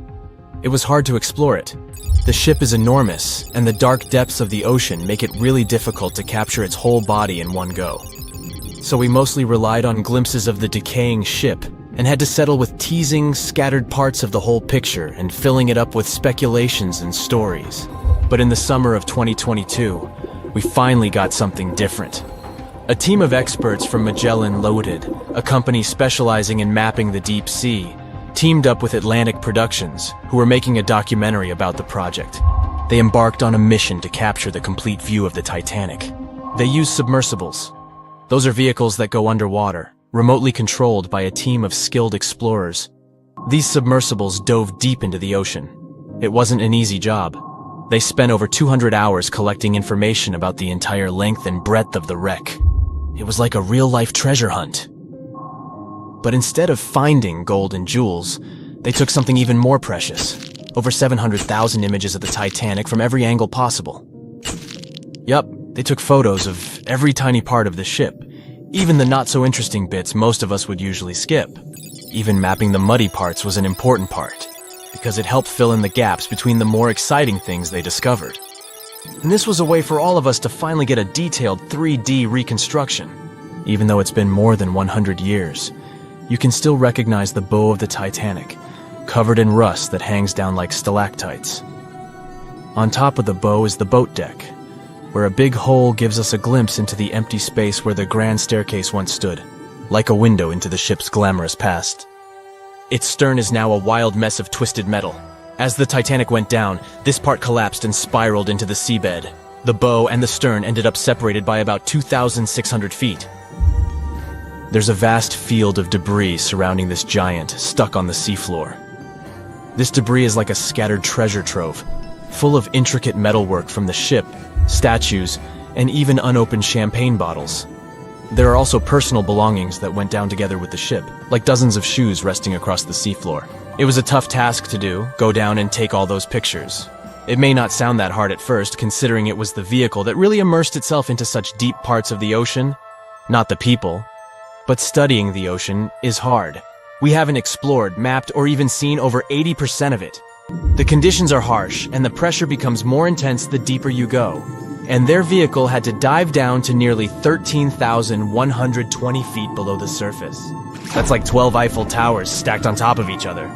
It was hard to explore it. The ship is enormous, and the dark depths of the ocean make it really difficult to capture its whole body in one go. So we mostly relied on glimpses of the decaying ship, and had to settle with teasing scattered parts of the whole picture and filling it up with speculations and stories. But in the summer of 2022, we finally got something different. A team of experts from Magellan Loaded, a company specializing in mapping the deep sea, teamed up with Atlantic Productions, who were making a documentary about the project. They embarked on a mission to capture the complete view of the Titanic. They used submersibles. Those are vehicles that go underwater, remotely controlled by a team of skilled explorers. These submersibles dove deep into the ocean. It wasn't an easy job. They spent over 200 hours collecting information about the entire length and breadth of the wreck. It was like a real-life treasure hunt. But instead of finding gold and jewels, they took something even more precious. Over 700,000 images of the Titanic from every angle possible. Yup, they took photos of every tiny part of the ship, even the not-so-interesting bits most of us would usually skip. Even mapping the muddy parts was an important part, because it helped fill in the gaps between the more exciting things they discovered. And this was a way for all of us to finally get a detailed 3D reconstruction. Even though it's been more than 100 years, you can still recognize the bow of the Titanic, covered in rust that hangs down like stalactites. On top of the bow is the boat deck, where a big hole gives us a glimpse into the empty space where the grand staircase once stood, like a window into the ship's glamorous past. Its stern is now a wild mess of twisted metal. As the Titanic went down, this part collapsed and spiraled into the seabed. The bow and the stern ended up separated by about 2,600 feet. There's a vast field of debris surrounding this giant, stuck on the seafloor. This debris is like a scattered treasure trove, full of intricate metalwork from the ship, statues, and even unopened champagne bottles. There are also personal belongings that went down together with the ship, like dozens of shoes resting across the seafloor. It was a tough task to do, go down and take all those pictures. It may not sound that hard at first, considering it was the vehicle that really immersed itself into such deep parts of the ocean, not the people. But studying the ocean is hard. We haven't explored, mapped, or even seen over 80% of it. The conditions are harsh, and the pressure becomes more intense the deeper you go. And their vehicle had to dive down to nearly 13,120 feet below the surface. That's like 12 Eiffel Towers stacked on top of each other.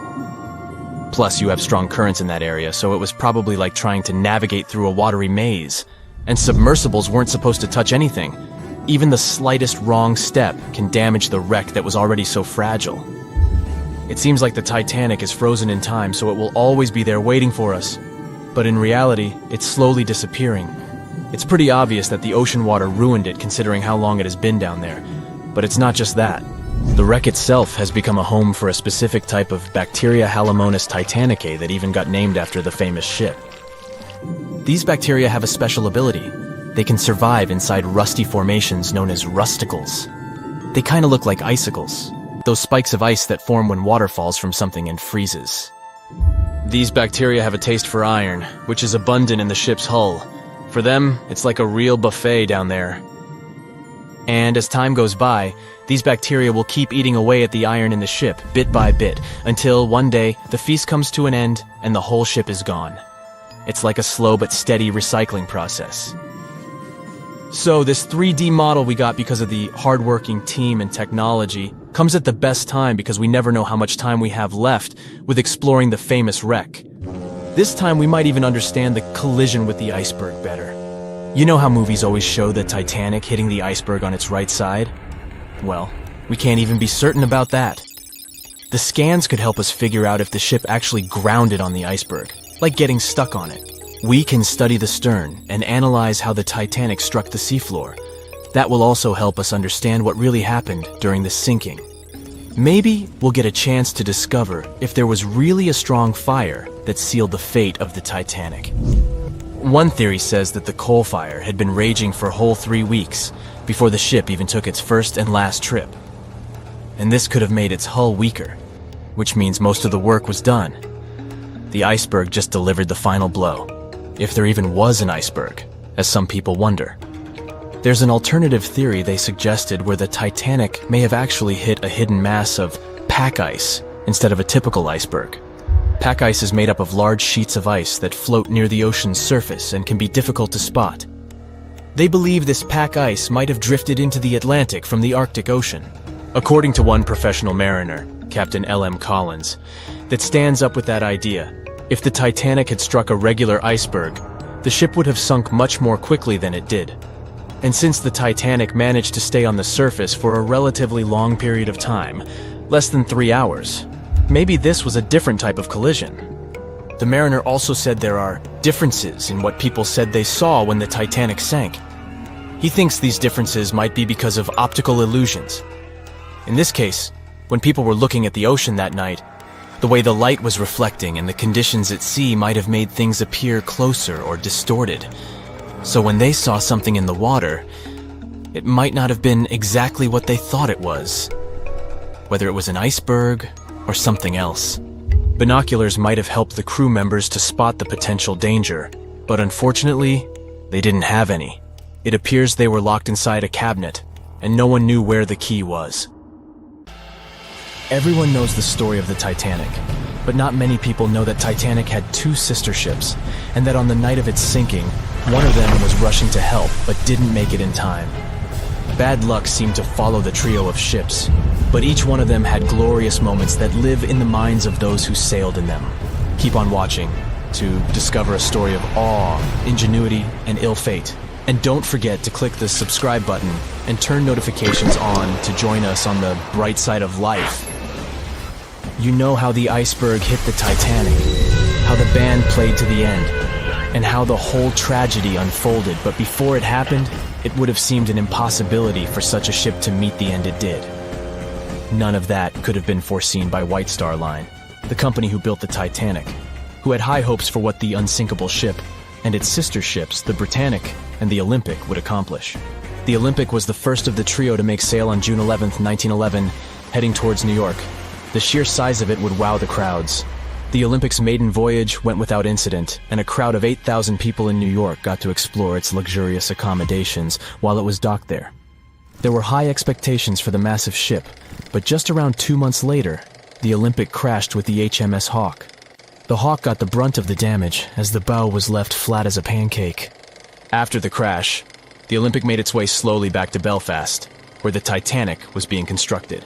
Plus, you have strong currents in that area, so it was probably like trying to navigate through a watery maze. And submersibles weren't supposed to touch anything. Even the slightest wrong step can damage the wreck that was already so fragile. It seems like the Titanic is frozen in time, so it will always be there waiting for us. But in reality, it's slowly disappearing. It's pretty obvious that the ocean water ruined it considering how long it has been down there. But it's not just that. The wreck itself has become a home for a specific type of Bacteria Halomonas titanicae that even got named after the famous ship. These bacteria have a special ability. They can survive inside rusty formations known as rusticles. They kind of look like icicles, those spikes of ice that form when water falls from something and freezes. These bacteria have a taste for iron, which is abundant in the ship's hull. For them, it's like a real buffet down there. And as time goes by, these bacteria will keep eating away at the iron in the ship, bit by bit, until one day, the feast comes to an end and the whole ship is gone. It's like a slow but steady recycling process. So this 3D model we got because of the hardworking team and technology comes at the best time because we never know how much time we have left with exploring the famous wreck. This time we might even understand the collision with the iceberg better. You know how movies always show the Titanic hitting the iceberg on its right side? Well, we can't even be certain about that. The scans could help us figure out if the ship actually grounded on the iceberg, like getting stuck on it. We can study the stern and analyze how the Titanic struck the seafloor. That will also help us understand what really happened during the sinking. Maybe we'll get a chance to discover if there was really a strong fire that sealed the fate of the Titanic. One theory says that the coal fire had been raging for a whole 3 weeks before the ship even took its first and last trip. And this could have made its hull weaker, which means most of the work was done. The iceberg just delivered the final blow. If there even was an iceberg, as some people wonder. There's an alternative theory they suggested where the Titanic may have actually hit a hidden mass of pack ice instead of a typical iceberg. Pack ice is made up of large sheets of ice that float near the ocean's surface and can be difficult to spot. They believe this pack ice might have drifted into the Atlantic from the Arctic Ocean. According to one professional mariner, Captain L.M. Collins, that stands up with that idea. If the Titanic had struck a regular iceberg, the ship would have sunk much more quickly than it did. And since the Titanic managed to stay on the surface for a relatively long period of time, less than 3 hours, maybe this was a different type of collision. The mariner also said there are differences in what people said they saw when the Titanic sank. He thinks these differences might be because of optical illusions. In this case, when people were looking at the ocean that night, the way the light was reflecting and the conditions at sea might have made things appear closer or distorted. So when they saw something in the water, it might not have been exactly what they thought it was. Whether it was an iceberg or something else. Binoculars might have helped the crew members to spot the potential danger, but unfortunately, they didn't have any. It appears they were locked inside a cabinet, and no one knew where the key was. Everyone knows the story of the Titanic, but not many people know that Titanic had 2 sister ships, and that on the night of its sinking, one of them was rushing to help but didn't make it in time. Bad luck seemed to follow the trio of ships, but each one of them had glorious moments that live in the minds of those who sailed in them. Keep on watching to discover a story of awe, ingenuity, and ill fate. And don't forget to click the subscribe button and turn notifications on to join us on the bright side of life. You know how the iceberg hit the Titanic, how the band played to the end, and how the whole tragedy unfolded, but before it happened, it would have seemed an impossibility for such a ship to meet the end it did. None of that could have been foreseen by White Star Line, the company who built the Titanic, who had high hopes for what the unsinkable ship and its sister ships, the Britannic and the Olympic, would accomplish. The Olympic was the first of the trio to make sail on June 11, 1911, heading towards New York. The sheer size of it would wow the crowds. The Olympic's maiden voyage went without incident, and a crowd of 8,000 people in New York got to explore its luxurious accommodations while it was docked there. There were high expectations for the massive ship, but just around 2 months later, the Olympic crashed with the HMS Hawke. The Hawke got the brunt of the damage, as the bow was left flat as a pancake. After the crash, the Olympic made its way slowly back to Belfast, where the Titanic was being constructed.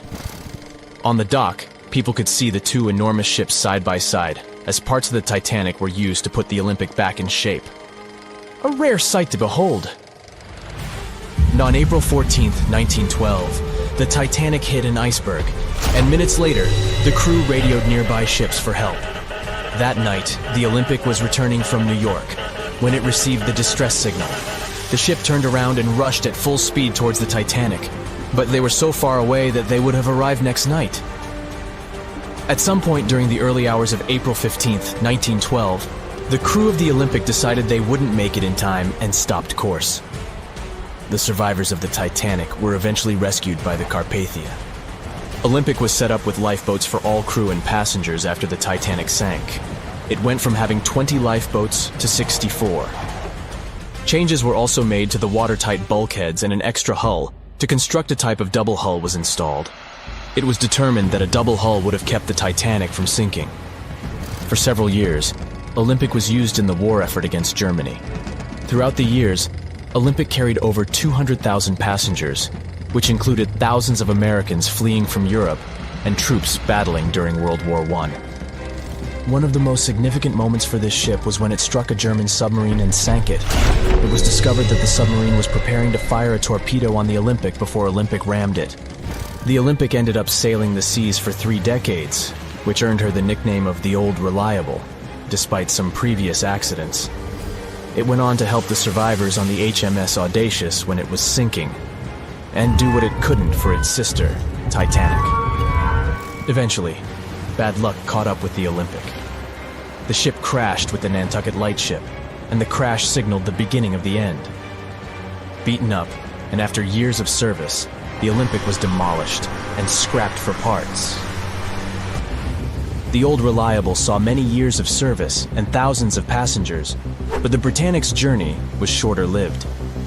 On the dock, people could see the 2 enormous ships side by side, as parts of the Titanic were used to put the Olympic back in shape. A rare sight to behold. And on April 14, 1912, the Titanic hit an iceberg, and minutes later, the crew radioed nearby ships for help. That night, the Olympic was returning from New York, when it received the distress signal. The ship turned around and rushed at full speed towards the Titanic, but they were so far away that they would have arrived next night. At some point during the early hours of April 15, 1912, the crew of the Olympic decided they wouldn't make it in time and stopped course. The survivors of the Titanic were eventually rescued by the Carpathia. Olympic was set up with lifeboats for all crew and passengers after the Titanic sank. It went from having 20 lifeboats to 64. Changes were also made to the watertight bulkheads, and an extra hull to construct a type of double hull was installed. It was determined that a double hull would have kept the Titanic from sinking. For several years, Olympic was used in the war effort against Germany. Throughout the years, Olympic carried over 200,000 passengers, which included thousands of Americans fleeing from Europe and troops battling during World War I. One of the most significant moments for this ship was when it struck a German submarine and sank it. It was discovered that the submarine was preparing to fire a torpedo on the Olympic before Olympic rammed it. The Olympic ended up sailing the seas for 3 decades, which earned her the nickname of the Old Reliable, despite some previous accidents. It went on to help the survivors on the HMS Audacious when it was sinking, and do what it couldn't for its sister, Titanic. Eventually, bad luck caught up with the Olympic. The ship crashed with the Nantucket Lightship, and the crash signaled the beginning of the end. Beaten up, and after years of service, the Olympic was demolished and scrapped for parts. The Old Reliable saw many years of service and thousands of passengers, but the Britannic's journey was shorter-lived.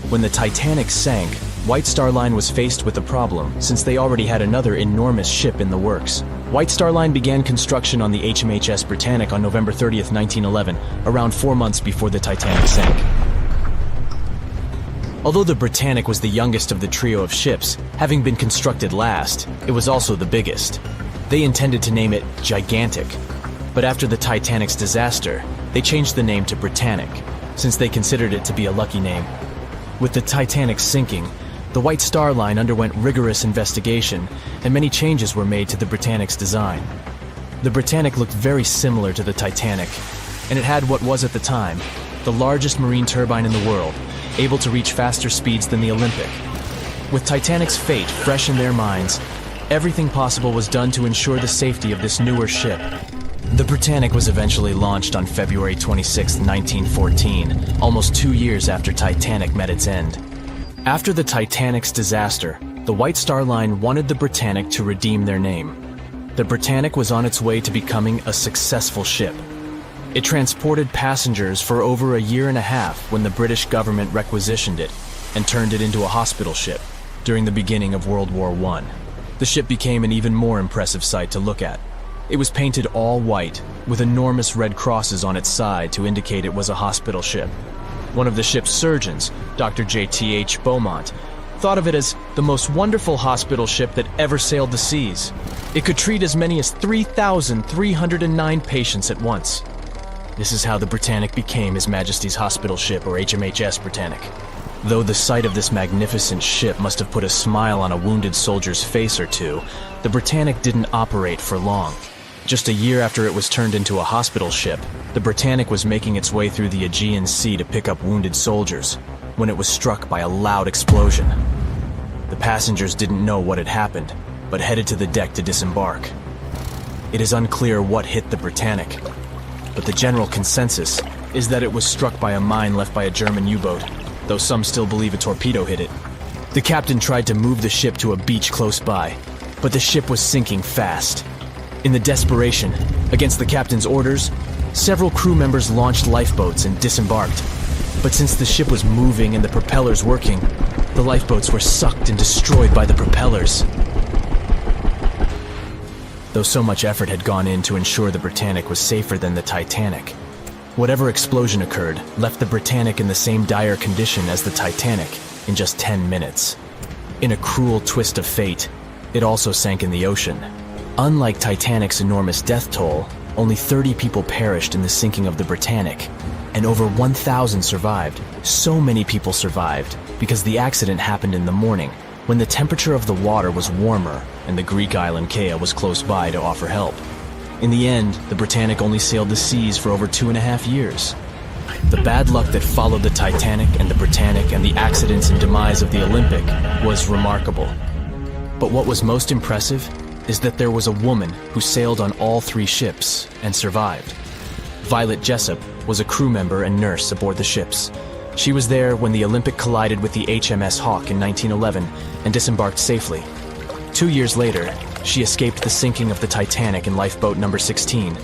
When the Titanic sank, White Star Line was faced with a problem since they already had another enormous ship in the works. White Star Line began construction on the HMHS Britannic on November 30th, 1911, around 4 months before the Titanic sank. Although the Britannic was the youngest of the trio of ships, having been constructed last, it was also the biggest. They intended to name it Gigantic, but after the Titanic's disaster, they changed the name to Britannic, since they considered it to be a lucky name. With the Titanic sinking, the White Star Line underwent rigorous investigation, and many changes were made to the Britannic's design. The Britannic looked very similar to the Titanic, and it had what was at the time the largest marine turbine in the world, able to reach faster speeds than the Olympic. With Titanic's fate fresh in their minds, everything possible was done to ensure the safety of this newer ship. The Britannic was eventually launched on February 26, 1914, almost 2 years after Titanic met its end. After the Titanic's disaster, the White Star Line wanted the Britannic to redeem their name. The Britannic was on its way to becoming a successful ship. It transported passengers for over a year and a half when the British government requisitioned it and turned it into a hospital ship during the beginning of World War I. The ship became an even more impressive sight to look at. It was painted all white, with enormous red crosses on its side to indicate it was a hospital ship. One of the ship's surgeons, Dr. J.T.H. Beaumont, thought of it as the most wonderful hospital ship that ever sailed the seas. It could treat as many as 3,309 patients at once. This is how the Britannic became His Majesty's Hospital Ship, or HMHS Britannic. Though the sight of this magnificent ship must have put a smile on a wounded soldier's face or two, the Britannic didn't operate for long. Just a year after it was turned into a hospital ship, the Britannic was making its way through the Aegean Sea to pick up wounded soldiers, when it was struck by a loud explosion. The passengers didn't know what had happened, but headed to the deck to disembark. It is unclear what hit the Britannic, but the general consensus is that it was struck by a mine left by a German U-boat, though some still believe a torpedo hit it. The captain tried to move the ship to a beach close by, but the ship was sinking fast. In the desperation, against the captain's orders, several crew members launched lifeboats and disembarked. But since the ship was moving and the propellers working, the lifeboats were sucked and destroyed by the propellers. Though so much effort had gone in to ensure the Britannic was safer than the Titanic, whatever explosion occurred left the Britannic in the same dire condition as the Titanic in just 10 minutes. In a cruel twist of fate, it also sank in the ocean. Unlike Titanic's enormous death toll, only 30 people perished in the sinking of the Britannic, and over 1,000 survived. So many people survived because the accident happened in the morning, when the temperature of the water was warmer and the Greek island Kea was close by to offer help. In the end, the Britannic only sailed the seas for over 2.5 years. The bad luck that followed the Titanic and the Britannic and the accidents and demise of the Olympic was remarkable. But what was most impressive is that there was a woman who sailed on all 3 ships and survived. Violet Jessup was a crew member and nurse aboard the ships. She was there when the Olympic collided with the HMS Hawke in 1911 and disembarked safely. 2 years later, she escaped the sinking of the Titanic in lifeboat number 16,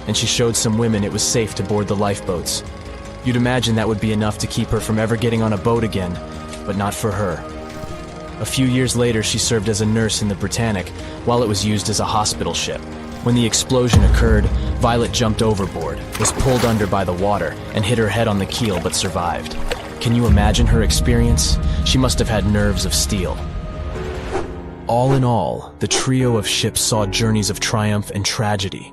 and she showed some women it was safe to board the lifeboats. You'd imagine that would be enough to keep her from ever getting on a boat again, but not for her. A few years later, she served as a nurse in the Britannic while it was used as a hospital ship. When the explosion occurred, Violet jumped overboard, was pulled under by the water, and hit her head on the keel but survived. Can you imagine her experience? She must have had nerves of steel. All in all, the trio of ships saw journeys of triumph and tragedy.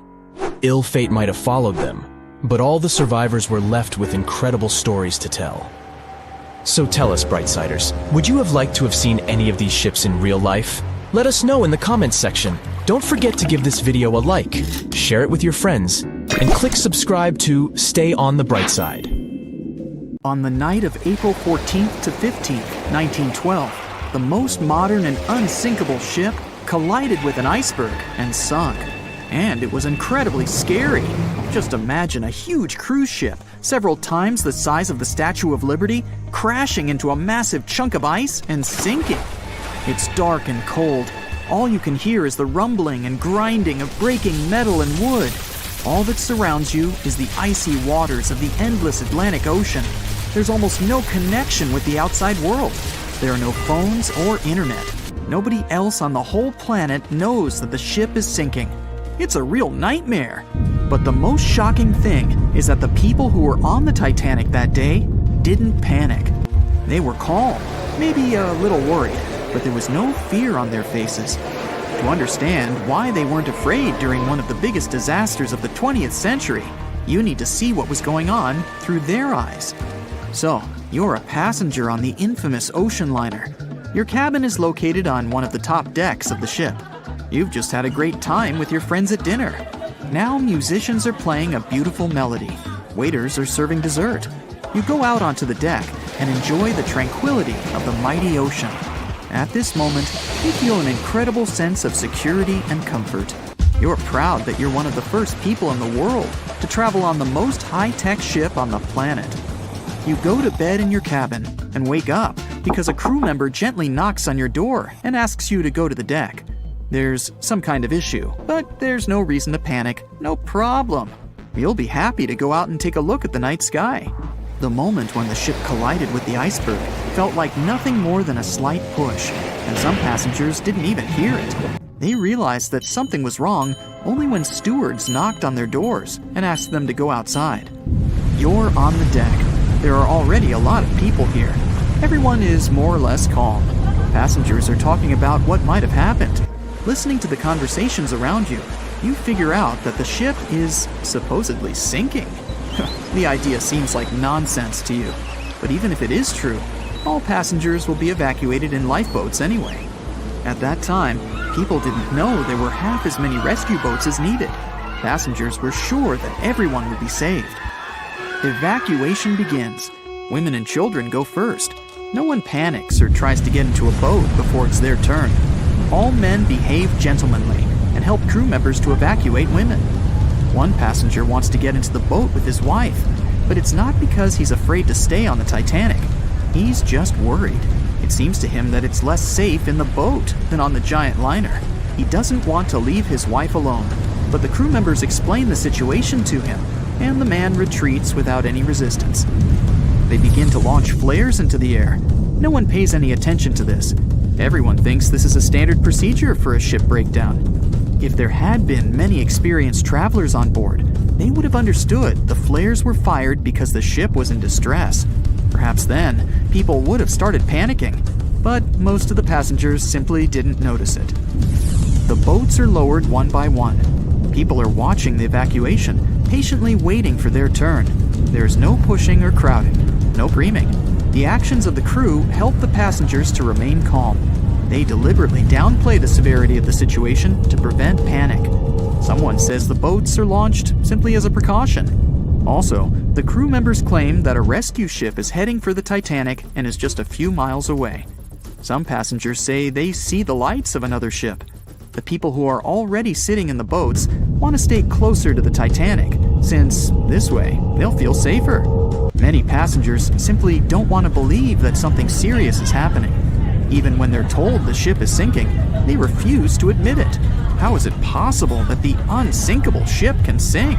Ill fate might have followed them, but all the survivors were left with incredible stories to tell. So tell us, Brightsiders, would you have liked to have seen any of these ships in real life? Let us know in the comments section. Don't forget to give this video a like, share it with your friends, and click subscribe to stay on the bright side. On the night of April 14th to 15th, 1912, the most modern and unsinkable ship collided with an iceberg and sunk. And it was incredibly scary. Just imagine a huge cruise ship, several times the size of the Statue of Liberty, crashing into a massive chunk of ice and sinking. It's dark and cold. All you can hear is the rumbling and grinding of breaking metal and wood. All that surrounds you is the icy waters of the endless Atlantic Ocean. there's almost no connection with the outside world. There are no phones or internet. Nobody else on the whole planet knows that the ship is sinking. It's a real nightmare. But the most shocking thing is that the people who were on the Titanic that day didn't panic. They were calm, maybe a little worried, but there was no fear on their faces. To understand why they weren't afraid during one of the biggest disasters of the 20th century, you need to see what was going on through their eyes. So, you're a passenger on the infamous ocean liner. Your cabin is located on one of the top decks of the ship. You've just had a great time with your friends at dinner. Now musicians are playing a beautiful melody. Waiters are serving dessert. You go out onto the deck and enjoy the tranquility of the mighty ocean. At this moment, you feel an incredible sense of security and comfort. You're proud that you're one of the first people in the world to travel on the most high-tech ship on the planet. You go to bed in your cabin and wake up because a crew member gently knocks on your door and asks you to go to the deck. There's some kind of issue, but there's no reason to panic. No problem. You'll be happy to go out and take a look at the night sky. The moment when the ship collided with the iceberg felt like nothing more than a slight push, and some passengers didn't even hear it. They realized that something was wrong only when stewards knocked on their doors and asked them to go outside. You're on the deck. There are already a lot of people here. Everyone is more or less calm. Passengers are talking about what might have happened. Listening to the conversations around you, you figure out that the ship is supposedly sinking. The idea seems like nonsense to you, but even if it is true, all passengers will be evacuated in lifeboats anyway. At that time, people didn't know there were half as many rescue boats as needed. Passengers were sure that everyone would be saved. Evacuation begins. Women and children go first. No one panics or tries to get into a boat before it's their turn. All men behave gentlemanly and help crew members to evacuate women. One passenger wants to get into the boat with his wife, but it's not because he's afraid to stay on the Titanic. He's just worried. It seems to him that it's less safe in the boat than on the giant liner. He doesn't want to leave his wife alone, but the crew members explain the situation to him, and the man retreats without any resistance. They begin to launch flares into the air. No one pays any attention to this. Everyone thinks this is a standard procedure for a ship breakdown. If there had been many experienced travelers on board, they would have understood the flares were fired because the ship was in distress. Perhaps then, people would have started panicking, but most of the passengers simply didn't notice it. The boats are lowered one by one. People are watching the evacuation, patiently waiting for their turn. There's no pushing or crowding, no preeming. The actions of the crew help the passengers to remain calm. They deliberately downplay the severity of the situation to prevent panic. Someone says the boats are launched simply as a precaution. Also, the crew members claim that a rescue ship is heading for the Titanic and is just a few miles away. Some passengers say they see the lights of another ship. The people who are already sitting in the boats want to stay closer to the Titanic, since this way they'll feel safer. Many passengers simply don't want to believe that something serious is happening. Even when they're told the ship is sinking, they refuse to admit it. How is it possible that the unsinkable ship can sink?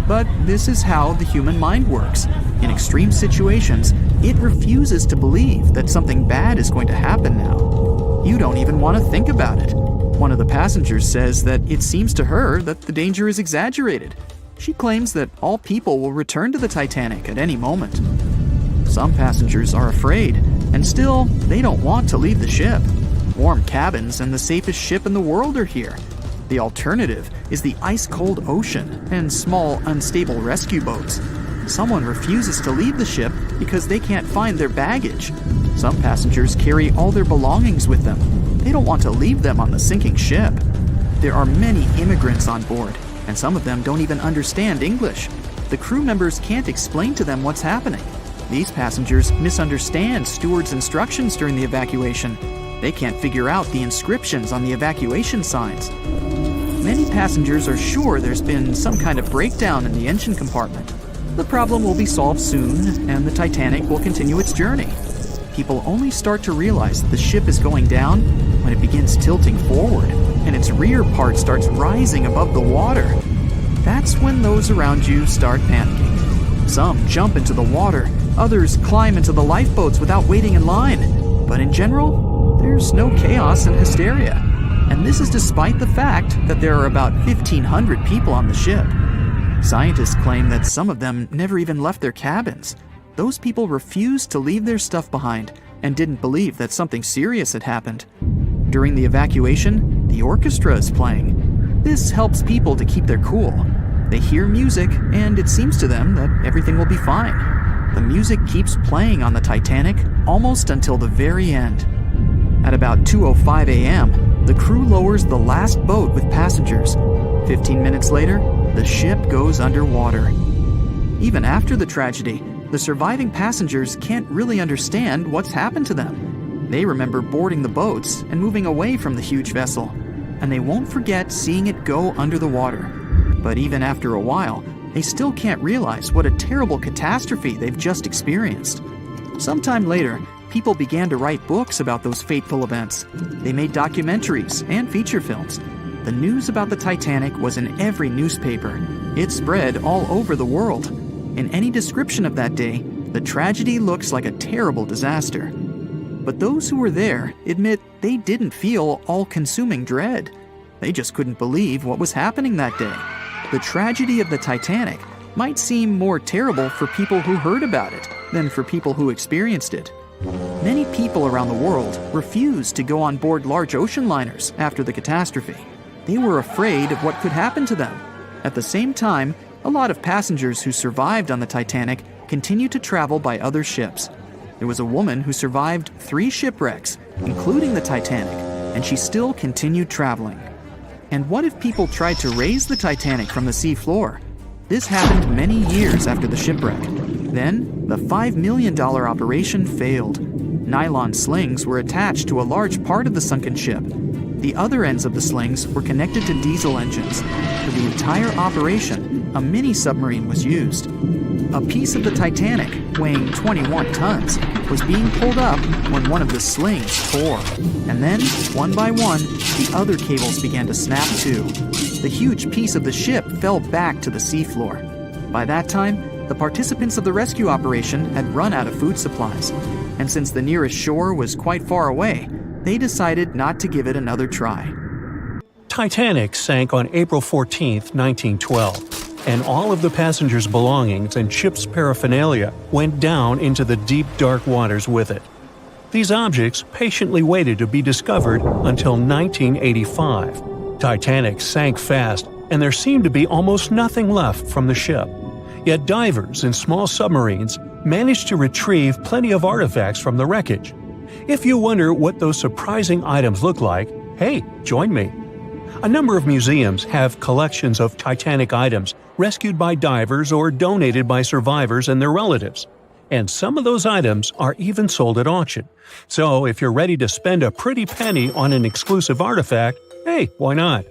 But this is how the human mind works. In extreme situations, it refuses to believe that something bad is going to happen now. You don't even want to think about it. One of the passengers says that it seems to her that the danger is exaggerated. She claims that all people will return to the Titanic at any moment. Some passengers are afraid, and still, they don't want to leave the ship. Warm cabins and the safest ship in the world are here. The alternative is the ice-cold ocean and small, unstable rescue boats. Someone refuses to leave the ship because they can't find their baggage. Some passengers carry all their belongings with them. They don't want to leave them on the sinking ship. There are many immigrants on board, and some of them don't even understand English. The crew members can't explain to them what's happening. These passengers misunderstand stewards' instructions during the evacuation. They can't figure out the inscriptions on the evacuation signs. Many passengers are sure there's been some kind of breakdown in the engine compartment. The problem will be solved soon, and the Titanic will continue its journey. People only start to realize that the ship is going down when it begins tilting forward, and its rear part starts rising above the water. That's when those around you start panicking. Some jump into the water, Others climb into the lifeboats without waiting in line. But in general, there's no chaos and hysteria. And this is despite the fact that there are about 1,500 people on the ship. Scientists claim that some of them never even left their cabins. Those people refused to leave their stuff behind and didn't believe that something serious had happened. During the evacuation, the orchestra is playing. This helps people to keep their cool. They hear music, and it seems to them that everything will be fine. The music keeps playing on the Titanic almost until the very end. At about 2:05 a.m., the crew lowers the last boat with passengers. 15 minutes later, the ship goes underwater. Even after the tragedy, the surviving passengers can't really understand what's happened to them. They remember boarding the boats and moving away from the huge vessel, and they won't forget seeing it go under the water. But even after a while, they still can't realize what a terrible catastrophe they've just experienced. Sometime later, people began to write books about those fateful events. They made documentaries and feature films. The news about the Titanic was in every newspaper. It spread all over the world. In any description of that day, the tragedy looks like a terrible disaster. But those who were there admit they didn't feel all-consuming dread. They just couldn't believe what was happening that day. The tragedy of the Titanic might seem more terrible for people who heard about it than for people who experienced it. Many people around the world refused to go on board large ocean liners after the catastrophe. They were afraid of what could happen to them. At the same time, a lot of passengers who survived on the Titanic continued to travel by other ships. There was a woman who survived 3 shipwrecks, including the Titanic, and she still continued traveling. And what if people tried to raise the Titanic from the sea floor? This happened many years after the shipwreck. Then, the $5 million operation failed. Nylon slings were attached to a large part of the sunken ship. The other ends of the slings were connected to diesel engines. For the entire operation, a mini-submarine was used. A piece of the Titanic, weighing 21 tons, was being pulled up when one of the slings tore. And then, one by one, the other cables began to snap too. The huge piece of the ship fell back to the seafloor. By that time, the participants of the rescue operation had run out of food supplies. And since the nearest shore was quite far away, they decided not to give it another try. Titanic sank on April 14, 1912. And all of the passengers' belongings and ship's paraphernalia went down into the deep, dark waters with it. These objects patiently waited to be discovered until 1985. Titanic sank fast, and there seemed to be almost nothing left from the ship. Yet divers in small submarines managed to retrieve plenty of artifacts from the wreckage. If you wonder what those surprising items look like, hey, join me. A number of museums have collections of Titanic items rescued by divers or donated by survivors and their relatives. And some of those items are even sold at auction. So if you're ready to spend a pretty penny on an exclusive artifact, hey, why not?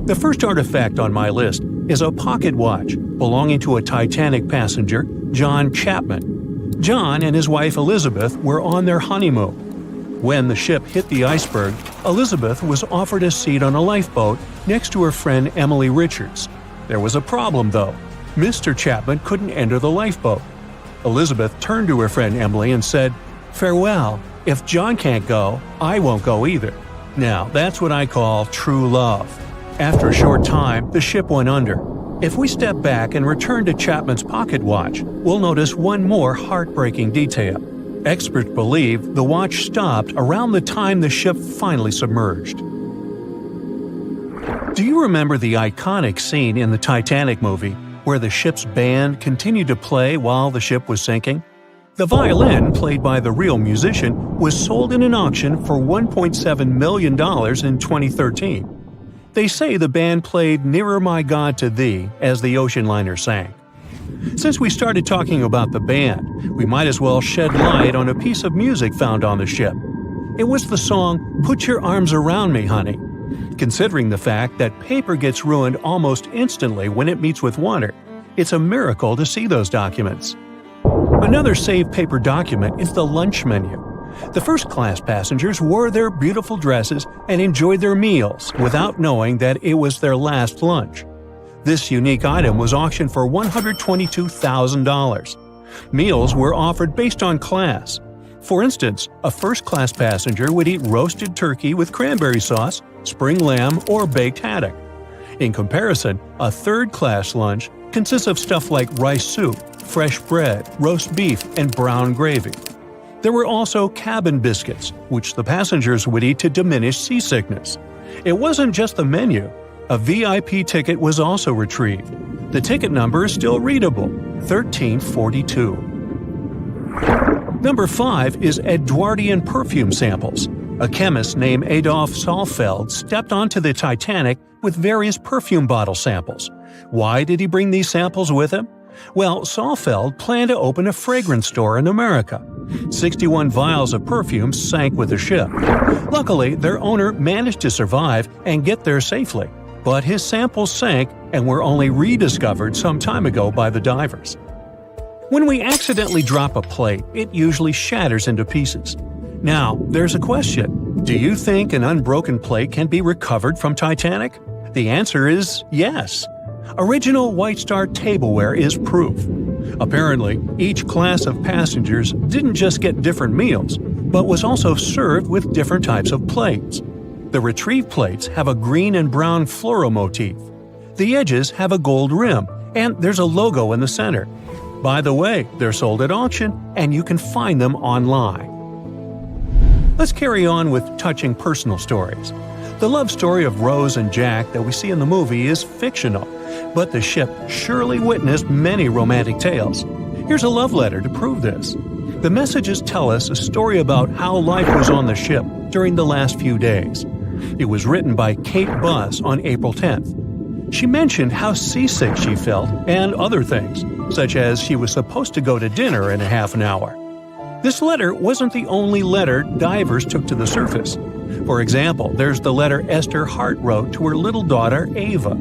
The first artifact on my list is a pocket watch belonging to a Titanic passenger, John Chapman. John and his wife Elizabeth were on their honeymoon. When the ship hit the iceberg, Elizabeth was offered a seat on a lifeboat next to her friend Emily Richards. There was a problem, though. Mr. Chapman couldn't enter the lifeboat. Elizabeth turned to her friend Emily and said, "Farewell. If John can't go, I won't go either." Now, that's what I call true love. After a short time, the ship went under. If we step back and return to Chapman's pocket watch, we'll notice one more heartbreaking detail. Experts believe the watch stopped around the time the ship finally submerged. Do you remember the iconic scene in the Titanic movie where the ship's band continued to play while the ship was sinking? The violin, played by the real musician, was sold in an auction for $1.7 million in 2013. They say the band played "Nearer My God to Thee" as the ocean liner sank. Since we started talking about the band, we might as well shed light on a piece of music found on the ship. It was the song "Put Your Arms Around Me, Honey." Considering the fact that paper gets ruined almost instantly when it meets with water, it's a miracle to see those documents. Another saved paper document is the lunch menu. The first-class passengers wore their beautiful dresses and enjoyed their meals without knowing that it was their last lunch. This unique item was auctioned for $122,000. Meals were offered based on class. For instance, a first-class passenger would eat roasted turkey with cranberry sauce, spring lamb, or baked haddock. In comparison, a third-class lunch consists of stuff like rice soup, fresh bread, roast beef, and brown gravy. There were also cabin biscuits, which the passengers would eat to diminish seasickness. It wasn't just the menu. A VIP ticket was also retrieved. The ticket number is still readable, 1342. Number 5 is Edwardian perfume samples. A chemist named Adolf Saalfeld stepped onto the Titanic with various perfume bottle samples. Why did he bring these samples with him? Well, Saalfeld planned to open a fragrance store in America. 61 vials of perfume sank with the ship. Luckily, their owner managed to survive and get there safely, but his samples sank and were only rediscovered some time ago by the divers. When we accidentally drop a plate, it usually shatters into pieces. Now, there's a question. Do you think an unbroken plate can be recovered from Titanic? The answer is yes. Original White Star tableware is proof. Apparently, each class of passengers didn't just get different meals, but was also served with different types of plates. The retrieved plates have a green and brown floral motif. The edges have a gold rim, and there's a logo in the center. By the way, they're sold at auction, and you can find them online. Let's carry on with touching personal stories. The love story of Rose and Jack that we see in the movie is fictional, but the ship surely witnessed many romantic tales. Here's a love letter to prove this. The messages tell us a story about how life was on the ship during the last few days. It was written by Kate Buss on April 10th. She mentioned how seasick she felt and other things, such as she was supposed to go to dinner in a half an hour. This letter wasn't the only letter divers took to the surface. For example, there's the letter Esther Hart wrote to her little daughter Ava.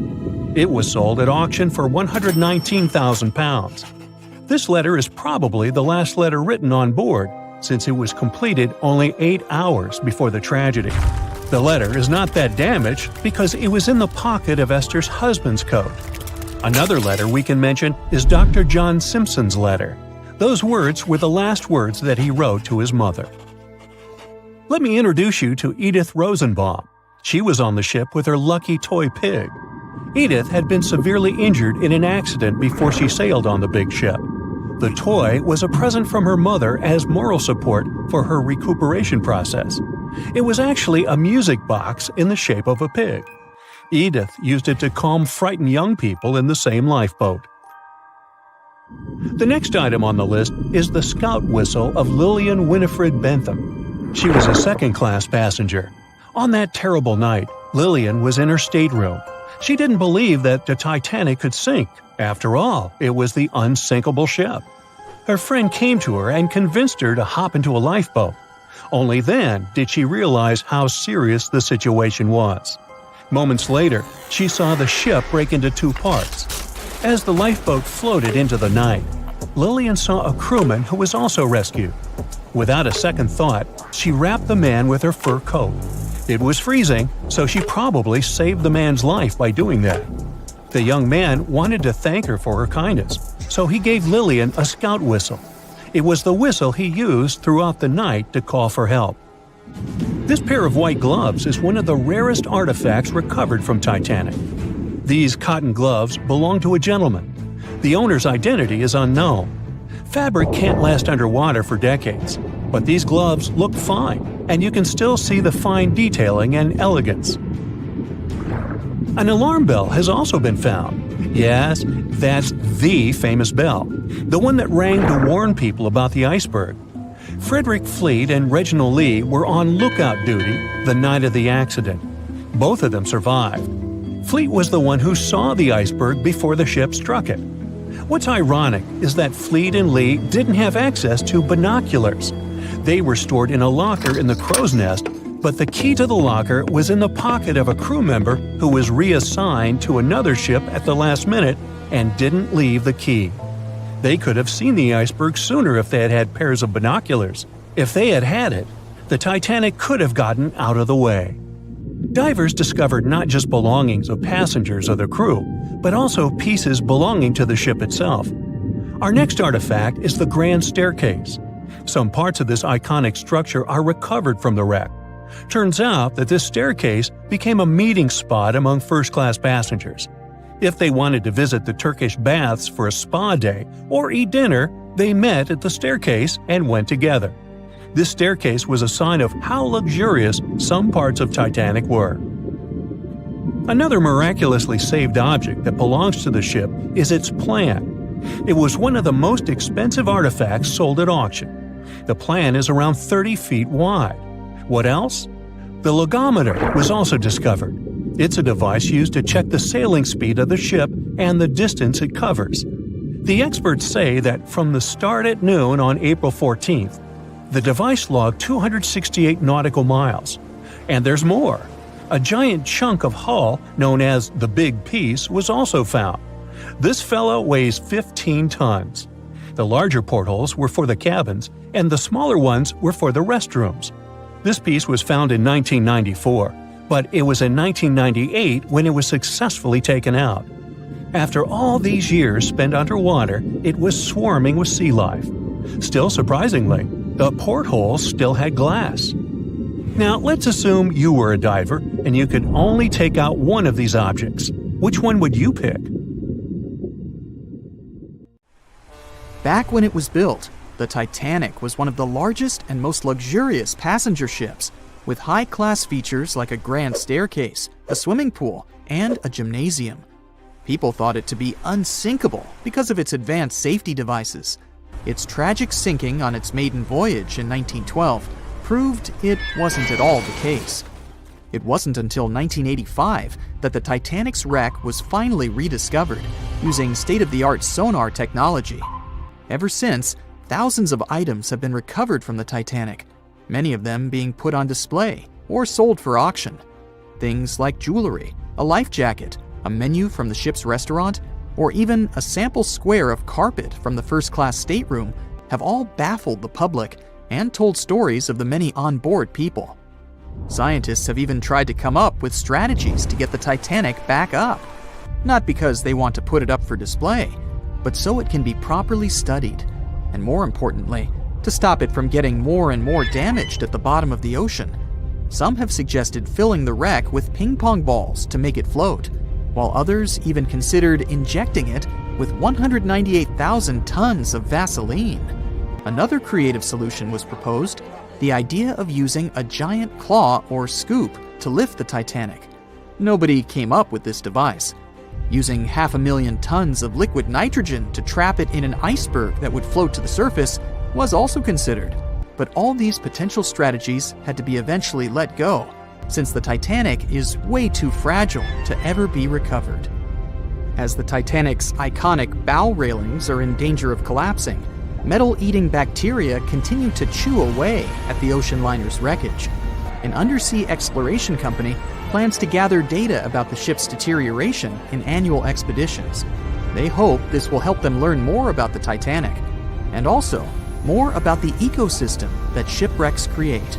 It was sold at auction for £119,000. This letter is probably the last letter written on board, since it was completed only 8 hours before the tragedy. The letter is not that damaged because it was in the pocket of Esther's husband's coat. Another letter we can mention is Dr. John Simpson's letter. Those words were the last words that he wrote to his mother. Let me introduce you to Edith Rosenbaum. She was on the ship with her lucky toy pig. Edith had been severely injured in an accident before she sailed on the big ship. The toy was a present from her mother as moral support for her recuperation process. It was actually a music box in the shape of a pig. Edith used it to calm frightened young people in the same lifeboat. The next item on the list is the scout whistle of Lillian Winifred Bentham. She was a second-class passenger. On that terrible night, Lillian was in her stateroom. She didn't believe that the Titanic could sink. After all, it was the unsinkable ship. Her friend came to her and convinced her to hop into a lifeboat. Only then did she realize how serious the situation was. Moments later, she saw the ship break into 2 parts. As the lifeboat floated into the night, Lillian saw a crewman who was also rescued. Without a second thought, she wrapped the man with her fur coat. It was freezing, so she probably saved the man's life by doing that. The young man wanted to thank her for her kindness, so he gave Lillian a scout whistle. It was the whistle he used throughout the night to call for help. This pair of white gloves is one of the rarest artifacts recovered from Titanic. These cotton gloves belong to a gentleman. The owner's identity is unknown. Fabric can't last underwater for decades, but these gloves look fine, and you can still see the fine detailing and elegance. An alarm bell has also been found. Yes, that's the famous bell, the one that rang to warn people about the iceberg. Frederick Fleet and Reginald Lee were on lookout duty the night of the accident. Both of them survived. Fleet was the one who saw the iceberg before the ship struck it. What's ironic is that Fleet and Lee didn't have access to binoculars. They were stored in a locker in the crow's nest, but the key to the locker was in the pocket of a crew member who was reassigned to another ship at the last minute and didn't leave the key. They could have seen the iceberg sooner if they had had pairs of binoculars. If they had had it, the Titanic could have gotten out of the way. Divers discovered not just belongings of passengers or the crew, but also pieces belonging to the ship itself. Our next artifact is the Grand Staircase. Some parts of this iconic structure are recovered from the wreck. Turns out that this staircase became a meeting spot among first-class passengers. If they wanted to visit the Turkish baths for a spa day or eat dinner, they met at the staircase and went together. This staircase was a sign of how luxurious some parts of Titanic were. Another miraculously saved object that belongs to the ship is its plan. It was one of the most expensive artifacts sold at auction. The plan is around 30 feet wide. What else? The logometer was also discovered. It's a device used to check the sailing speed of the ship and the distance it covers. The experts say that from the start at noon on April 14th, the device logged 268 nautical miles. And there's more. A giant chunk of hull, known as the Big Piece, was also found. This fellow weighs 15 tons. The larger portholes were for the cabins, and the smaller ones were for the restrooms. This piece was found in 1994, but it was in 1998 when it was successfully taken out. After all these years spent underwater, it was swarming with sea life. Still surprisingly, the portholes still had glass. Now, let's assume you were a diver and you could only take out one of these objects. Which one would you pick? Back when it was built, the Titanic was one of the largest and most luxurious passenger ships, with high-class features like a grand staircase, a swimming pool, and a gymnasium. People thought it to be unsinkable because of its advanced safety devices. Its tragic sinking on its maiden voyage in 1912 proved it wasn't at all the case. It wasn't until 1985 that the Titanic's wreck was finally rediscovered using state-of-the-art sonar technology. Ever since, thousands of items have been recovered from the Titanic, many of them being put on display or sold for auction. Things like jewelry, a life jacket, a menu from the ship's restaurant, or even a sample square of carpet from the first-class stateroom have all baffled the public and told stories of the many on-board people. Scientists have even tried to come up with strategies to get the Titanic back up, not because they want to put it up for display, but so it can be properly studied, and more importantly, to stop it from getting more and more damaged at the bottom of the ocean. Some have suggested filling the wreck with ping-pong balls to make it float, while others even considered injecting it with 198,000 tons of Vaseline. Another creative solution was proposed, the idea of using a giant claw or scoop to lift the Titanic. Nobody came up with this device. Using 500,000 tons of liquid nitrogen to trap it in an iceberg that would float to the surface was also considered, but all these potential strategies had to be eventually let go, since the Titanic is way too fragile to ever be recovered. As the Titanic's iconic bow railings are in danger of collapsing, metal-eating bacteria continue to chew away at the ocean liner's wreckage. An undersea exploration company plans to gather data about the ship's deterioration in annual expeditions. They hope this will help them learn more about the Titanic, and also more about the ecosystem that shipwrecks create.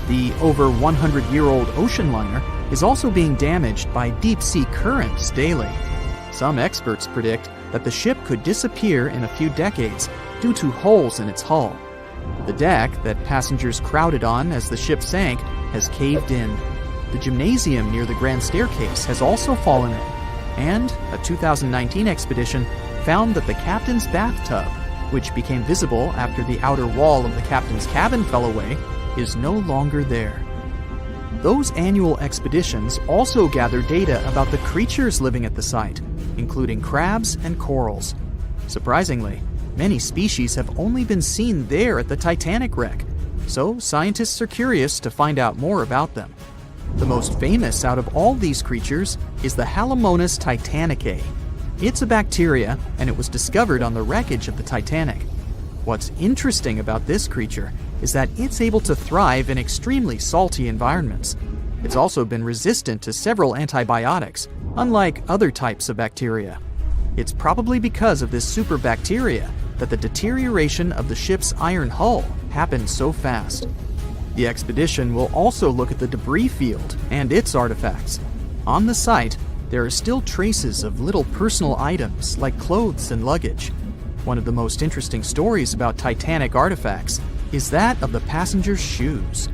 The over 100-year-old ocean liner is also being damaged by deep-sea currents daily. Some experts predict that the ship could disappear in a few decades due to holes in its hull. The deck that passengers crowded on as the ship sank has caved in. The gymnasium near the Grand Staircase has also fallen in, and a 2019 expedition found that the captain's bathtub, which became visible after the outer wall of the captain's cabin fell away, is no longer there. Those annual expeditions also gather data about the creatures living at the site, including crabs and corals. Surprisingly, many species have only been seen there at the Titanic wreck, so scientists are curious to find out more about them. The most famous out of all these creatures is the Halomonas titanicae. It's a bacteria, and it was discovered on the wreckage of the Titanic. What's interesting about this creature is that it's able to thrive in extremely salty environments. It's also been resistant to several antibiotics, unlike other types of bacteria. It's probably because of this superbacteria that the deterioration of the ship's iron hull happened so fast. The expedition will also look at the debris field and its artifacts. On the site, there are still traces of little personal items like clothes and luggage. One of the most interesting stories about Titanic artifacts is that of the passengers' shoes.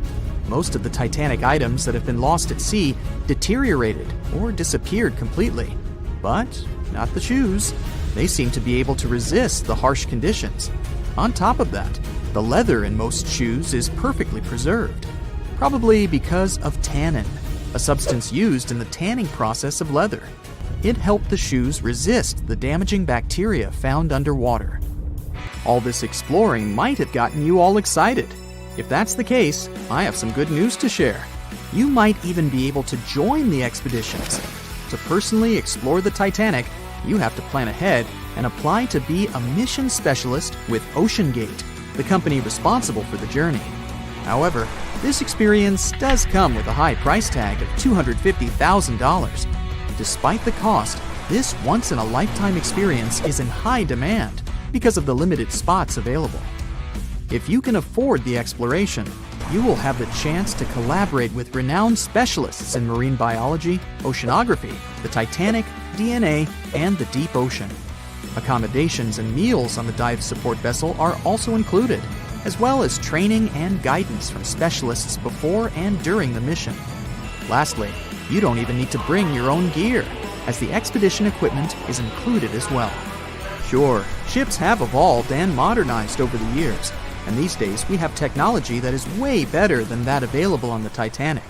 Most of the Titanic items that have been lost at sea deteriorated or disappeared completely. But not the shoes. They seem to be able to resist the harsh conditions. On top of that, the leather in most shoes is perfectly preserved, probably because of tannin, a substance used in the tanning process of leather. It helped the shoes resist the damaging bacteria found underwater. All this exploring might have gotten you all excited. If that's the case, I have some good news to share. You might even be able to join the expeditions. To personally explore the Titanic, you have to plan ahead and apply to be a mission specialist with OceanGate, the company responsible for the journey. However, this experience does come with a high price tag of $250,000. Despite the cost, this once-in-a-lifetime experience is in high demand because of the limited spots available. If you can afford the exploration, you will have the chance to collaborate with renowned specialists in marine biology, oceanography, the Titanic, DNA, and the deep ocean. Accommodations and meals on the dive support vessel are also included, as well as training and guidance from specialists before and during the mission. Lastly, you don't even need to bring your own gear, as the expedition equipment is included as well. Sure, ships have evolved and modernized over the years, and these days we have technology that is way better than that available on the Titanic.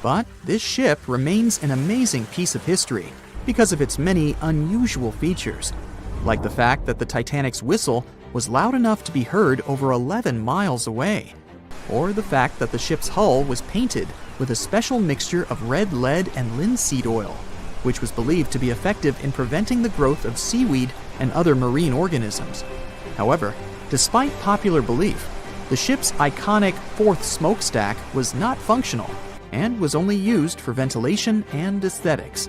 But this ship remains an amazing piece of history because of its many unusual features, like the fact that the Titanic's whistle was loud enough to be heard over 11 miles away, or the fact that the ship's hull was painted with a special mixture of red lead and linseed oil, which was believed to be effective in preventing the growth of seaweed and other marine organisms. However, despite popular belief, the ship's iconic fourth smokestack was not functional and was only used for ventilation and aesthetics.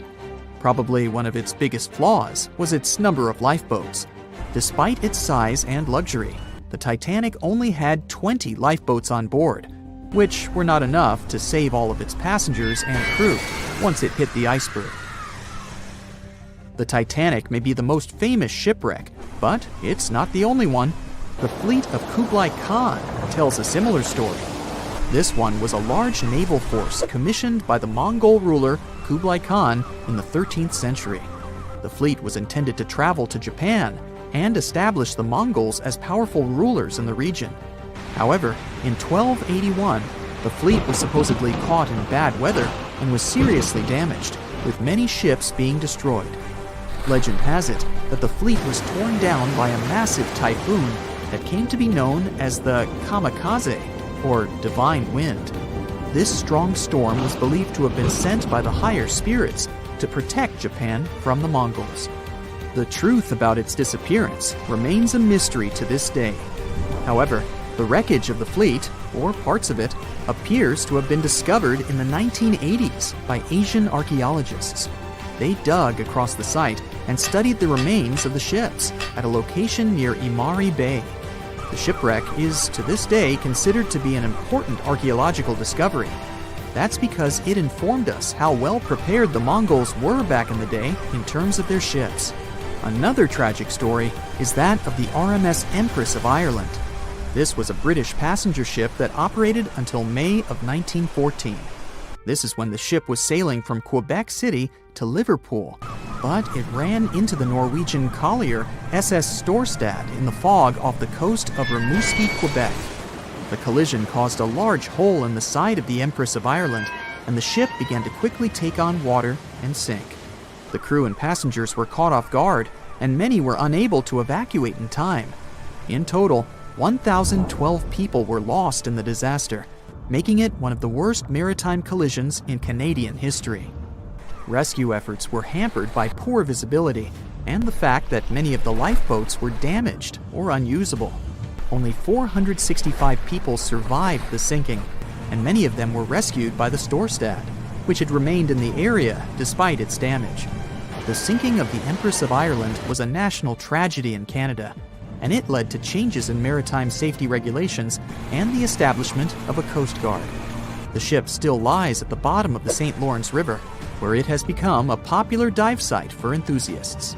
Probably one of its biggest flaws was its number of lifeboats. Despite its size and luxury, the Titanic only had 20 lifeboats on board, which were not enough to save all of its passengers and crew once it hit the iceberg. The Titanic may be the most famous shipwreck, but it's not the only one. The fleet of Kublai Khan tells a similar story. This one was a large naval force commissioned by the Mongol ruler Kublai Khan in the 13th century. The fleet was intended to travel to Japan and establish the Mongols as powerful rulers in the region. However, in 1281, the fleet was supposedly caught in bad weather and was seriously damaged, with many ships being destroyed. Legend has it that the fleet was torn down by a massive typhoon that came to be known as the kamikaze, or divine wind. This strong storm was believed to have been sent by the higher spirits to protect Japan from the Mongols. The truth about its disappearance remains a mystery to this day. However, the wreckage of the fleet, or parts of it, appears to have been discovered in the 1980s by Asian archaeologists. They dug across the site and studied the remains of the ships at a location near Imari Bay. The shipwreck is, to this day, considered to be an important archaeological discovery. That's because it informed us how well prepared the Mongols were back in the day in terms of their ships. Another tragic story is that of the RMS Empress of Ireland. This was a British passenger ship that operated until May of 1914. This is when the ship was sailing from Quebec City to Liverpool, but it ran into the Norwegian collier SS Storstad in the fog off the coast of Rimouski, Quebec. The collision caused a large hole in the side of the Empress of Ireland, and the ship began to quickly take on water and sink. The crew and passengers were caught off guard, and many were unable to evacuate in time. In total, 1,012 people were lost in the disaster, making it one of the worst maritime collisions in Canadian history. Rescue efforts were hampered by poor visibility and the fact that many of the lifeboats were damaged or unusable. Only 465 people survived the sinking, and many of them were rescued by the Storstad, which had remained in the area despite its damage. The sinking of the Empress of Ireland was a national tragedy in Canada, and it led to changes in maritime safety regulations and the establishment of a Coast Guard. The ship still lies at the bottom of the St. Lawrence River, where it has become a popular dive site for enthusiasts.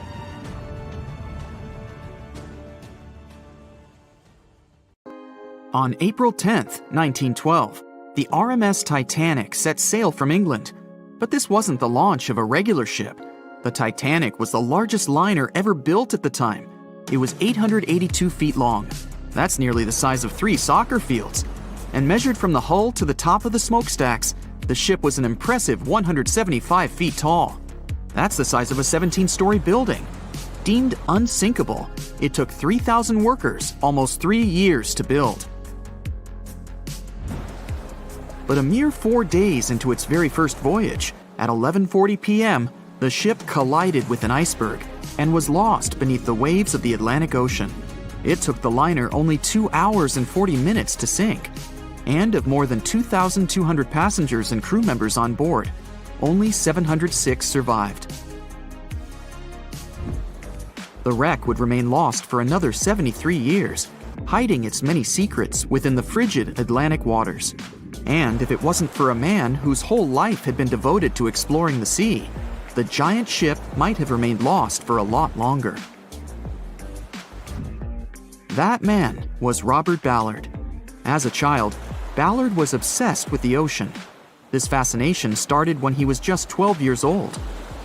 On April 10th, 1912, the RMS Titanic set sail from England. But this wasn't the launch of a regular ship. The Titanic was the largest liner ever built at the time. It was 882 feet long. That's nearly the size of 3 soccer fields. And measured from the hull to the top of the smokestacks, the ship was an impressive 175 feet tall. That's the size of a 17-story building. Deemed unsinkable, it took 3,000 workers almost 3 years to build. But a mere 4 days into its very first voyage, at 11:40 p.m., the ship collided with an iceberg and was lost beneath the waves of the Atlantic Ocean. It took the liner only 2 hours and 40 minutes to sink. And of more than 2,200 passengers and crew members on board, only 706 survived. The wreck would remain lost for another 73 years, hiding its many secrets within the frigid Atlantic waters. And if it wasn't for a man whose whole life had been devoted to exploring the sea, the giant ship might have remained lost for a lot longer. That man was Robert Ballard. As a child, Ballard was obsessed with the ocean. This fascination started when he was just 12 years old.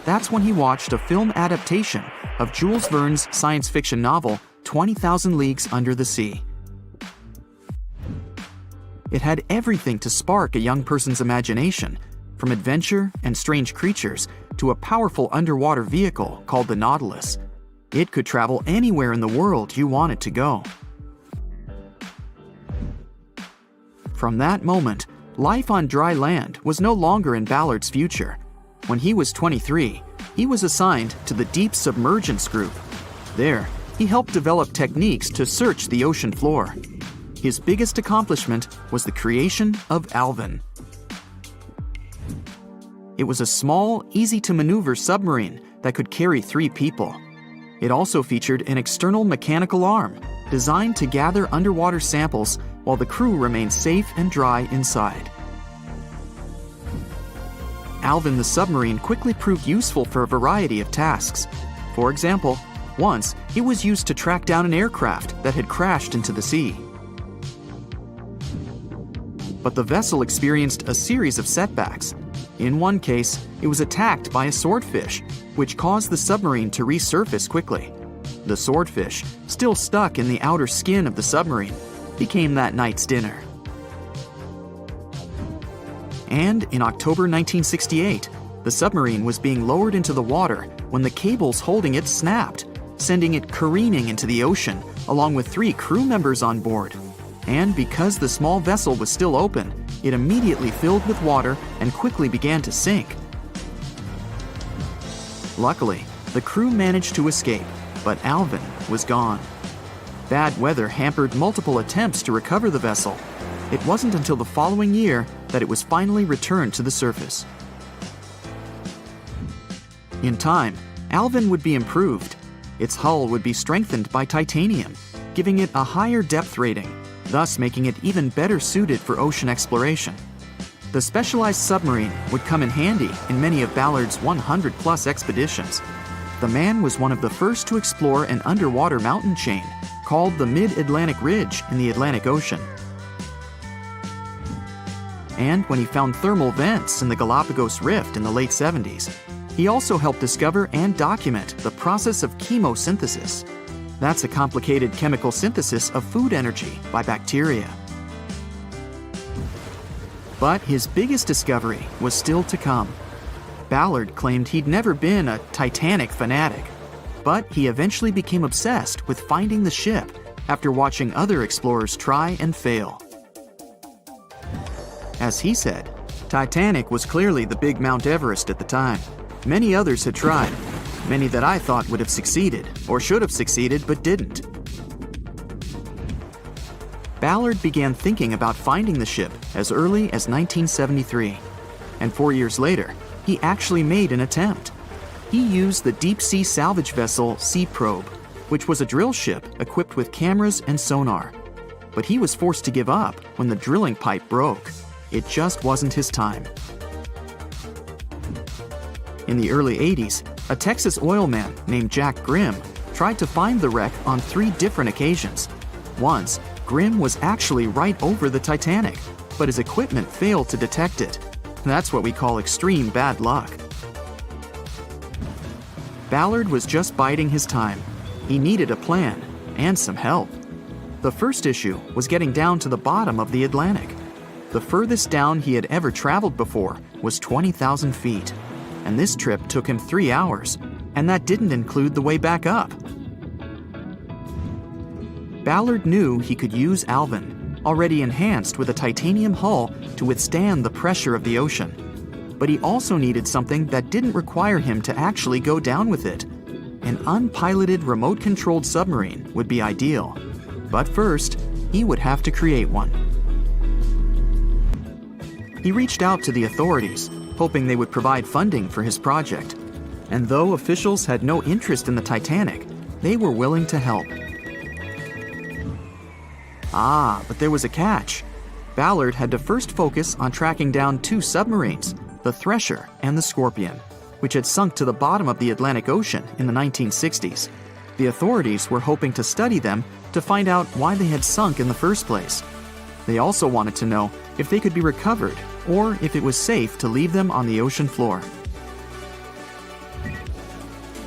That's when he watched a film adaptation of Jules Verne's science fiction novel 20,000 Leagues Under the Sea. It had everything to spark a young person's imagination, from adventure and strange creatures to a powerful underwater vehicle called the Nautilus. It could travel anywhere in the world you wanted to go. From that moment, life on dry land was no longer in Ballard's future. When he was 23, he was assigned to the Deep Submergence Group. There, he helped develop techniques to search the ocean floor. His biggest accomplishment was the creation of Alvin. It was a small, easy-to-maneuver submarine that could carry 3 people. It also featured an external mechanical arm designed to gather underwater samples while the crew remained safe and dry inside. Alvin the submarine quickly proved useful for a variety of tasks. For example, once it was used to track down an aircraft that had crashed into the sea. But the vessel experienced a series of setbacks. In one case, it was attacked by a swordfish, which caused the submarine to resurface quickly. The swordfish, still stuck in the outer skin of the submarine, became that night's dinner. And in October 1968, the submarine was being lowered into the water when the cables holding it snapped, sending it careening into the ocean, along with 3 crew members on board. And because the small vessel was still open, it immediately filled with water and quickly began to sink. Luckily, the crew managed to escape, but Alvin was gone. Bad weather hampered multiple attempts to recover the vessel. It wasn't until the following year that it was finally returned to the surface. In time, Alvin would be improved. Its hull would be strengthened by titanium, giving it a higher depth rating, thus making it even better suited for ocean exploration. The specialized submarine would come in handy in many of Ballard's 100-plus expeditions. The man was one of the first to explore an underwater mountain chain called the Mid-Atlantic Ridge in the Atlantic Ocean. And when he found thermal vents in the Galapagos Rift in the late 70s, he also helped discover and document the process of chemosynthesis. That's a complicated chemical synthesis of food energy by bacteria. But his biggest discovery was still to come. Ballard claimed he'd never been a Titanic fanatic, but he eventually became obsessed with finding the ship after watching other explorers try and fail. As he said, Titanic was clearly the big Mount Everest at the time. Many others had tried, many that I thought would have succeeded, or should have succeeded, but didn't. Ballard began thinking about finding the ship as early as 1973, and 4 years later, he actually made an attempt. He used the deep-sea salvage vessel Sea Probe, which was a drill ship equipped with cameras and sonar. But he was forced to give up when the drilling pipe broke. It just wasn't his time. In the early 80s, a Texas oil man named Jack Grimm tried to find the wreck on 3 different occasions. Once, Grimm was actually right over the Titanic, but his equipment failed to detect it. That's what we call extreme bad luck. Ballard was just biding his time. He needed a plan and some help. The first issue was getting down to the bottom of the Atlantic. The furthest down he had ever traveled before was 20,000 feet, and this trip took him 3 hours, and that didn't include the way back up. Ballard knew he could use Alvin, already enhanced with a titanium hull to withstand the pressure of the ocean. But he also needed something that didn't require him to actually go down with it. An unpiloted remote-controlled submarine would be ideal. But first, he would have to create one. He reached out to the authorities, hoping they would provide funding for his project. And though officials had no interest in the Titanic, they were willing to help. But there was a catch. Ballard had to first focus on tracking down 2 submarines, the Thresher and the Scorpion, which had sunk to the bottom of the Atlantic Ocean in the 1960s. The authorities were hoping to study them to find out why they had sunk in the first place. They also wanted to know if they could be recovered or if it was safe to leave them on the ocean floor.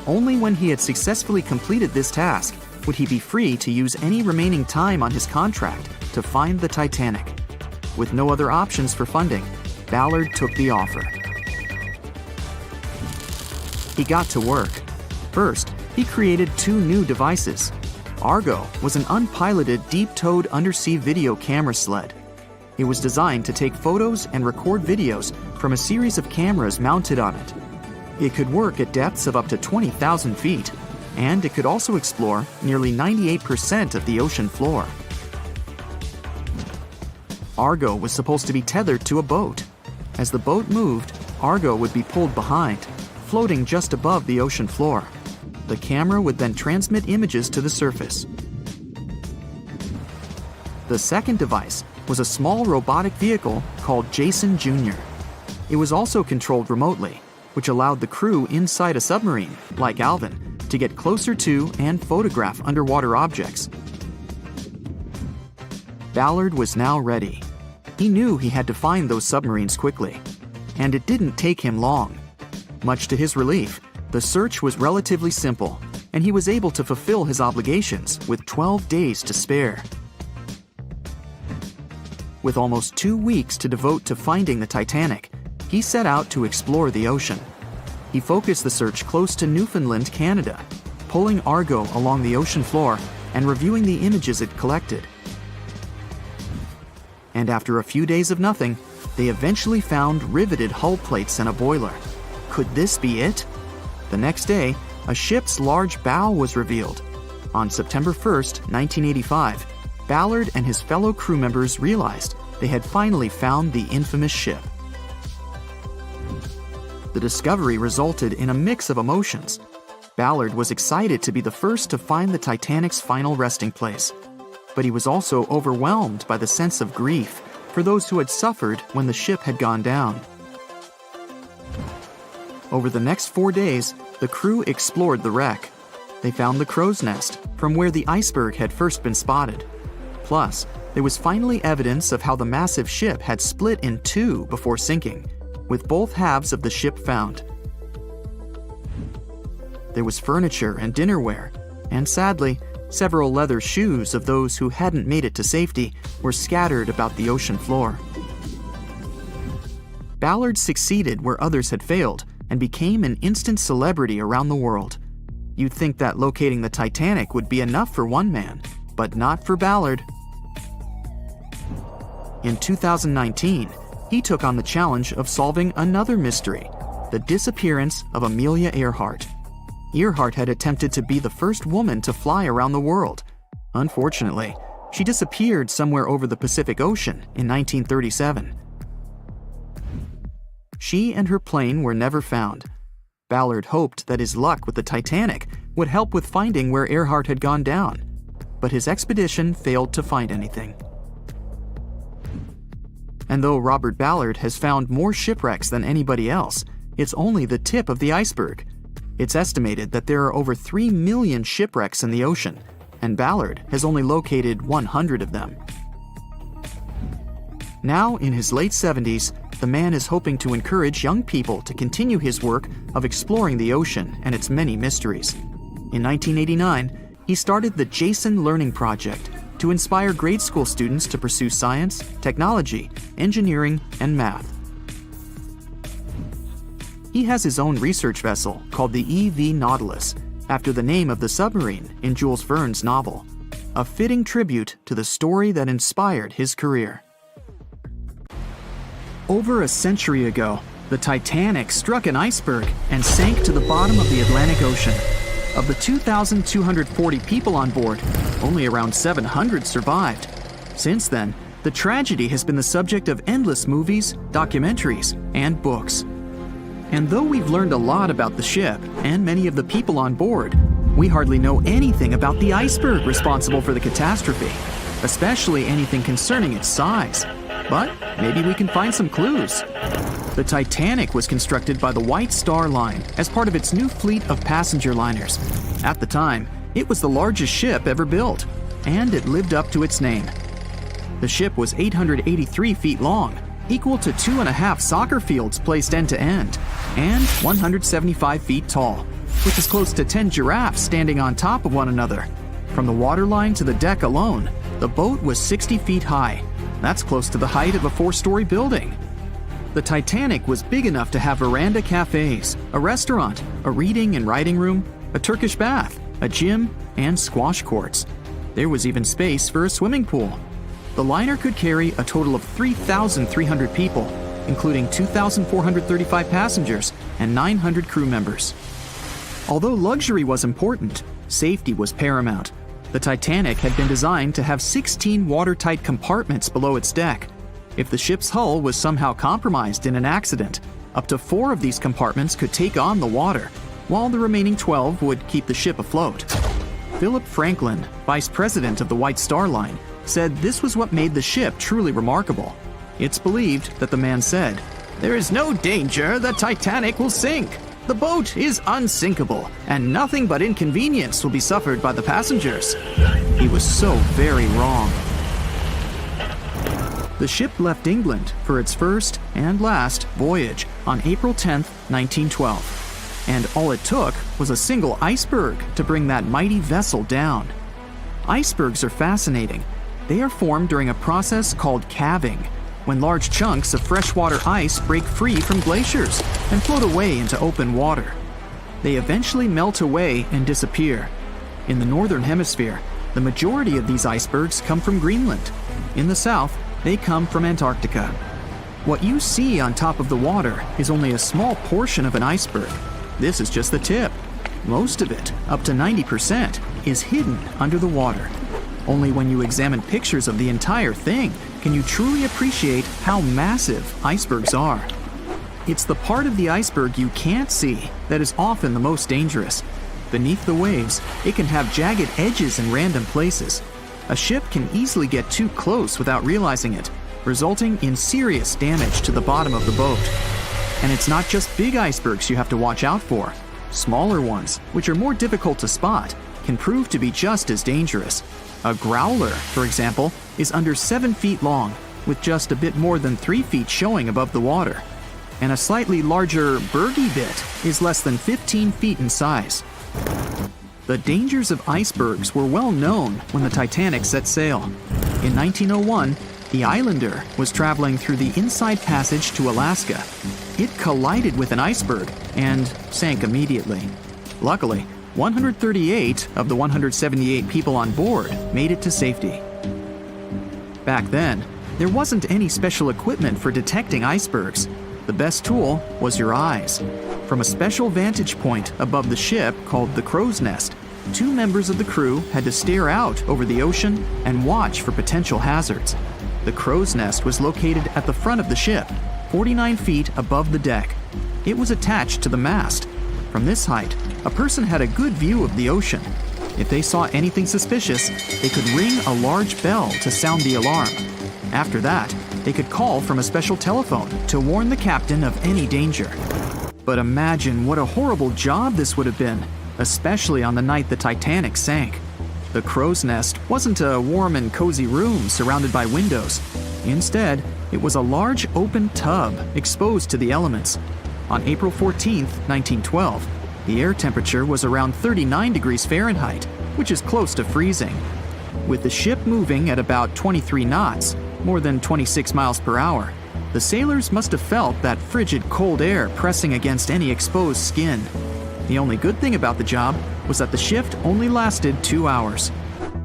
Only when he had successfully completed this task would he be free to use any remaining time on his contract to find the Titanic. With no other options for funding, Ballard took the offer. He got to work. First, he created 2 new devices. Argo was an unpiloted deep-towed undersea video camera sled. It was designed to take photos and record videos from a series of cameras mounted on it. It could work at depths of up to 20,000 feet, and it could also explore nearly 98% of the ocean floor. Argo was supposed to be tethered to a boat. As the boat moved, Argo would be pulled behind, floating just above the ocean floor. The camera would then transmit images to the surface. The second device was a small robotic vehicle called Jason Jr. It was also controlled remotely, which allowed the crew inside a submarine, like Alvin, to get closer to and photograph underwater objects. Ballard was now ready. He knew he had to find those submarines quickly, and it didn't take him long. Much to his relief, the search was relatively simple, and he was able to fulfill his obligations with 12 days to spare. With almost 2 weeks to devote to finding the Titanic, he set out to explore the ocean. He focused the search close to Newfoundland, Canada, pulling Argo along the ocean floor and reviewing the images it collected. And after a few days of nothing, they eventually found riveted hull plates and a boiler. Could this be it? The next day, a ship's large bow was revealed. On September 1st, 1985, Ballard and his fellow crew members realized they had finally found the infamous ship. The discovery resulted in a mix of emotions. Ballard was excited to be the first to find the Titanic's final resting place, but he was also overwhelmed by the sense of grief for those who had suffered when the ship had gone down. Over the next 4 days, the crew explored the wreck. They found the crow's nest, from where the iceberg had first been spotted. Plus, there was finally evidence of how the massive ship had split in 2 before sinking, with both halves of the ship found. There was furniture and dinnerware, and sadly, several leather shoes of those who hadn't made it to safety were scattered about the ocean floor. Ballard succeeded where others had failed and became an instant celebrity around the world. You'd think that locating the Titanic would be enough for one man, but not for Ballard. In 2019, he took on the challenge of solving another mystery, the disappearance of Amelia Earhart. Earhart had attempted to be the first woman to fly around the world. Unfortunately, she disappeared somewhere over the Pacific Ocean in 1937. She and her plane were never found. Ballard hoped that his luck with the Titanic would help with finding where Earhart had gone down, but his expedition failed to find anything. And though Robert Ballard has found more shipwrecks than anybody else, it's only the tip of the iceberg. It's estimated that there are over 3 million shipwrecks in the ocean, and Ballard has only located 100 of them. Now, in his late 70s, the man is hoping to encourage young people to continue his work of exploring the ocean and its many mysteries. In 1989, he started the Jason Learning Project to inspire grade school students to pursue science, technology, engineering, and math. He has his own research vessel called the EV Nautilus, after the name of the submarine in Jules Verne's novel, a fitting tribute to the story that inspired his career. Over a century ago, the Titanic struck an iceberg and sank to the bottom of the Atlantic Ocean. Of the 2,240 people on board, only around 700 survived. Since then, the tragedy has been the subject of endless movies, documentaries, and books. And though we've learned a lot about the ship and many of the people on board, we hardly know anything about the iceberg responsible for the catastrophe, especially anything concerning its size. But maybe we can find some clues. The Titanic was constructed by the White Star Line as part of its new fleet of passenger liners. At the time, it was the largest ship ever built, and it lived up to its name. The ship was 883 feet long, equal to 2.5 soccer fields placed end to end, and 175 feet tall, which is close to 10 giraffes standing on top of one another. From the waterline to the deck alone, the boat was 60 feet high. That's close to the height of a 4-story building. The Titanic was big enough to have veranda cafes, a restaurant, a reading and writing room, a Turkish bath, a gym, and squash courts. There was even space for a swimming pool. The liner could carry a total of 3,300 people, including 2,435 passengers and 900 crew members. Although luxury was important, safety was paramount. The Titanic had been designed to have 16 watertight compartments below its deck. If the ship's hull was somehow compromised in an accident, up to 4 of these compartments could take on the water, while the remaining 12 would keep the ship afloat. Philip Franklin, vice president of the White Star Line, said this was what made the ship truly remarkable. It's believed that the man said, "There is no danger the Titanic will sink. The boat is unsinkable, and nothing but inconvenience will be suffered by the passengers." He was so very wrong. The ship left England for its first and last voyage on April 10, 1912. And all it took was a single iceberg to bring that mighty vessel down. Icebergs are fascinating. They are formed during a process called calving, when large chunks of freshwater ice break free from glaciers and float away into open water. They eventually melt away and disappear. In the northern hemisphere, the majority of these icebergs come from Greenland. In the south, they come from Antarctica. What you see on top of the water is only a small portion of an iceberg. This is just the tip. Most of it, up to 90%, is hidden under the water. Only when you examine pictures of the entire thing can you truly appreciate how massive icebergs are. It's the part of the iceberg you can't see that is often the most dangerous. Beneath the waves, it can have jagged edges in random places. A ship can easily get too close without realizing it, resulting in serious damage to the bottom of the boat. And it's not just big icebergs you have to watch out for. Smaller ones, which are more difficult to spot, can prove to be just as dangerous. A growler, for example, is under 7 feet long, with just a bit more than 3 feet showing above the water. And a slightly larger bergy bit is less than 15 feet in size. The dangers of icebergs were well known when the Titanic set sail. In 1901, the Islander was traveling through the inside passage to Alaska. It collided with an iceberg and sank immediately. Luckily, 138 of the 178 people on board made it to safety. Back then, there wasn't any special equipment for detecting icebergs. The best tool was your eyes. From a special vantage point above the ship called the crow's nest, 2 members of the crew had to stare out over the ocean and watch for potential hazards. The crow's nest was located at the front of the ship, 49 feet above the deck. It was attached to the mast. From this height, a person had a good view of the ocean. If they saw anything suspicious, they could ring a large bell to sound the alarm. After that, they could call from a special telephone to warn the captain of any danger. But imagine what a horrible job this would have been, especially on the night the Titanic sank. The crow's nest wasn't a warm and cozy room surrounded by windows. Instead, it was a large open tub exposed to the elements. On April 14, 1912, the air temperature was around 39 degrees Fahrenheit, which is close to freezing. With the ship moving at about 23 knots, more than 26 miles per hour, the sailors must have felt that frigid cold air pressing against any exposed skin. The only good thing about the job was that the shift only lasted 2 hours.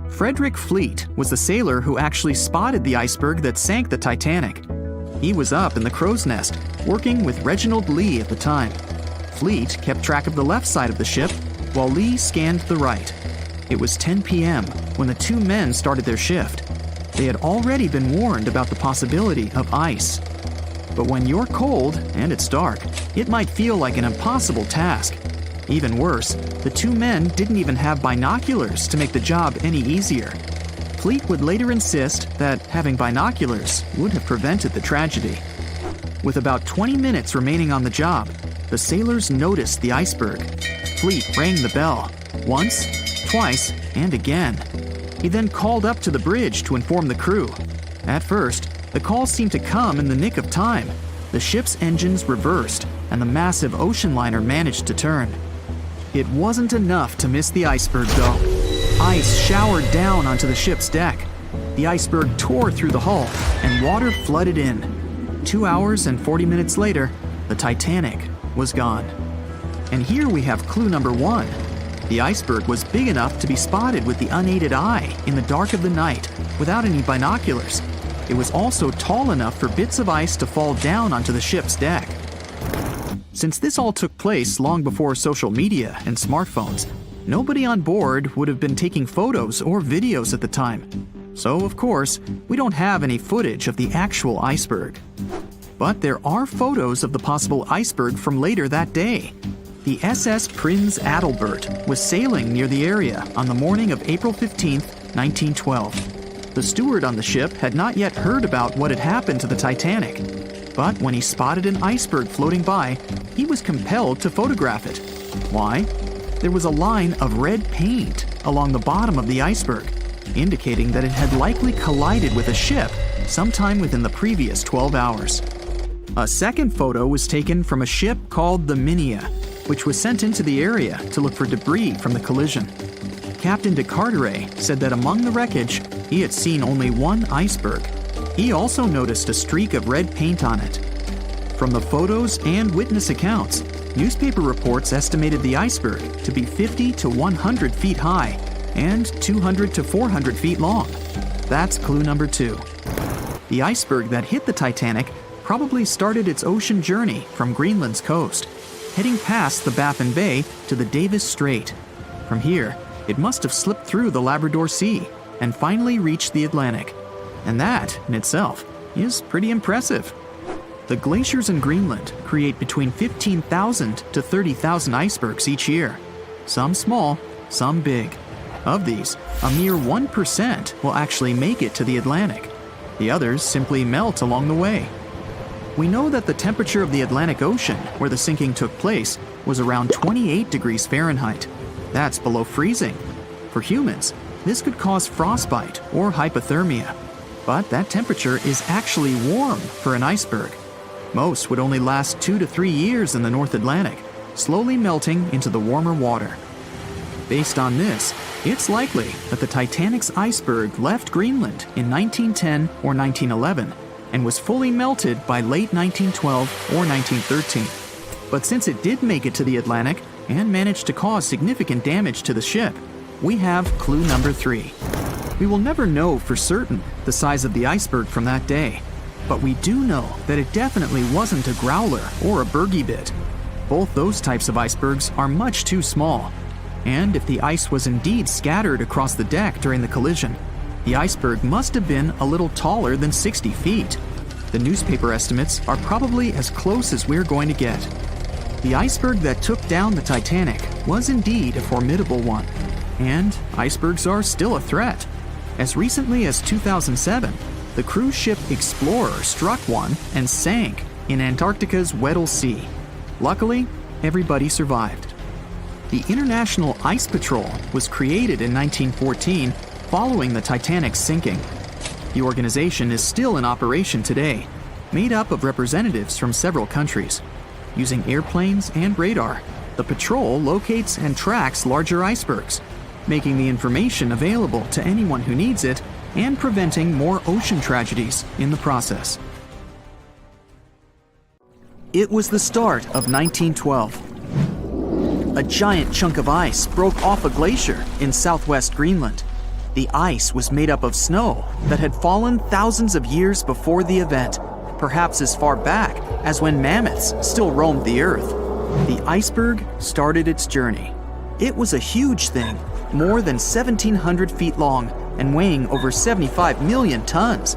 Frederick Fleet was the sailor who actually spotted the iceberg that sank the Titanic. He was up in the crow's nest, working with Reginald Lee at the time. Fleet kept track of the left side of the ship, while Lee scanned the right. It was 10 p.m. when the two men started their shift. They had already been warned about the possibility of ice. But when you're cold and it's dark, it might feel like an impossible task. Even worse, the two men didn't even have binoculars to make the job any easier. Fleet would later insist that having binoculars would have prevented the tragedy. With about 20 minutes remaining on the job, the sailors noticed the iceberg. Fleet rang the bell, once, twice, and again. He then called up to the bridge to inform the crew. At first, the call seemed to come in the nick of time. The ship's engines reversed, and the massive ocean liner managed to turn. It wasn't enough to miss the iceberg, though. Ice showered down onto the ship's deck. The iceberg tore through the hull, and water flooded in. 2 hours and 40 minutes later, the Titanic was gone. And here we have clue number 1. The iceberg was big enough to be spotted with the unaided eye in the dark of the night without any binoculars. It was also tall enough for bits of ice to fall down onto the ship's deck. Since this all took place long before social media and smartphones, nobody on board would have been taking photos or videos at the time. So, of course, we don't have any footage of the actual iceberg. But there are photos of the possible iceberg from later that day. The SS Prinz Adalbert was sailing near the area on the morning of April 15, 1912. The steward on the ship had not yet heard about what had happened to the Titanic. But when he spotted an iceberg floating by, he was compelled to photograph it. Why? There was a line of red paint along the bottom of the iceberg, indicating that it had likely collided with a ship sometime within the previous 12 hours. A second photo was taken from a ship called the Minia, which was sent into the area to look for debris from the collision. Captain de Carteret said that among the wreckage, he had seen only one iceberg. He also noticed a streak of red paint on it. From the photos and witness accounts, newspaper reports estimated the iceberg to be 50 to 100 feet high and 200 to 400 feet long. That's clue number 2. The iceberg that hit the Titanic probably started its ocean journey from Greenland's coast, heading past the Baffin Bay to the Davis Strait. From here, it must have slipped through the Labrador Sea and finally reached the Atlantic. And that, in itself, is pretty impressive. The glaciers in Greenland create between 15,000 to 30,000 icebergs each year. Some small, some big. Of these, a mere 1% will actually make it to the Atlantic. The others simply melt along the way. We know that the temperature of the Atlantic Ocean, where the sinking took place, was around 28 degrees Fahrenheit. That's below freezing. For humans, this could cause frostbite or hypothermia. But that temperature is actually warm for an iceberg. Most would only last 2 to 3 years in the North Atlantic, slowly melting into the warmer water. Based on this, it's likely that the Titanic's iceberg left Greenland in 1910 or 1911 and was fully melted by late 1912 or 1913. But since it did make it to the Atlantic and managed to cause significant damage to the ship, we have clue number 3. We will never know for certain the size of the iceberg from that day, but we do know that it definitely wasn't a growler or a bergy bit. Both those types of icebergs are much too small, and if the ice was indeed scattered across the deck during the collision, the iceberg must have been a little taller than 60 feet. The newspaper estimates are probably as close as we're going to get. The iceberg that took down the Titanic was indeed a formidable one, and icebergs are still a threat. As recently as 2007, the cruise ship Explorer struck one and sank in Antarctica's Weddell Sea. Luckily, everybody survived. The International Ice Patrol was created in 1914 following the Titanic's sinking. The organization is still in operation today, made up of representatives from several countries. Using airplanes and radar, the patrol locates and tracks larger icebergs, making the information available to anyone who needs it and preventing more ocean tragedies in the process. It was the start of 1912. A giant chunk of ice broke off a glacier in southwest Greenland. The ice was made up of snow that had fallen thousands of years before the event, perhaps as far back as when mammoths still roamed the earth. The iceberg started its journey. It was a huge thing, more than 1,700 feet long and weighing over 75 million tons.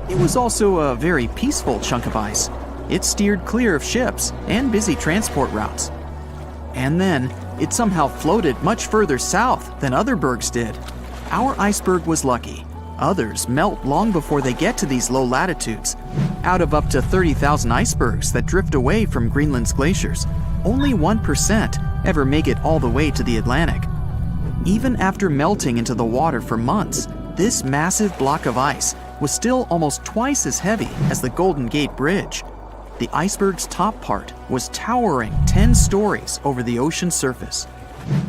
It was also a very peaceful chunk of ice. It steered clear of ships and busy transport routes. And then, it somehow floated much further south than other bergs did. Our iceberg was lucky. Others melt long before they get to these low latitudes. Out of up to 30,000 icebergs that drift away from Greenland's glaciers, only 1% ever make it all the way to the Atlantic. Even after melting into the water for months, this massive block of ice was still almost twice as heavy as the Golden Gate Bridge. The iceberg's top part was towering 10 stories over the ocean surface.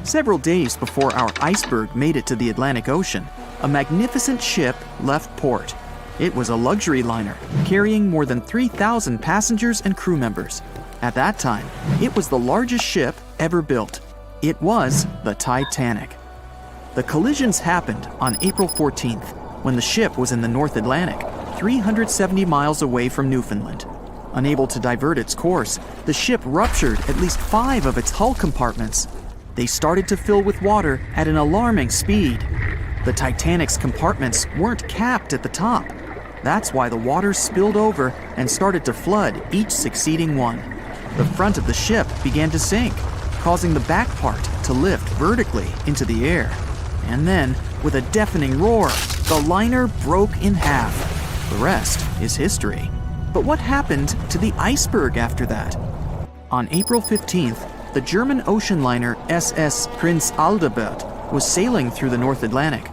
Several days before our iceberg made it to the Atlantic Ocean, a magnificent ship left port. It was a luxury liner carrying more than 3,000 passengers and crew members. At that time, it was the largest ship ever built. It was the Titanic. The collisions happened on April 14th, when the ship was in the North Atlantic, 370 miles away from Newfoundland. Unable to divert its course, the ship ruptured at least 5 of its hull compartments. They started to fill with water at an alarming speed. The Titanic's compartments weren't capped at the top. That's why the water spilled over and started to flood each succeeding one. The front of the ship began to sink, causing the back part to lift vertically into the air. And then, with a deafening roar, the liner broke in half. The rest is history. But what happened to the iceberg after that? On April 15th, the German ocean liner SS Prinz Albert was sailing through the North Atlantic.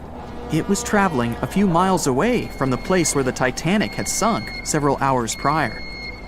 It was traveling a few miles away from the place where the Titanic had sunk several hours prior.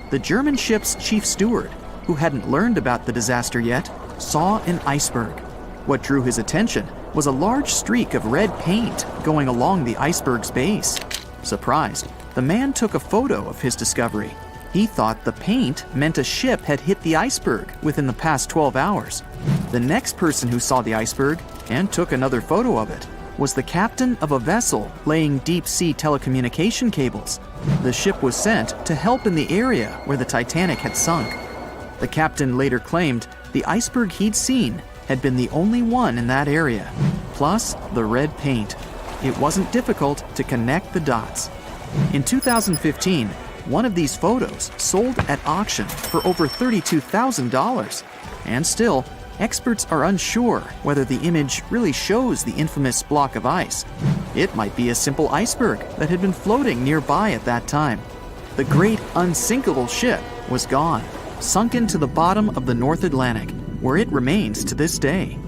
The German ship's chief steward, who hadn't learned about the disaster yet, saw an iceberg. What drew his attention was a large streak of red paint going along the iceberg's base. Surprised, the man took a photo of his discovery. He thought the paint meant a ship had hit the iceberg within the past 12 hours. The next person who saw the iceberg and took another photo of it was the captain of a vessel laying deep-sea telecommunication cables. The ship was sent to help in the area where the Titanic had sunk. The captain later claimed the iceberg he'd seen had been the only one in that area, plus the red paint. It wasn't difficult to connect the dots. In 2015, one of these photos sold at auction for over $32,000. And still, experts are unsure whether the image really shows the infamous block of ice. It might be a simple iceberg that had been floating nearby at that time. The great unsinkable ship was gone, sunken to the bottom of the North Atlantic, where it remains to this day.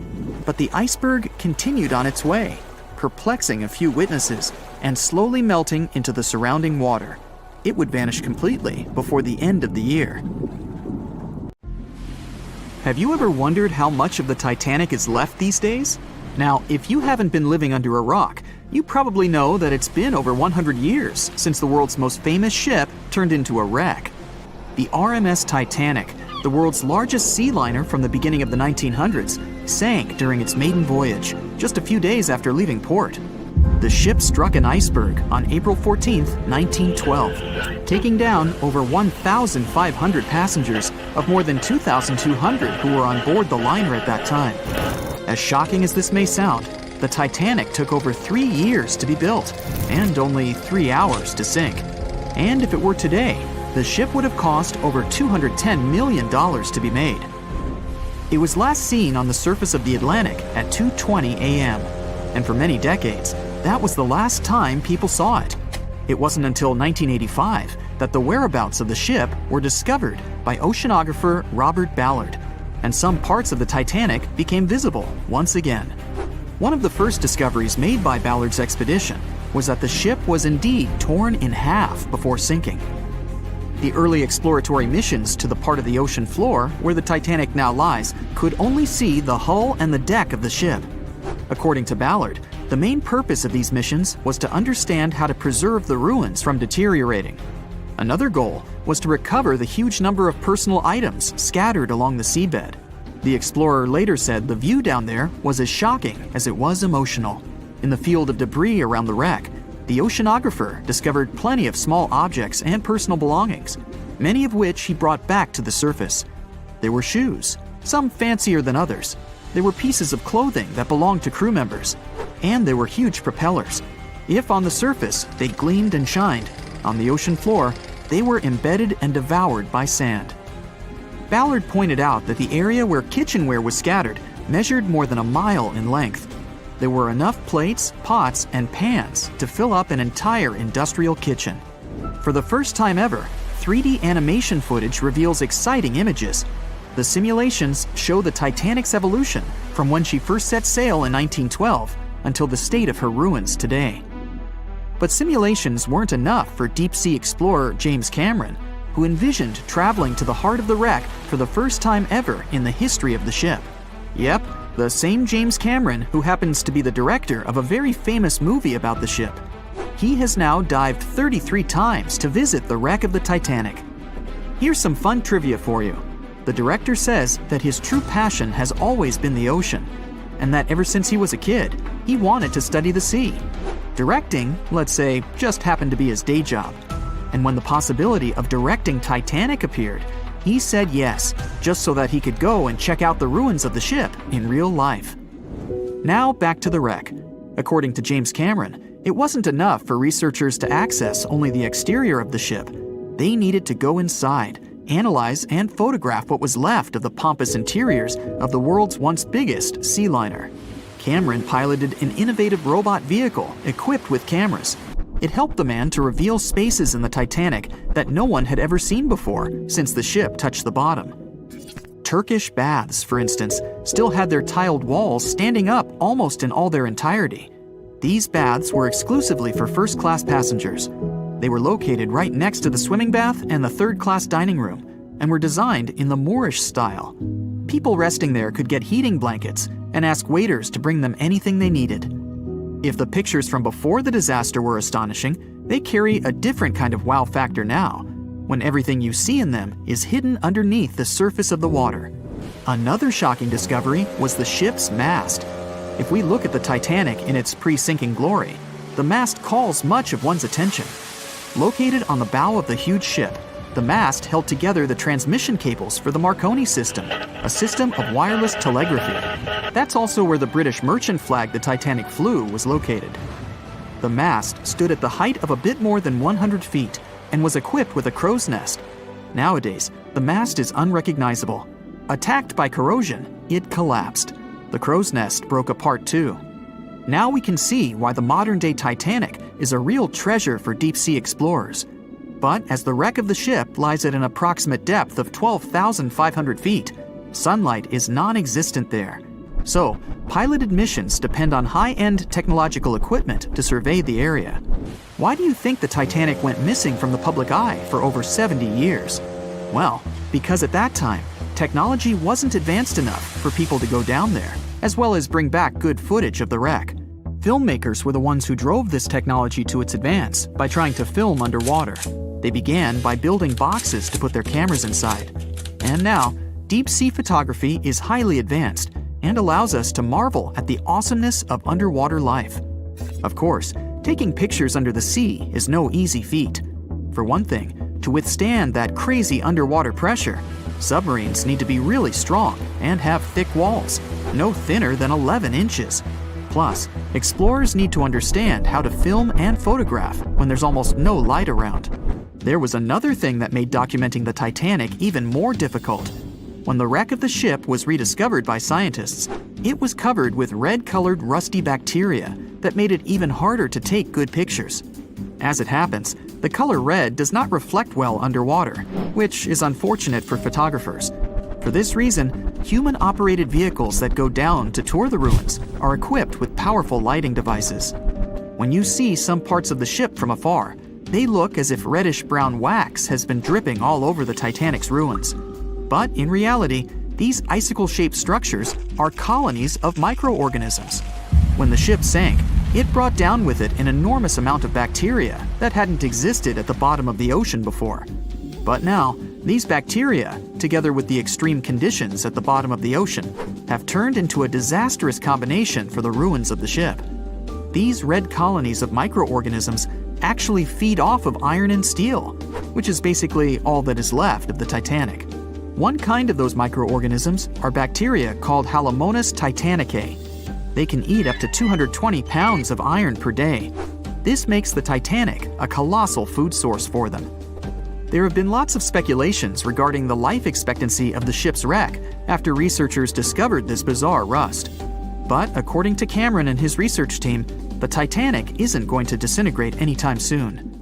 But the iceberg continued on its way, perplexing a few witnesses and slowly melting into the surrounding water. It would vanish completely before the end of the year. Have you ever wondered how much of the Titanic is left these days? Now, if you haven't been living under a rock, you probably know that it's been over 100 years since the world's most famous ship turned into a wreck. The RMS Titanic, the world's largest sea liner from the beginning of the 1900s, sank during its maiden voyage, just a few days after leaving port. The ship struck an iceberg on April 14, 1912, taking down over 1,500 passengers of more than 2,200 who were on board the liner at that time. As shocking as this may sound, the Titanic took over 3 years to be built and only 3 hours to sink. And if it were today, the ship would have cost over $210 million to be made. It was last seen on the surface of the Atlantic at 2:20 a.m., and for many decades, that was the last time people saw it. It wasn't until 1985 that the whereabouts of the ship were discovered by oceanographer Robert Ballard. and some parts of the Titanic became visible once again. One of the first discoveries made by Ballard's expedition was that the ship was indeed torn in half before sinking. The early exploratory missions to the part of the ocean floor where the Titanic now lies could only see the hull and the deck of the ship. According to Ballard, the main purpose of these missions was to understand how to preserve the ruins from deteriorating. Another goal was to recover the huge number of personal items scattered along the seabed. The explorer later said the view down there was as shocking as it was emotional. In the field of debris around the wreck, the oceanographer discovered plenty of small objects and personal belongings, many of which he brought back to the surface. There were shoes, some fancier than others. There were pieces of clothing that belonged to crew members. And there were huge propellers. If on the surface they gleamed and shined, on the ocean floor they were embedded and devoured by sand. Ballard pointed out that the area where kitchenware was scattered measured more than a mile in length. There were enough plates, pots, and pans to fill up an entire industrial kitchen. For the first time ever, 3D animation footage reveals exciting images. The simulations show the Titanic's evolution from when she first set sail in 1912 until the state of her ruins today. But simulations weren't enough for deep-sea explorer James Cameron, who envisioned traveling to the heart of the wreck for the first time ever in the history of the ship. Yep, the same James Cameron who happens to be the director of a very famous movie about the ship. He has now dived 33 times to visit the wreck of the Titanic. Here's some fun trivia for you. The director says that his true passion has always been the ocean, and that ever since he was a kid, he wanted to study the sea. Directing, let's say, just happened to be his day job. And when the possibility of directing Titanic appeared, he said yes, just so that he could go and check out the ruins of the ship in real life. Now back to the wreck. According to James Cameron, it wasn't enough for researchers to access only the exterior of the ship. They needed to go inside, analyze and photograph what was left of the pompous interiors of the world's once biggest sea liner. Cameron piloted an innovative robot vehicle equipped with cameras. It helped the man to reveal spaces in the Titanic that no one had ever seen before since the ship touched the bottom. Turkish baths, for instance, still had their tiled walls standing up almost in all their entirety. These baths were exclusively for first-class passengers. They were located right next to the swimming bath and the third-class dining room, and were designed in the Moorish style. People resting there could get heating blankets and ask waiters to bring them anything they needed. If the pictures from before the disaster were astonishing, they carry a different kind of wow factor now, when everything you see in them is hidden underneath the surface of the water. Another shocking discovery was the ship's mast. If we look at the Titanic in its pre-sinking glory, the mast calls much of one's attention. Located on the bow of the huge ship, the mast held together the transmission cables for the Marconi system, a system of wireless telegraphy. That's also where the British merchant flag the Titanic flew was located. The mast stood at the height of a bit more than 100 feet and was equipped with a crow's nest. Nowadays, the mast is unrecognizable. Attacked by corrosion, it collapsed. The crow's nest broke apart too. Now we can see why the modern-day Titanic is a real treasure for deep-sea explorers. But as the wreck of the ship lies at an approximate depth of 12,500 feet, sunlight is non-existent there. So, piloted missions depend on high-end technological equipment to survey the area. Why do you think the Titanic went missing from the public eye for over 70 years? Well, because at that time, technology wasn't advanced enough for people to go down there, as well as bring back good footage of the wreck. Filmmakers were the ones who drove this technology to its advance by trying to film underwater. They began by building boxes to put their cameras inside. And now, deep-sea photography is highly advanced and allows us to marvel at the awesomeness of underwater life. Of course, taking pictures under the sea is no easy feat. For one thing, to withstand that crazy underwater pressure, submarines need to be really strong and have thick walls, no thinner than 11 inches. Plus, explorers need to understand how to film and photograph when there's almost no light around. There was another thing that made documenting the Titanic even more difficult. When the wreck of the ship was rediscovered by scientists, it was covered with red-colored rusty bacteria that made it even harder to take good pictures. As it happens, the color red does not reflect well underwater, which is unfortunate for photographers. For this reason, human-operated vehicles that go down to tour the ruins are equipped with powerful lighting devices. When you see some parts of the ship from afar, they look as if reddish-brown wax has been dripping all over the Titanic's ruins. But in reality, these icicle-shaped structures are colonies of microorganisms. When the ship sank, it brought down with it an enormous amount of bacteria that hadn't existed at the bottom of the ocean before. But now, these bacteria, together with the extreme conditions at the bottom of the ocean, have turned into a disastrous combination for the ruins of the ship. These red colonies of microorganisms actually feed off of iron and steel, which is basically all that is left of the Titanic. One kind of those microorganisms are bacteria called Halomonas titanicae. They can eat up to 220 pounds of iron per day. This makes the Titanic a colossal food source for them. There have been lots of speculations regarding the life expectancy of the ship's wreck after researchers discovered this bizarre rust. But according to Cameron and his research team, the Titanic isn't going to disintegrate anytime soon.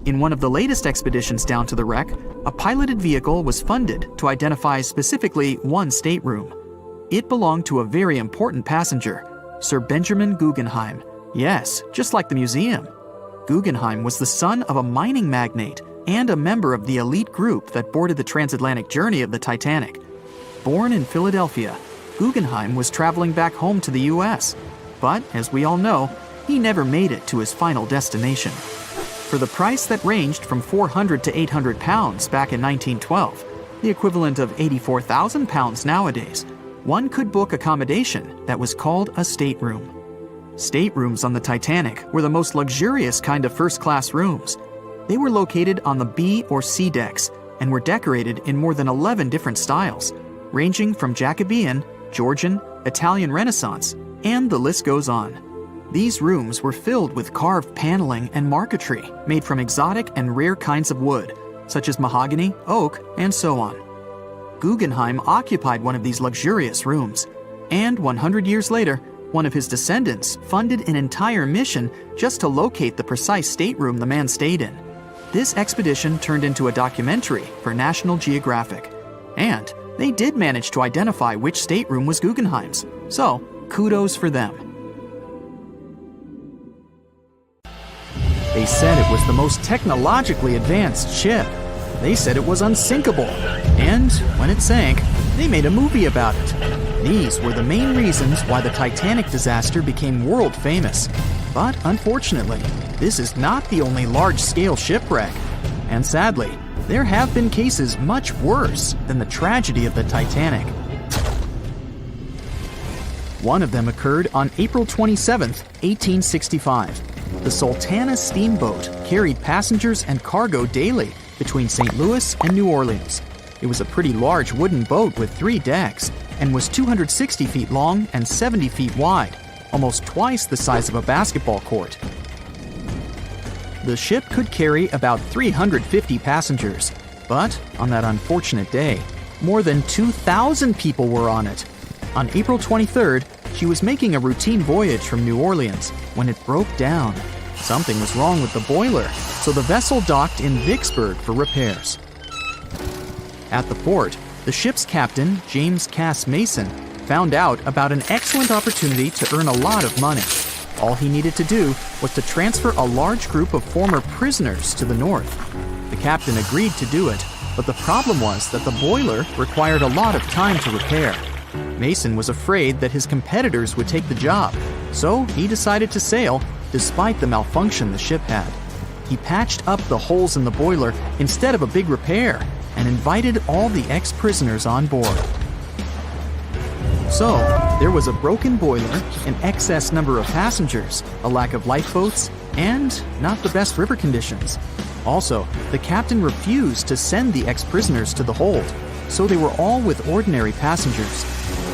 In one of the latest expeditions down to the wreck, a piloted vehicle was funded to identify specifically one stateroom. It belonged to a very important passenger, Sir Benjamin Guggenheim. Yes, just like the museum. Guggenheim was the son of a mining magnate and a member of the elite group that boarded the transatlantic journey of the Titanic. Born in Philadelphia, Guggenheim was traveling back home to the US. But, as we all know, he never made it to his final destination. For the price that ranged from 400 to 800 pounds back in 1912, the equivalent of 84,000 pounds nowadays, one could book accommodation that was called a stateroom. Staterooms on the Titanic were the most luxurious kind of first-class rooms. They were located on the B or C decks and were decorated in more than 11 different styles, ranging from Jacobean, Georgian, Italian Renaissance, and the list goes on. These rooms were filled with carved paneling and marquetry made from exotic and rare kinds of wood, such as mahogany, oak, and so on. Guggenheim occupied one of these luxurious rooms, and 100 years later, one of his descendants funded an entire mission just to locate the precise stateroom the man stayed in. This expedition turned into a documentary for National Geographic, and they did manage to identify which stateroom was Guggenheim's, so kudos for them. They said it was the most technologically advanced ship. They said it was unsinkable. And when it sank, they made a movie about it. These were the main reasons why the Titanic disaster became world famous. But unfortunately, this is not the only large-scale shipwreck. And sadly, there have been cases much worse than the tragedy of the Titanic. One of them occurred on April 27, 1865. The Sultana steamboat carried passengers and cargo daily between St. Louis and New Orleans. It was a pretty large wooden boat with 3 decks and was 260 feet long and 70 feet wide, almost twice the size of a basketball court. The ship could carry about 350 passengers, but on that unfortunate day, more than 2,000 people were on it. On April 23rd, she was making a routine voyage from New Orleans when it broke down. Something was wrong with the boiler, so the vessel docked in Vicksburg for repairs. At the port, the ship's captain, James Cass Mason, found out about an excellent opportunity to earn a lot of money. All he needed to do was to transfer a large group of former prisoners to the north. The captain agreed to do it, but the problem was that the boiler required a lot of time to repair. Mason was afraid that his competitors would take the job, so he decided to sail despite the malfunction the ship had. He patched up the holes in the boiler instead of a big repair and invited all the ex-prisoners on board. So, there was a broken boiler, an excess number of passengers, a lack of lifeboats, and not the best river conditions. Also, the captain refused to send the ex-prisoners to the hold, so they were all with ordinary passengers.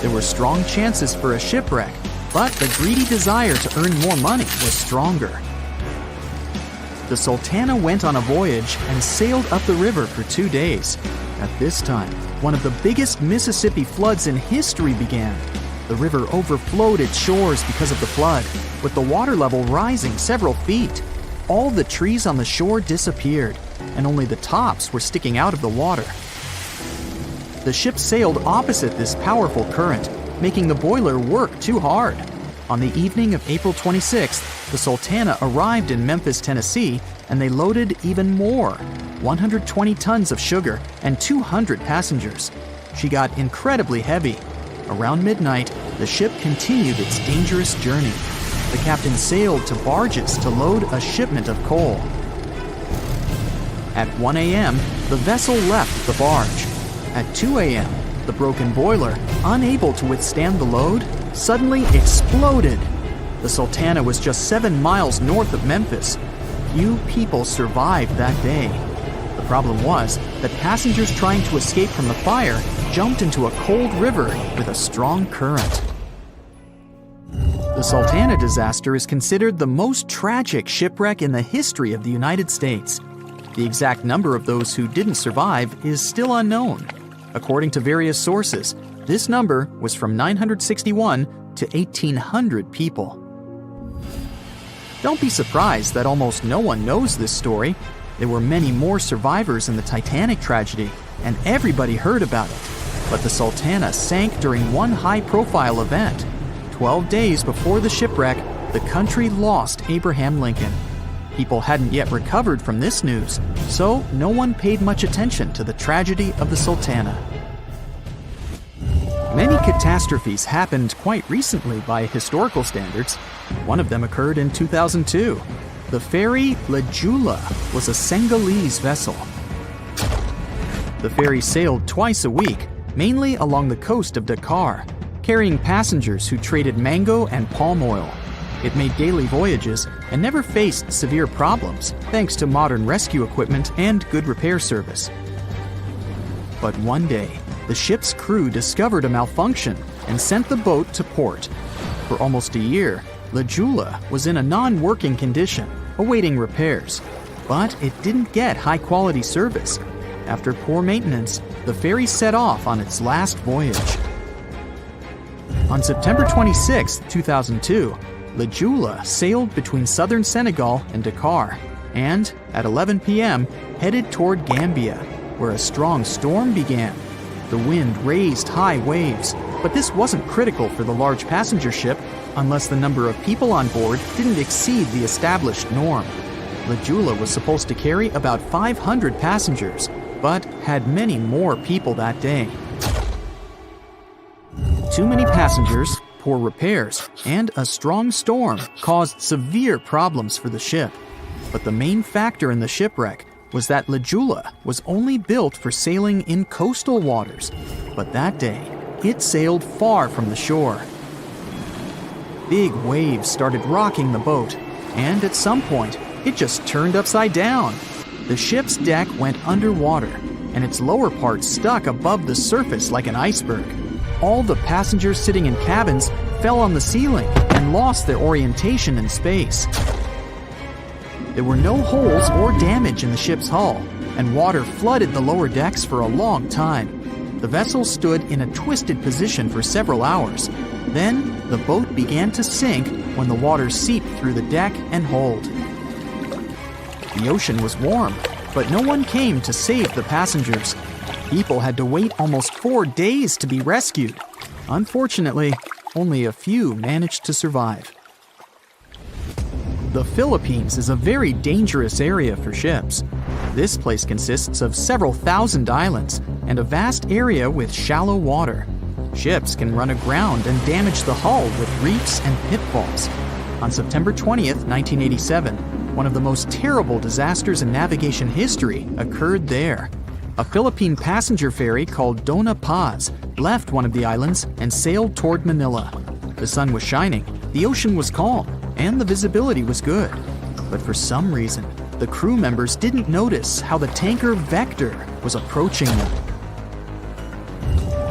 There were strong chances for a shipwreck, but the greedy desire to earn more money was stronger. The Sultana went on a voyage and sailed up the river for 2 days. At this time, one of the biggest Mississippi floods in history began. The river overflowed its shores because of the flood, with the water level rising several feet. All the trees on the shore disappeared, and only the tops were sticking out of the water. The ship sailed opposite this powerful current, making the boiler work too hard. On the evening of April 26th, the Sultana arrived in Memphis, Tennessee, and they loaded even more, 120 tons of sugar and 200 passengers. She got incredibly heavy. Around midnight, the ship continued its dangerous journey. The captain sailed to barges to load a shipment of coal. At 1 a.m., the vessel left the barge. At 2 a.m., the broken boiler, unable to withstand the load, suddenly exploded. The Sultana was just 7 miles north of Memphis. Few people survived that day. The problem was that passengers trying to escape from the fire jumped into a cold river with a strong current. The Sultana disaster is considered the most tragic shipwreck in the history of the United States. The exact number of those who didn't survive is still unknown. According to various sources, this number was from 961 to 1,800 people. Don't be surprised that almost no one knows this story. There were many more survivors in the Titanic tragedy, and everybody heard about it. But the Sultana sank during one high-profile event. 12 days before the shipwreck, the country lost Abraham Lincoln. People hadn't yet recovered from this news, so no one paid much attention to the tragedy of the Sultana. Many catastrophes happened quite recently by historical standards. One of them occurred in 2002. The ferry La Jula was a Senegalese vessel. The ferry sailed twice a week, mainly along the coast of Dakar, carrying passengers who traded mango and palm oil. It made daily voyages and never faced severe problems thanks to modern rescue equipment and good repair service. But one day, the ship's crew discovered a malfunction and sent the boat to port. For almost a year, La Jula was in a non-working condition, awaiting repairs. But it didn't get high-quality service. After poor maintenance, the ferry set off on its last voyage. On September 26, 2002, La Jula sailed between southern Senegal and Dakar, and at 11 p.m. headed toward Gambia, where a strong storm began. The wind raised high waves, but this wasn't critical for the large passenger ship unless the number of people on board didn't exceed the established norm. La Jula was supposed to carry about 500 passengers, but had many more people that day. Too many passengers, poor repairs, and a strong storm caused severe problems for the ship. But the main factor in the shipwreck was that La Jula was only built for sailing in coastal waters, but that day, it sailed far from the shore. Big waves started rocking the boat, and at some point, it just turned upside down. The ship's deck went underwater, and its lower part stuck above the surface like an iceberg. All the passengers sitting in cabins fell on the ceiling and lost their orientation in space. There were no holes or damage in the ship's hull, and water flooded the lower decks for a long time. The vessel stood in a twisted position for several hours. Then, the boat began to sink when the water seeped through the deck and hold. The ocean was warm, but no one came to save the passengers. People had to wait almost 4 days to be rescued. Unfortunately, only a few managed to survive. The Philippines is a very dangerous area for ships. This place consists of several thousand islands and a vast area with shallow water. Ships can run aground and damage the hull with reefs and pitfalls. On September 20th, 1987, one of the most terrible disasters in navigation history occurred there. A Philippine passenger ferry called Dona Paz left one of the islands and sailed toward Manila. The sun was shining, the ocean was calm, and the visibility was good. But for some reason, the crew members didn't notice how the tanker Vector was approaching them.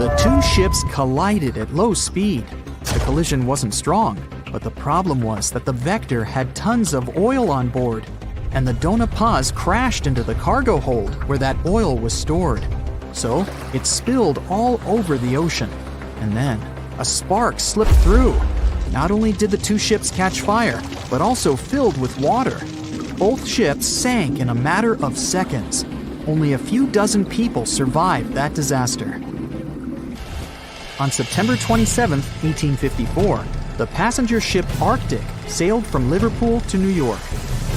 The two ships collided at low speed. The collision wasn't strong, but the problem was that the Vector had tons of oil on board, and the Dona Paz crashed into the cargo hold where that oil was stored. So it spilled all over the ocean, and then a spark slipped through. Not only did the two ships catch fire, but also filled with water. Both ships sank in a matter of seconds. Only a few dozen people survived that disaster. On September 27, 1854, the passenger ship Arctic sailed from Liverpool to New York.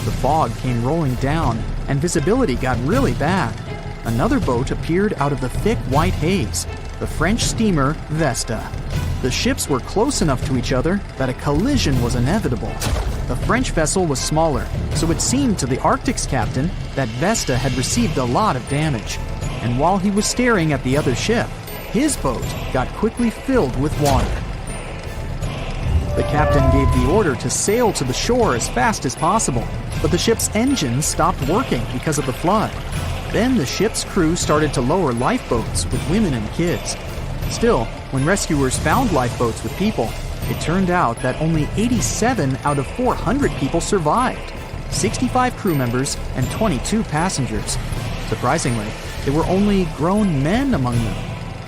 The fog came rolling down, and visibility got really bad. Another boat appeared out of the thick white haze, the French steamer Vesta. The ships were close enough to each other that a collision was inevitable. The French vessel was smaller, so it seemed to the Arctic's captain that Vesta had received a lot of damage. And while he was staring at the other ship, his boat got quickly filled with water. The captain gave the order to sail to the shore as fast as possible, but the ship's engines stopped working because of the flood. Then the ship's crew started to lower lifeboats with women and kids. Still, when rescuers found lifeboats with people, it turned out that only 87 out of 400 people survived, 65 crew members and 22 passengers. Surprisingly, there were only grown men among them.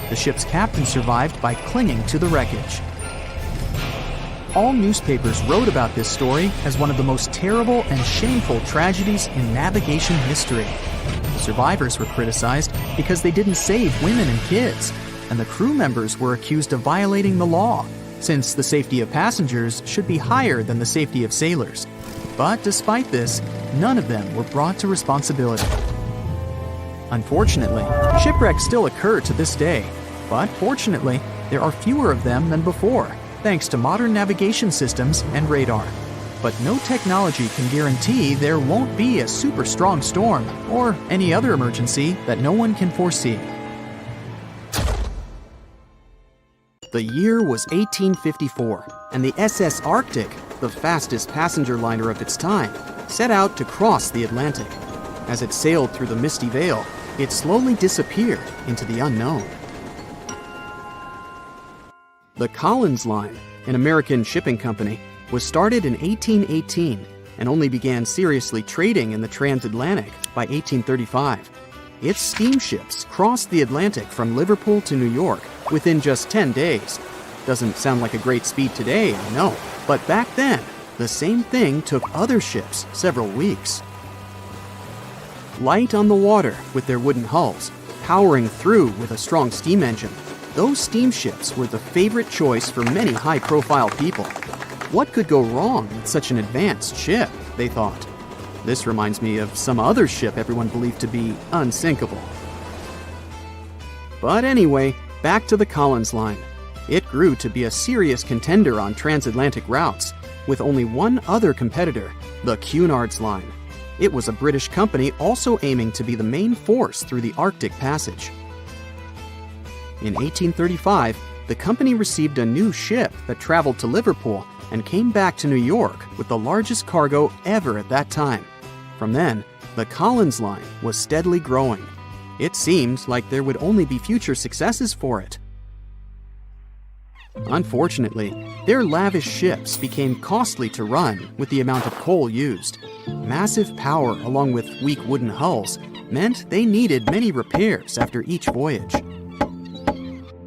The ship's captain survived by clinging to the wreckage. All newspapers wrote about this story as one of the most terrible and shameful tragedies in navigation history. Survivors were criticized because they didn't save women and kids, and the crew members were accused of violating the law, since the safety of passengers should be higher than the safety of sailors. But despite this, none of them were brought to responsibility. Unfortunately, shipwrecks still occur to this day, but fortunately, there are fewer of them than before, thanks to modern navigation systems and radar. But no technology can guarantee there won't be a super strong storm or any other emergency that no one can foresee. The year was 1854, and the SS Arctic, the fastest passenger liner of its time, set out to cross the Atlantic. As it sailed through the misty veil, it slowly disappeared into the unknown. The Collins Line, an American shipping company, was started in 1818 and only began seriously trading in the transatlantic by 1835. Its steamships crossed the Atlantic from Liverpool to New York within just 10 days. Doesn't sound like a great speed today, I know, but back then, the same thing took other ships several weeks. Light on the water with their wooden hulls, powering through with a strong steam engine, those steamships were the favorite choice for many high-profile people. What could go wrong with such an advanced ship, they thought. This reminds me of some other ship everyone believed to be unsinkable. But anyway, back to the Collins Line. It grew to be a serious contender on transatlantic routes, with only one other competitor, the Cunard's Line. It was a British company also aiming to be the main force through the Arctic Passage. In 1835, the company received a new ship that traveled to Liverpool and came back to New York with the largest cargo ever at that time. From then, the Collins Line was steadily growing. It seemed like there would only be future successes for it. Unfortunately, their lavish ships became costly to run with the amount of coal used. Massive power along with weak wooden hulls meant they needed many repairs after each voyage.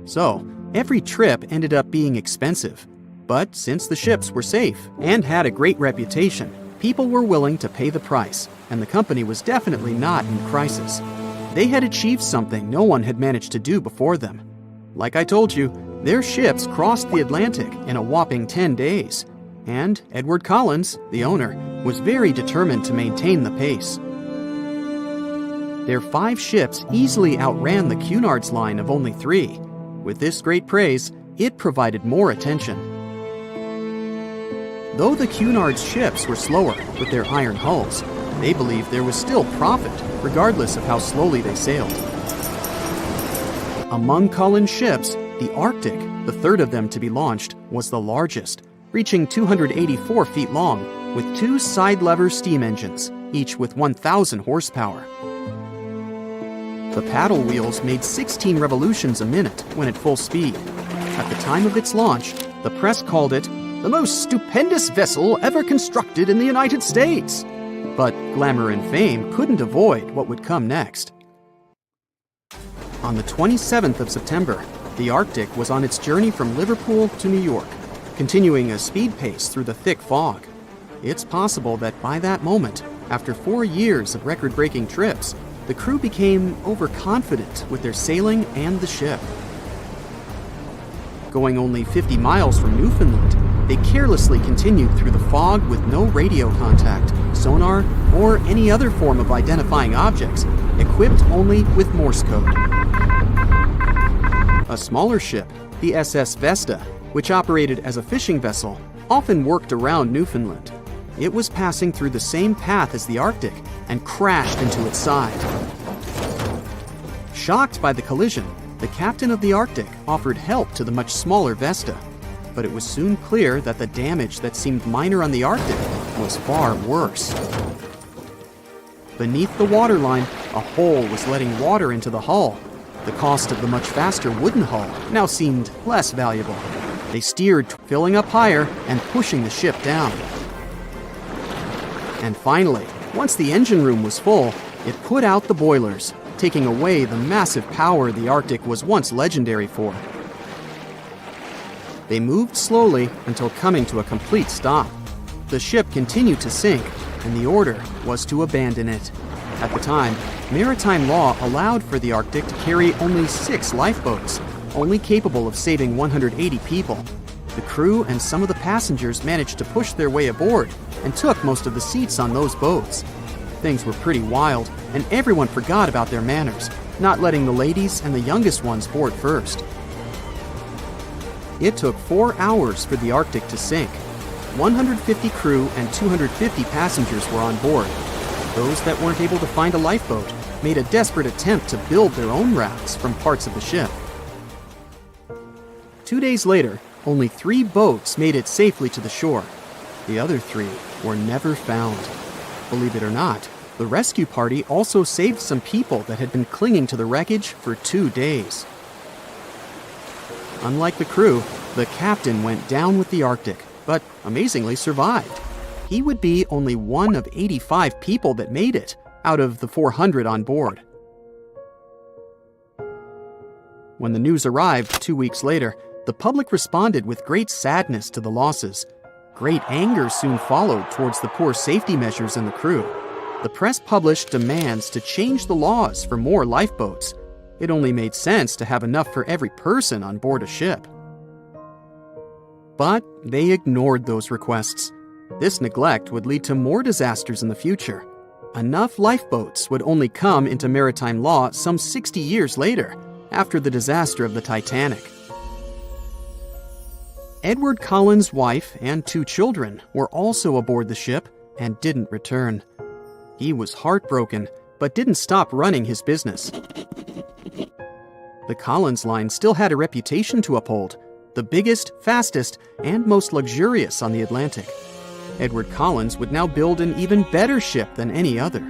So, every trip ended up being expensive. But since the ships were safe and had a great reputation, people were willing to pay the price, and the company was definitely not in crisis. They had achieved something no one had managed to do before them. Like I told you, their ships crossed the Atlantic in a whopping 10 days, and Edward Collins, the owner, was very determined to maintain the pace. Their 5 ships easily outran the Cunard's Line of only 3. With this great praise, it provided more attention. Though the Cunard's ships were slower with their iron hulls, they believed there was still profit, regardless of how slowly they sailed. Among Collins' ships, the Arctic, the third of them to be launched, was the largest, reaching 284 feet long, with 2 side-lever steam engines, each with 1,000 horsepower. The paddle wheels made 16 revolutions a minute when at full speed. At the time of its launch, the press called it the most stupendous vessel ever constructed in the United States. But glamour and fame couldn't avoid what would come next. On the 27th of September, the Arctic was on its journey from Liverpool to New York, continuing a speed pace through the thick fog. It's possible that by that moment, after 4 years of record-breaking trips, the crew became overconfident with their sailing and the ship. Going only 50 miles from Newfoundland, they carelessly continued through the fog with no radio contact, sonar, or any other form of identifying objects, equipped only with Morse code. A smaller ship, the SS Vesta, which operated as a fishing vessel, often worked around Newfoundland. It was passing through the same path as the Arctic and crashed into its side. Shocked by the collision, the captain of the Arctic offered help to the much smaller Vesta, but it was soon clear that the damage that seemed minor on the Arctic was far worse. Beneath the waterline, a hole was letting water into the hull. The cost of the much faster wooden hull now seemed less valuable. They steered, filling up higher and pushing the ship down. And finally, once the engine room was full, it put out the boilers, taking away the massive power the Arctic was once legendary for. They moved slowly until coming to a complete stop. The ship continued to sink, and the order was to abandon it. At the time, maritime law allowed for the Arctic to carry only 6 lifeboats, only capable of saving 180 people. The crew and some of the passengers managed to push their way aboard and took most of the seats on those boats. Things were pretty wild, and everyone forgot about their manners, not letting the ladies and the youngest ones board first. It took 4 hours for the Arctic to sink. 150 crew and 250 passengers were on board. Those that weren't able to find a lifeboat made a desperate attempt to build their own rafts from parts of the ship. 2 days later, only 3 boats made it safely to the shore. The other 3 were never found. Believe it or not, the rescue party also saved some people that had been clinging to the wreckage for 2 days. Unlike the crew, the captain went down with the Arctic, but amazingly survived. He would be only one of 85 people that made it, out of the 400 on board. When the news arrived 2 weeks later, the public responded with great sadness to the losses. Great anger soon followed towards the poor safety measures in the crew. The press published demands to change the laws for more lifeboats. It only made sense to have enough for every person on board a ship. But they ignored those requests. This neglect would lead to more disasters in the future. Enough lifeboats would only come into maritime law some 60 years later, after the disaster of the Titanic. Edward Cullen's wife and 2 children were also aboard the ship and didn't return. He was heartbroken, but didn't stop running his business. The Collins line still had a reputation to uphold, the biggest, fastest, and most luxurious on the Atlantic. Edward Collins would now build an even better ship than any other.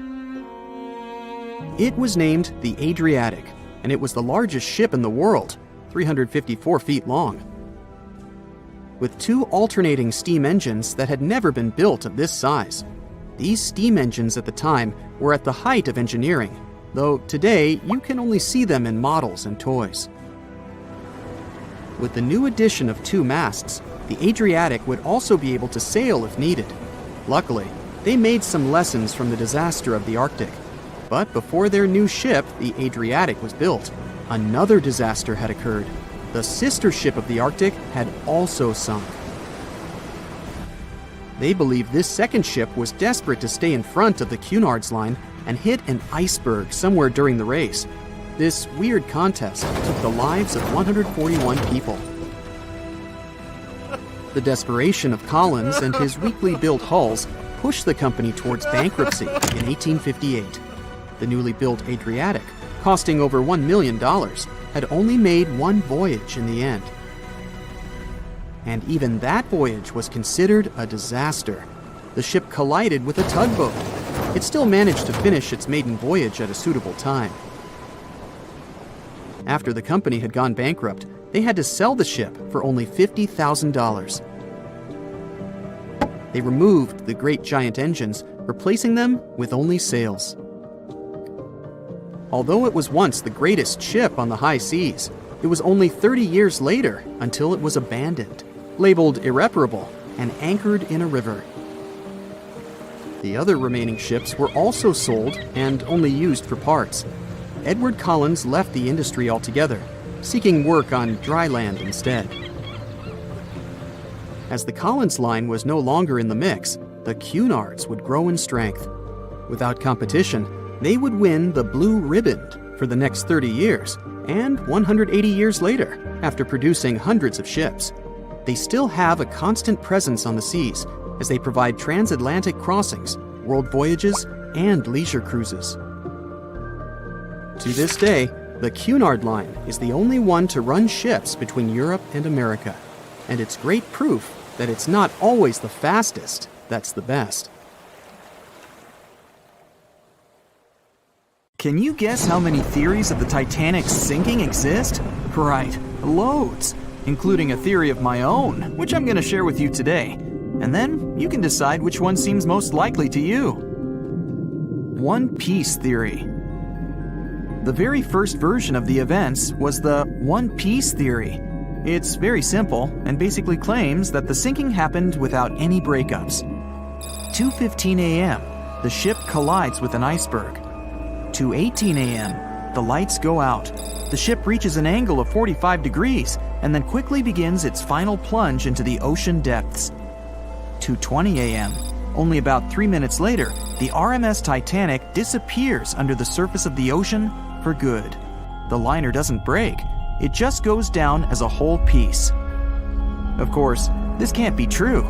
It was named the Adriatic, and it was the largest ship in the world, 354 feet long. With 2 alternating steam engines that had never been built of this size. These steam engines at the time were at the height of engineering, though today you can only see them in models and toys. With the new addition of 2 masts, the Adriatic would also be able to sail if needed. Luckily, they made some lessons from the disaster of the Arctic. But before their new ship, the Adriatic, was built, another disaster had occurred. The sister ship of the Arctic had also sunk. They believe this second ship was desperate to stay in front of the Cunard's line and hit an iceberg somewhere during the race. This weird contest took the lives of 141 people. The desperation of Collins and his weakly built hulls pushed the company towards bankruptcy in 1858. The newly built Adriatic, costing over $1 million, had only made 1 voyage in the end. And even that voyage was considered a disaster. The ship collided with a tugboat. It still managed to finish its maiden voyage at a suitable time. After the company had gone bankrupt, they had to sell the ship for only $50,000. They removed the great giant engines, replacing them with only sails. Although it was once the greatest ship on the high seas, it was only 30 years later until it was abandoned, labeled irreparable, and anchored in a river. The other remaining ships were also sold and only used for parts. Edward Collins left the industry altogether, seeking work on dry land instead. As the Collins line was no longer in the mix, the Cunards would grow in strength. Without competition, they would win the Blue Riband for the next 30 years, and 180 years later, after producing hundreds of ships. They still have a constant presence on the seas as they provide transatlantic crossings, world voyages, and leisure cruises. To this day, the Cunard Line is the only one to run ships between Europe and America, and it's great proof that it's not always the fastest that's the best. Can you guess how many theories of the Titanic's sinking exist? Right, loads, including a theory of my own, which I'm going to share with you today. And then you can decide which one seems most likely to you. One Piece theory. The very first version of the events was the One Piece theory. It's very simple and basically claims that the sinking happened without any breakups. 2:15 a.m., the ship collides with an iceberg. 2:18 a.m., the lights go out. The ship reaches an angle of 45 degrees and then quickly begins its final plunge into the ocean depths. 2:20 a.m., only about 3 minutes later, the RMS Titanic disappears under the surface of the ocean for good. The liner doesn't break, it just goes down as a whole piece. Of course, this can't be true.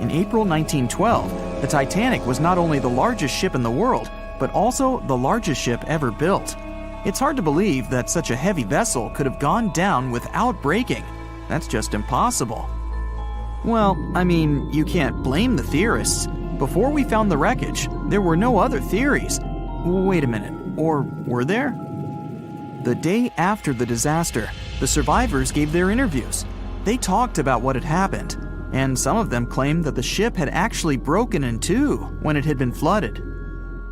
In April 1912, the Titanic was not only the largest ship in the world, but also the largest ship ever built. It's hard to believe that such a heavy vessel could have gone down without breaking. That's just impossible. Well, I mean, you can't blame the theorists. Before we found the wreckage, there were no other theories. Wait a minute, or were there? The day after the disaster, the survivors gave their interviews. They talked about what had happened, and some of them claimed that the ship had actually broken in two when it had been flooded.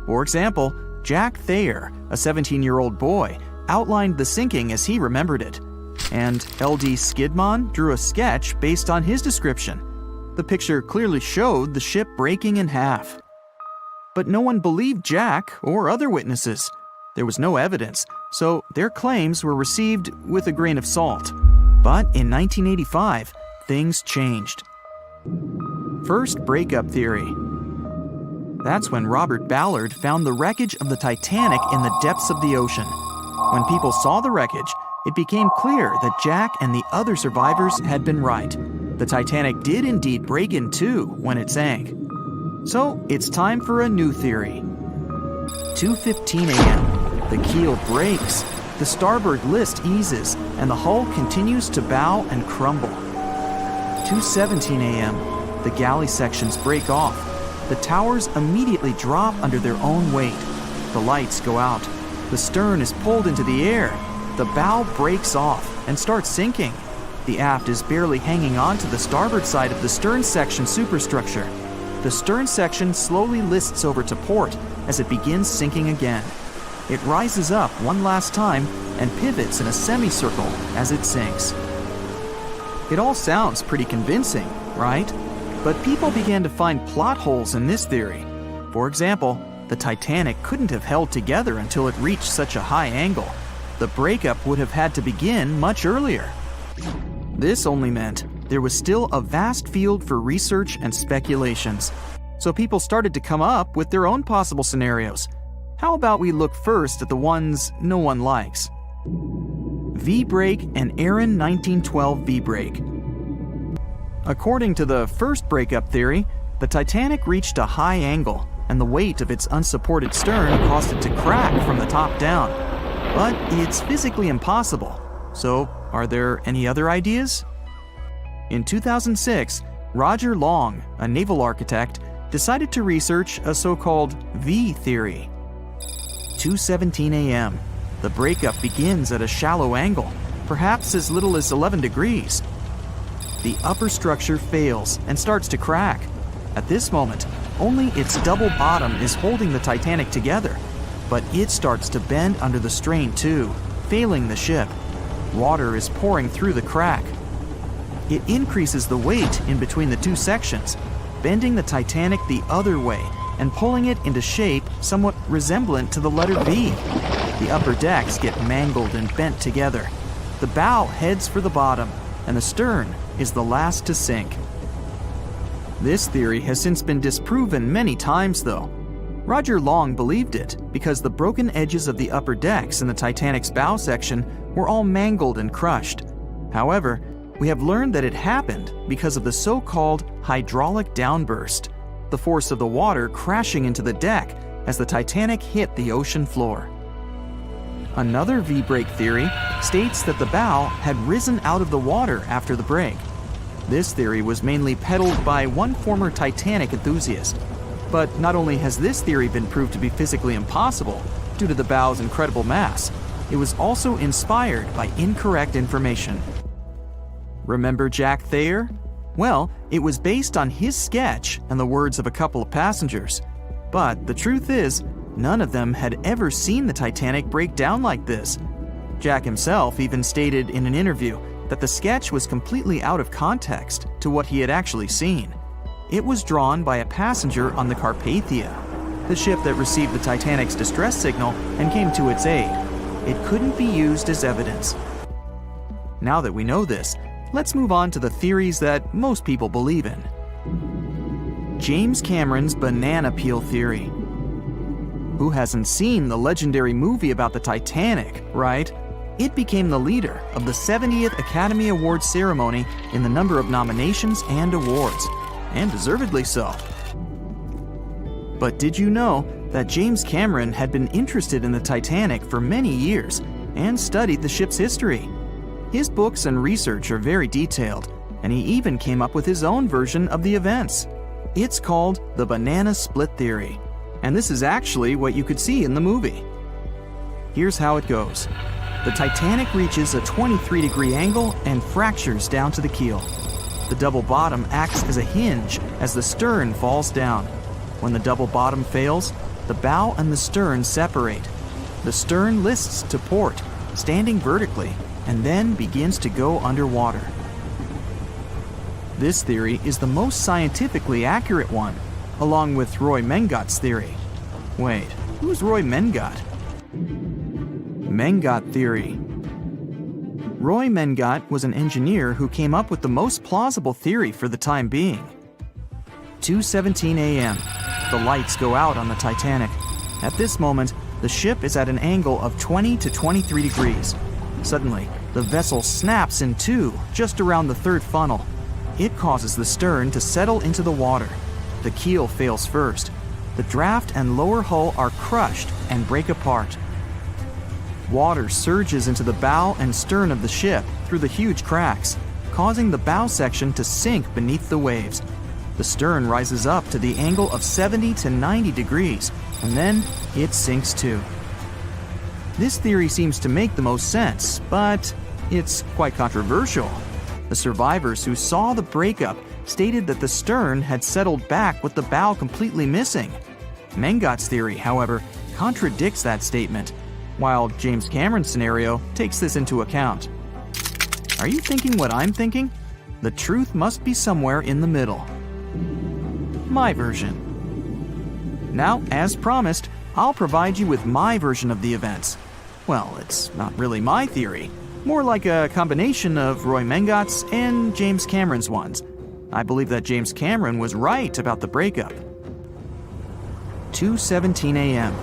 For example, Jack Thayer, a 17-year-old boy, outlined the sinking as he remembered it, and L.D. Skidmon drew a sketch based on his description. The picture clearly showed the ship breaking in half. But no one believed Jack or other witnesses. There was no evidence, so their claims were received with a grain of salt. But in 1985, things changed. First breakup theory. That's when Robert Ballard found the wreckage of the Titanic in the depths of the ocean. When people saw the wreckage, it became clear that Jack and the other survivors had been right. The Titanic did indeed break in two when it sank. So it's time for a new theory. 2:15 a.m. The keel breaks, the starboard list eases, and the hull continues to bow and crumble. 2:17 a.m. The galley sections break off. The towers immediately drop under their own weight. The lights go out. The stern is pulled into the air. The bow breaks off and starts sinking. The aft is barely hanging on to the starboard side of the stern section superstructure. The stern section slowly lists over to port as it begins sinking again. It rises up one last time and pivots in a semicircle as it sinks. It all sounds pretty convincing, right? But people began to find plot holes in this theory. For example, the Titanic couldn't have held together until it reached such a high angle. The breakup would have had to begin much earlier. This only meant there was still a vast field for research and speculations. So people started to come up with their own possible scenarios. How about we look first at the ones no one likes? V-break and Aaron 1912 V-break. According to the first breakup theory, the Titanic reached a high angle, and the weight of its unsupported stern caused it to crack from the top down. But it's physically impossible. So, are there any other ideas? In 2006, Roger Long, a naval architect, decided to research a so-called V theory. 2:17 a.m. The breakup begins at a shallow angle, perhaps as little as 11 degrees. The upper structure fails and starts to crack. At this moment, only its double bottom is holding the Titanic together, but it starts to bend under the strain too, failing the ship. Water is pouring through the crack. It increases the weight in between the two sections, bending the Titanic the other way and pulling it into shape somewhat resemblant to the letter V. The upper decks get mangled and bent together. The bow heads for the bottom, and the stern is the last to sink. This theory has since been disproven many times, though. Roger Long believed it because the broken edges of the upper decks in the Titanic's bow section were all mangled and crushed. However, we have learned that it happened because of the so-called hydraulic downburst, the force of the water crashing into the deck as the Titanic hit the ocean floor. Another V-break theory states that the bow had risen out of the water after the break. This theory was mainly peddled by one former Titanic enthusiast. But not only has this theory been proved to be physically impossible due to the bow's incredible mass, it was also inspired by incorrect information. Remember Jack Thayer? Well, it was based on his sketch and the words of a couple of passengers. But the truth is, none of them had ever seen the Titanic break down like this. Jack himself even stated in an interview that the sketch was completely out of context to what he had actually seen. It was drawn by a passenger on the Carpathia, the ship that received the Titanic's distress signal and came to its aid. It couldn't be used as evidence. Now that we know this, let's move on to the theories that most people believe in. James Cameron's banana peel theory. Who hasn't seen the legendary movie about the Titanic, right? It became the leader of the 70th Academy Awards ceremony in the number of nominations and awards, and deservedly so. But did you know that James Cameron had been interested in the Titanic for many years and studied the ship's history? His books and research are very detailed, and he even came up with his own version of the events. It's called the banana split theory, and this is actually what you could see in the movie. Here's how it goes. The Titanic reaches a 23-degree angle and fractures down to the keel. The double bottom acts as a hinge as the stern falls down. When the double bottom fails, the bow and the stern separate. The stern lists to port, standing vertically, and then begins to go underwater. This theory is the most scientifically accurate one, along with Roy Mengat's theory. Wait, who's Roy Mengat? Mengat theory. Roy Mengat was an engineer who came up with the most plausible theory for the time being. 2:17 a.m. The lights go out on the Titanic. At this moment, the ship is at an angle of 20 to 23 degrees. Suddenly, the vessel snaps in two just around the third funnel. It causes the stern to settle into the water. The keel fails first. The draft and lower hull are crushed and break apart. Water surges into the bow and stern of the ship through the huge cracks, causing the bow section to sink beneath the waves. The stern rises up to the angle of 70 to 90 degrees, and then it sinks too. This theory seems to make the most sense, but it's quite controversial. The survivors who saw the breakup stated that the stern had settled back with the bow completely missing. Mengat's theory, however, contradicts that statement, while James Cameron's scenario takes this into account. Are you thinking what I'm thinking? The truth must be somewhere in the middle. My version. Now, as promised, I'll provide you with my version of the events. Well, it's not really my theory, more like a combination of Roy Mengat's and James Cameron's ones. I believe that James Cameron was right about the breakup. 2:17 a.m.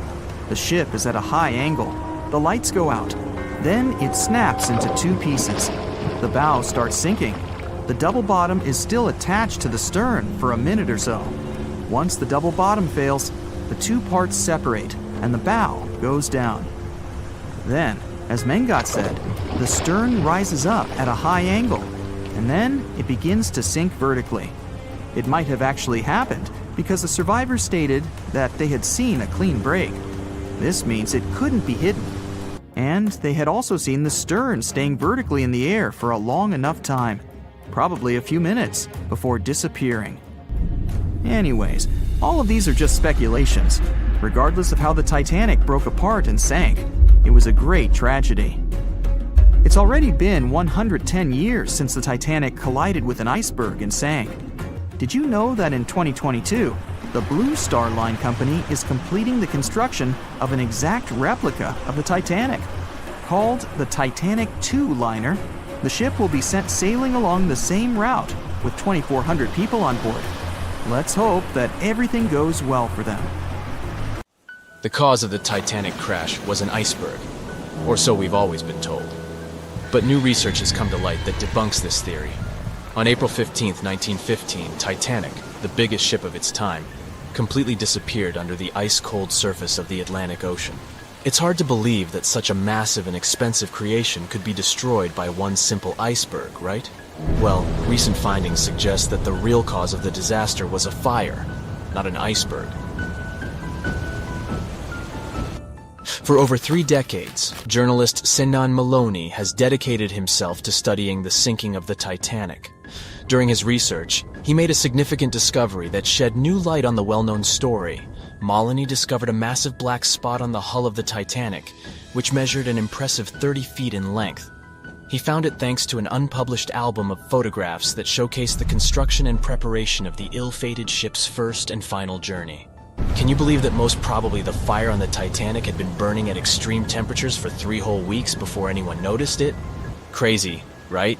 The ship is at a high angle. The lights go out. Then it snaps into two pieces. The bow starts sinking. The double bottom is still attached to the stern for a minute or so. Once the double bottom fails, the two parts separate and the bow goes down. Then, as Mengat said, the stern rises up at a high angle, and then it begins to sink vertically. It might have actually happened because the survivors stated that they had seen a clean break. This means it couldn't be hidden. And they had also seen the stern staying vertically in the air for a long enough time, probably a few minutes, before disappearing. Anyways, all of these are just speculations. Regardless of how the Titanic broke apart and sank, it was a great tragedy. It's already been 110 years since the Titanic collided with an iceberg and sank. Did you know that in 2022, the Blue Star Line Company is completing the construction of an exact replica of the Titanic? Called the Titanic II liner, the ship will be sent sailing along the same route with 2,400 people on board. Let's hope that everything goes well for them. The cause of the Titanic crash was an iceberg, or so we've always been told. But new research has come to light that debunks this theory. On April 15, 1915, Titanic, the biggest ship of its time, completely disappeared under the ice-cold surface of the Atlantic Ocean. It's hard to believe that such a massive and expensive creation could be destroyed by one simple iceberg, right? Well, recent findings suggest that the real cause of the disaster was a fire, not an iceberg. For over 3 decades, journalist Senan Maloney has dedicated himself to studying the sinking of the Titanic. During his research, he made a significant discovery that shed new light on the well-known story. Maloney discovered a massive black spot on the hull of the Titanic, which measured an impressive 30 feet in length. He found it thanks to an unpublished album of photographs that showcased the construction and preparation of the ill-fated ship's first and final journey. Can you believe that most probably the fire on the Titanic had been burning at extreme temperatures for 3 whole weeks before anyone noticed it? Crazy, right?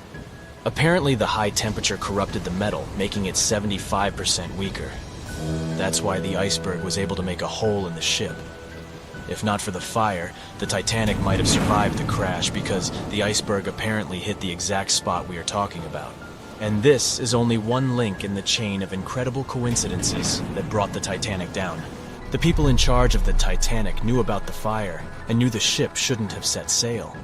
Apparently the high temperature corrupted the metal, making it 75% weaker. That's why the iceberg was able to make a hole in the ship. If not for the fire, the Titanic might have survived the crash because the iceberg apparently hit the exact spot we are talking about. And this is only one link in the chain of incredible coincidences that brought the Titanic down. The people in charge of the Titanic knew about the fire and knew the ship shouldn't have set sail.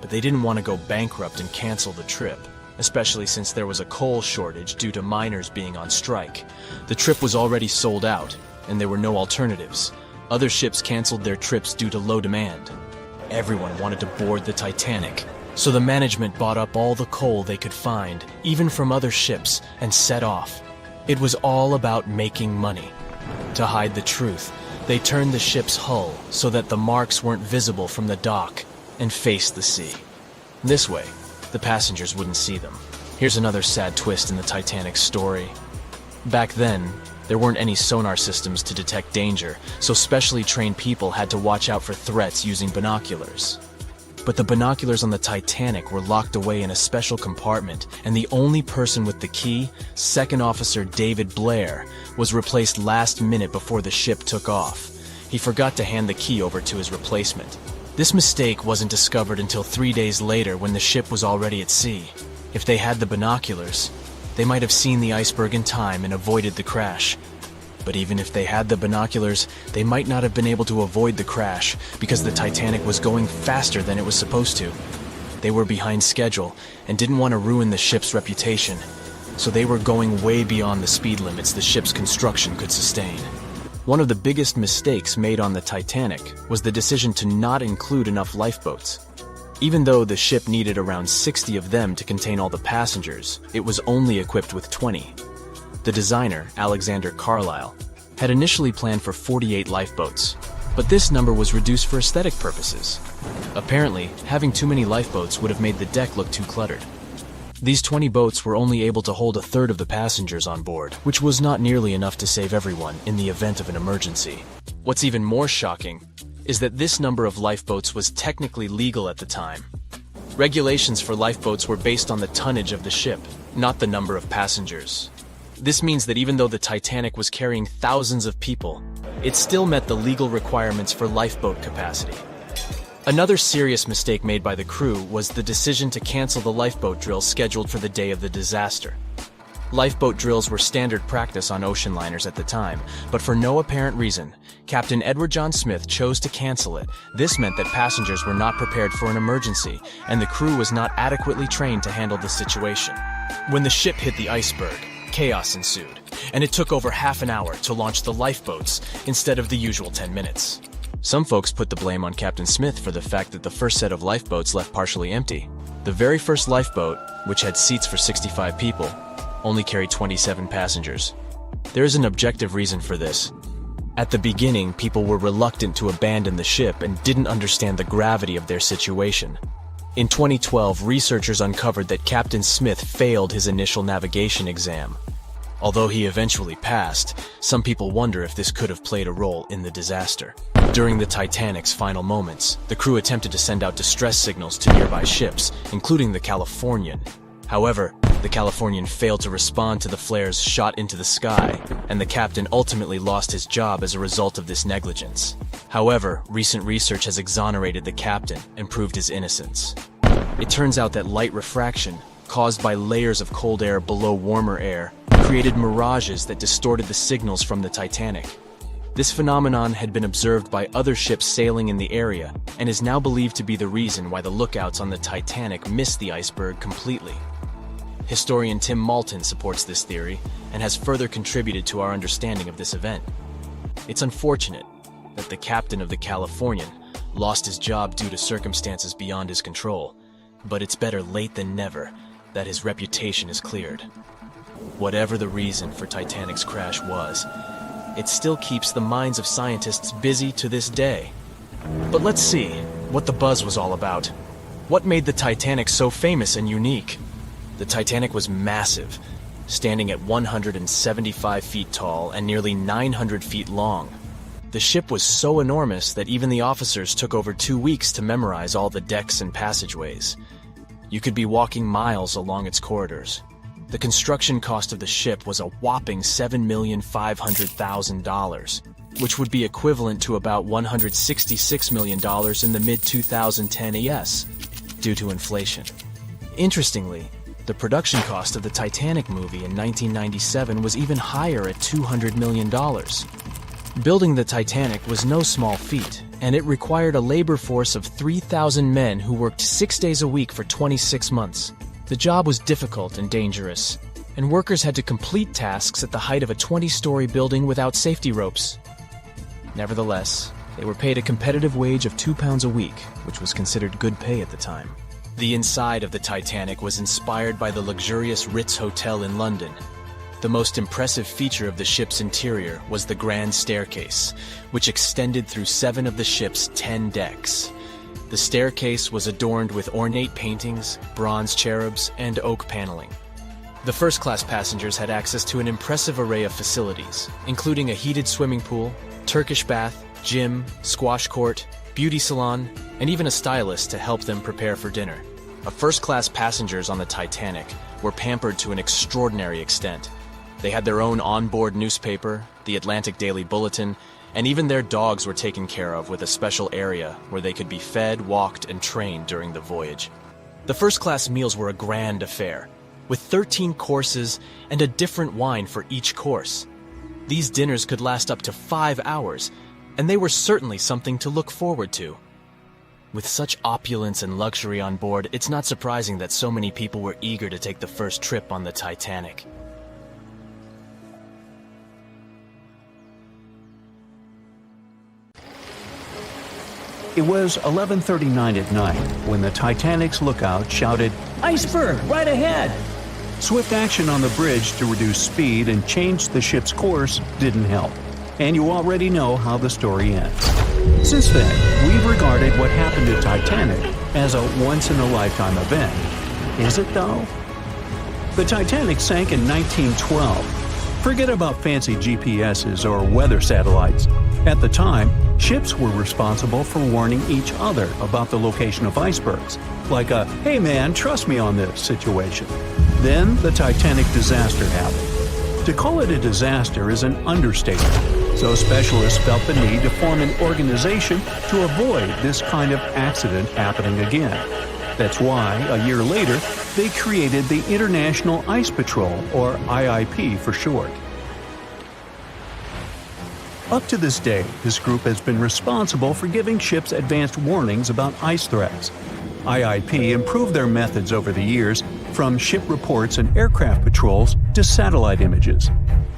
But they didn't want to go bankrupt and cancel the trip, especially since there was a coal shortage due to miners being on strike. The trip was already sold out, and there were no alternatives. Other ships canceled their trips due to low demand. Everyone wanted to board the Titanic, so the management bought up all the coal they could find, even from other ships, and set off. It was all about making money. To hide the truth, they turned the ship's hull so that the marks weren't visible from the dock and faced the sea. This way, the passengers wouldn't see them. Here's another sad twist in the Titanic's story. Back then, there weren't any sonar systems to detect danger, so specially trained people had to watch out for threats using binoculars. But the binoculars on the Titanic were locked away in a special compartment, and the only person with the key, Second Officer David Blair, was replaced last minute before the ship took off. He forgot to hand the key over to his replacement. This mistake wasn't discovered until 3 days later when the ship was already at sea. If they had the binoculars, they might have seen the iceberg in time and avoided the crash. But even if they had the binoculars, they might not have been able to avoid the crash because the Titanic was going faster than it was supposed to. They were behind schedule and didn't want to ruin the ship's reputation, so they were going way beyond the speed limits the ship's construction could sustain. One of the biggest mistakes made on the Titanic was the decision to not include enough lifeboats. Even though the ship needed around 60 of them to contain all the passengers, it was only equipped with 20. The designer, Alexander Carlisle, had initially planned for 48 lifeboats, but this number was reduced for aesthetic purposes. Apparently, having too many lifeboats would have made the deck look too cluttered. These 20 boats were only able to hold a third of the passengers on board, which was not nearly enough to save everyone in the event of an emergency. What's even more shocking is that this number of lifeboats was technically legal at the time. Regulations for lifeboats were based on the tonnage of the ship, not the number of passengers. This means that even though the Titanic was carrying thousands of people, it still met the legal requirements for lifeboat capacity. Another serious mistake made by the crew was the decision to cancel the lifeboat drill scheduled for the day of the disaster. Lifeboat drills were standard practice on ocean liners at the time, but for no apparent reason, Captain Edward John Smith chose to cancel it. This meant that passengers were not prepared for an emergency, and the crew was not adequately trained to handle the situation. When the ship hit the iceberg, chaos ensued, and it took over half an hour to launch the lifeboats instead of the usual 10 minutes. Some folks put the blame on Captain Smith for the fact that the first set of lifeboats left partially empty. The very first lifeboat, which had seats for 65 people, only carried 27 passengers. There is an objective reason for this. At the beginning, people were reluctant to abandon the ship and didn't understand the gravity of their situation. In 2012, researchers uncovered that Captain Smith failed his initial navigation exam. Although he eventually passed, some people wonder if this could have played a role in the disaster. During the Titanic's final moments, the crew attempted to send out distress signals to nearby ships, including the Californian. However, The Californian failed to respond to the flares shot into the sky, and the captain ultimately lost his job as a result of this negligence. However, recent research has exonerated the captain and proved his innocence. It turns out that light refraction, caused by layers of cold air below warmer air, created mirages that distorted the signals from the Titanic. This phenomenon had been observed by other ships sailing in the area and is now believed to be the reason why the lookouts on the Titanic missed the iceberg completely. Historian Tim Malton supports this theory and has further contributed to our understanding of this event. It's unfortunate that the captain of the Californian lost his job due to circumstances beyond his control, but it's better late than never that his reputation is cleared. Whatever the reason for Titanic's crash was, it still keeps the minds of scientists busy to this day. But let's see what the buzz was all about. What made the Titanic so famous and unique? The Titanic was massive, standing at 175 feet tall and nearly 900 feet long. The ship was so enormous that even the officers took over 2 weeks to memorize all the decks and passageways. You could be walking miles along its corridors. The construction cost of the ship was a whopping $7,500,000, which would be equivalent to about $166 million in the mid-2010 ES, due to inflation. Interestingly, the production cost of the Titanic movie in 1997 was even higher at $200 million. Building the Titanic was no small feat, and it required a labor force of 3,000 men who worked 6 days a week for 26 months. The job was difficult and dangerous, and workers had to complete tasks at the height of a 20-story building without safety ropes. Nevertheless, they were paid a competitive wage of £2 a week, which was considered good pay at the time. The inside of the Titanic was inspired by the luxurious Ritz Hotel in London. The most impressive feature of the ship's interior was the grand staircase, which extended through 7 of the ship's 10 decks. The staircase was adorned with ornate paintings, bronze cherubs, and oak paneling. The first-class passengers had access to an impressive array of facilities, including a heated swimming pool, Turkish bath, gym, squash court, beauty salon, and even a stylist to help them prepare for dinner. First-class passengers on the Titanic were pampered to an extraordinary extent. They had their own onboard newspaper, the Atlantic Daily Bulletin, and even their dogs were taken care of with a special area where they could be fed, walked, and trained during the voyage. The first-class meals were a grand affair, with 13 courses and a different wine for each course. These dinners could last up to 5 hours, and they were certainly something to look forward to. With such opulence and luxury on board, it's not surprising that so many people were eager to take the first trip on the Titanic. It was 11:39 at night when the Titanic's lookout shouted, "Iceberg, right ahead!" Swift action on the bridge to reduce speed and change the ship's course didn't help, and you already know how the story ends. Since then, we've regarded what happened to Titanic as a once-in-a-lifetime event. Is it, though? The Titanic sank in 1912. Forget about fancy GPSs or weather satellites. At the time, ships were responsible for warning each other about the location of icebergs, like a "hey man, trust me on this" situation. Then the Titanic disaster happened. To call it a disaster is an understatement, so specialists felt the need to form an organization to avoid this kind of accident happening again. That's why, a year later, they created the International Ice Patrol, or IIP for short. Up to this day, this group has been responsible for giving ships advanced warnings about ice threats. IIP improved their methods over the years, from ship reports and aircraft patrols to satellite images.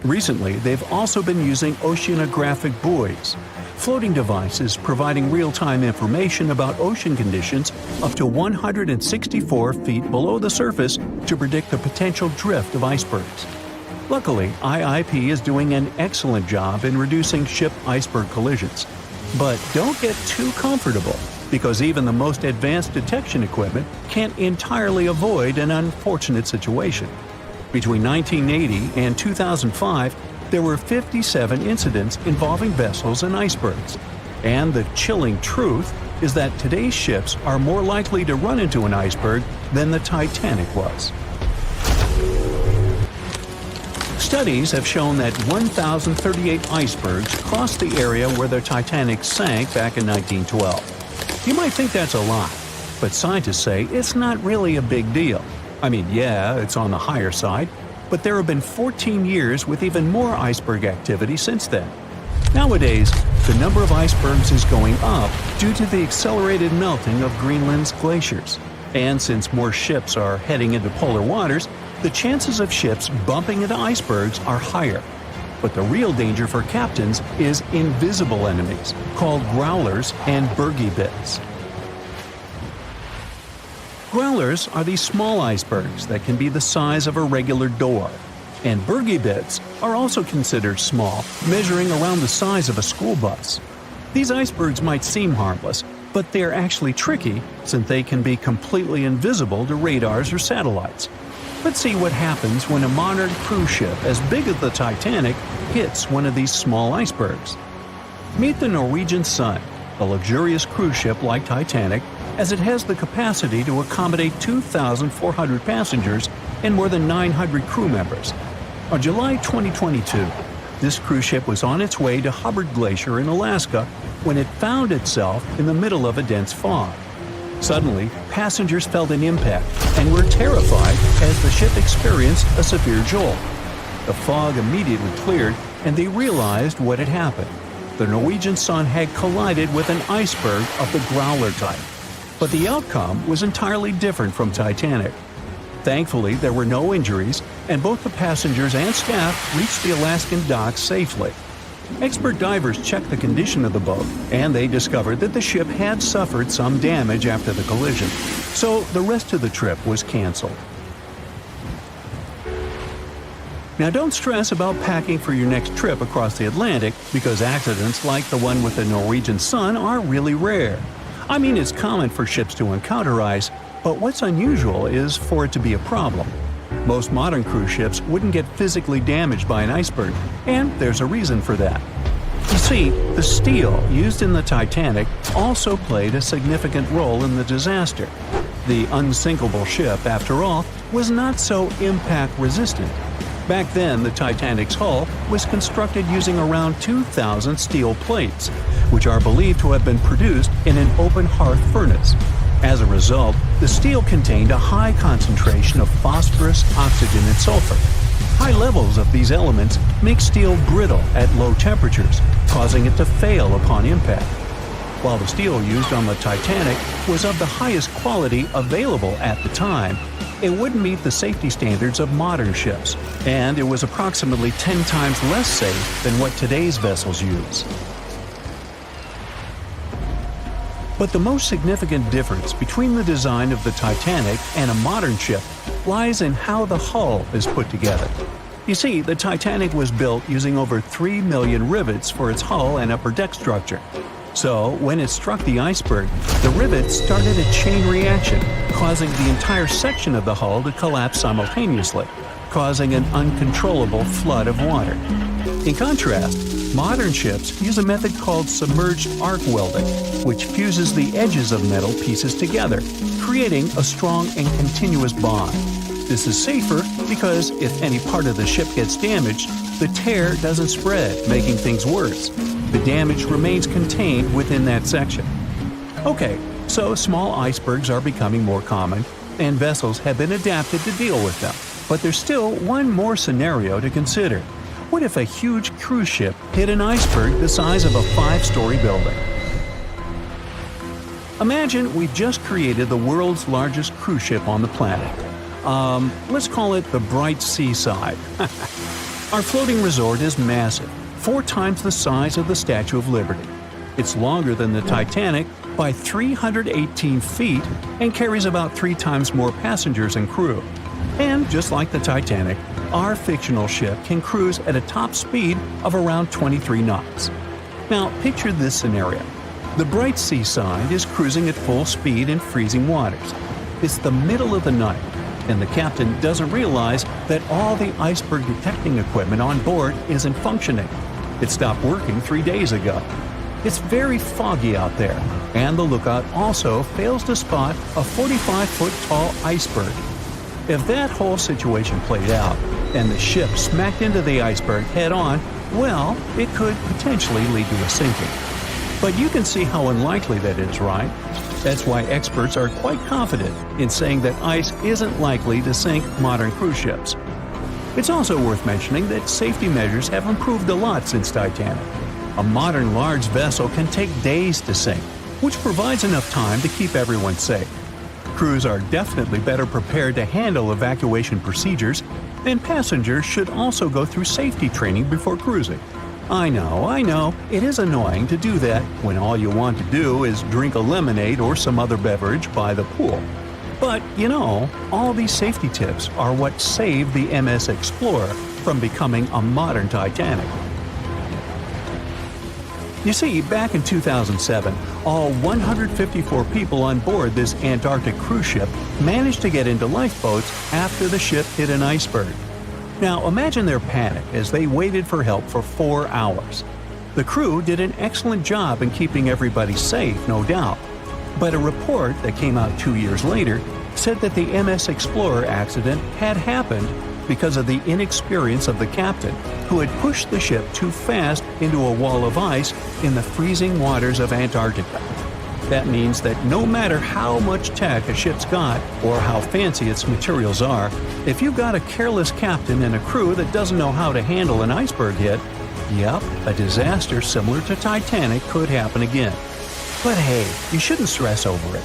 Recently, they've also been using oceanographic buoys, floating devices providing real-time information about ocean conditions up to 164 feet below the surface to predict the potential drift of icebergs. Luckily, IIP is doing an excellent job in reducing ship iceberg collisions. But don't get too comfortable, because even the most advanced detection equipment can't entirely avoid an unfortunate situation. Between 1980 and 2005, there were 57 incidents involving vessels and icebergs. And the chilling truth is that today's ships are more likely to run into an iceberg than the Titanic was. Studies have shown that 1,038 icebergs crossed the area where the Titanic sank back in 1912. You might think that's a lot, but scientists say it's not really a big deal. I mean, yeah, it's on the higher side, but there have been 14 years with even more iceberg activity since then. Nowadays, the number of icebergs is going up due to the accelerated melting of Greenland's glaciers. And since more ships are heading into polar waters, the chances of ships bumping into icebergs are higher. But the real danger for captains is invisible enemies, called growlers and bergy bits. Growlers are these small icebergs that can be the size of a regular door. And bergy bits are also considered small, measuring around the size of a school bus. These icebergs might seem harmless, but they're actually tricky since they can be completely invisible to radars or satellites. Let's see what happens when a modern cruise ship as big as the Titanic hits one of these small icebergs. Meet the Norwegian Sun, a luxurious cruise ship like Titanic, as it has the capacity to accommodate 2,400 passengers and more than 900 crew members. On July 2022, this cruise ship was on its way to Hubbard Glacier in Alaska when it found itself in the middle of a dense fog. Suddenly, passengers felt an impact and were terrified as the ship experienced a severe jolt. The fog immediately cleared and they realized what had happened. The Norwegian Sun had collided with an iceberg of the growler type. But the outcome was entirely different from Titanic. Thankfully, there were no injuries, and both the passengers and staff reached the Alaskan docks safely. Expert divers checked the condition of the boat, and they discovered that the ship had suffered some damage after the collision, so the rest of the trip was canceled. Now don't stress about packing for your next trip across the Atlantic, because accidents like the one with the Norwegian Sun are really rare. I mean, it's common for ships to encounter ice, but what's unusual is for it to be a problem. Most modern cruise ships wouldn't get physically damaged by an iceberg, and there's a reason for that. You see, the steel used in the Titanic also played a significant role in the disaster. The unsinkable ship, after all, was not so impact-resistant. Back then, the Titanic's hull was constructed using around 2,000 steel plates, which are believed to have been produced in an open hearth furnace. As a result, the steel contained a high concentration of phosphorus, oxygen, and sulfur. High levels of these elements make steel brittle at low temperatures, causing it to fail upon impact. While the steel used on the Titanic was of the highest quality available at the time, it wouldn't meet the safety standards of modern ships, and it was approximately 10 times less safe than what today's vessels use. But the most significant difference between the design of the Titanic and a modern ship lies in how the hull is put together. You see, the Titanic was built using over 3 million rivets for its hull and upper deck structure. So, when it struck the iceberg, the rivets started a chain reaction, causing the entire section of the hull to collapse simultaneously, causing an uncontrollable flood of water. In contrast, modern ships use a method called submerged arc welding, which fuses the edges of metal pieces together, creating a strong and continuous bond. This is safer because if any part of the ship gets damaged, the tear doesn't spread, making things worse. The damage remains contained within that section. Okay, so small icebergs are becoming more common, and vessels have been adapted to deal with them. But there's still one more scenario to consider. What if a huge cruise ship hit an iceberg the size of a 5-story building? Imagine we've just created the world's largest cruise ship on the planet. Let's call it the Bright Seaside. Our floating resort is massive, 4 times the size of the Statue of Liberty. It's longer than the Titanic by 318 feet and carries about 3 times more passengers and crew. And just like the Titanic, our fictional ship can cruise at a top speed of around 23 knots. Now, picture this scenario. The Bright Seaside is cruising at full speed in freezing waters. It's the middle of the night, and the captain doesn't realize that all the iceberg detecting equipment on board isn't functioning. It stopped working 3 days ago. It's very foggy out there, and the lookout also fails to spot a 45-foot tall iceberg. If that whole situation played out, and the ship smacked into the iceberg head-on, well, it could potentially lead to a sinking. But you can see how unlikely that is, right? That's why experts are quite confident in saying that ice isn't likely to sink modern cruise ships. It's also worth mentioning that safety measures have improved a lot since Titanic. A modern large vessel can take days to sink, which provides enough time to keep everyone safe. Crews are definitely better prepared to handle evacuation procedures, and passengers should also go through safety training before cruising. I know, it is annoying to do that when all you want to do is drink a lemonade or some other beverage by the pool. But, all these safety tips are what saved the MS Explorer from becoming a modern Titanic. You see, back in 2007, all 154 people on board this Antarctic cruise ship managed to get into lifeboats after the ship hit an iceberg. Now imagine their panic as they waited for help for 4 hours. The crew did an excellent job in keeping everybody safe, no doubt. But a report that came out 2 years later said that the MS Explorer accident had happened because of the inexperience of the captain, who had pushed the ship too fast into a wall of ice in the freezing waters of Antarctica. That means that no matter how much tech a ship's got or how fancy its materials are, if you've got a careless captain and a crew that doesn't know how to handle an iceberg hit, yep, a disaster similar to Titanic could happen again. But hey, you shouldn't stress over it.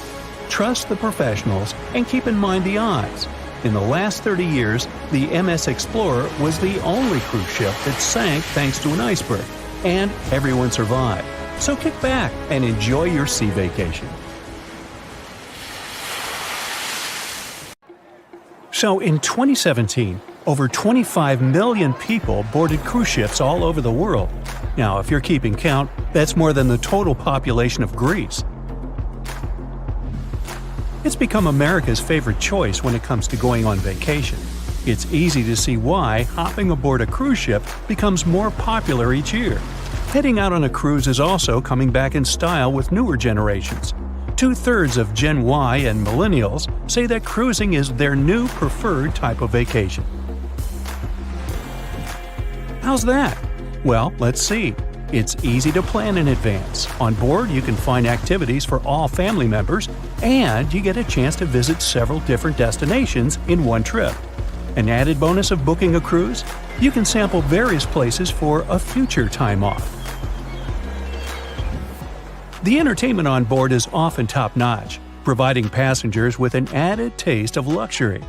Trust the professionals and keep in mind the odds. In the last 30 years, the MS Explorer was the only cruise ship that sank thanks to an iceberg, and everyone survived. So kick back and enjoy your sea vacation. So in 2017, over 25 million people boarded cruise ships all over the world. Now, if you're keeping count, that's more than the total population of Greece. It's become America's favorite choice when it comes to going on vacation. It's easy to see why hopping aboard a cruise ship becomes more popular each year. Heading out on a cruise is also coming back in style with newer generations. 2/3 of Gen Y and millennials say that cruising is their new preferred type of vacation. How's that? Well, let's see. It's easy to plan in advance. On board, you can find activities for all family members, and you get a chance to visit several different destinations in one trip. An added bonus of booking a cruise? You can sample various places for a future time off. The entertainment on board is often top-notch, providing passengers with an added taste of luxury.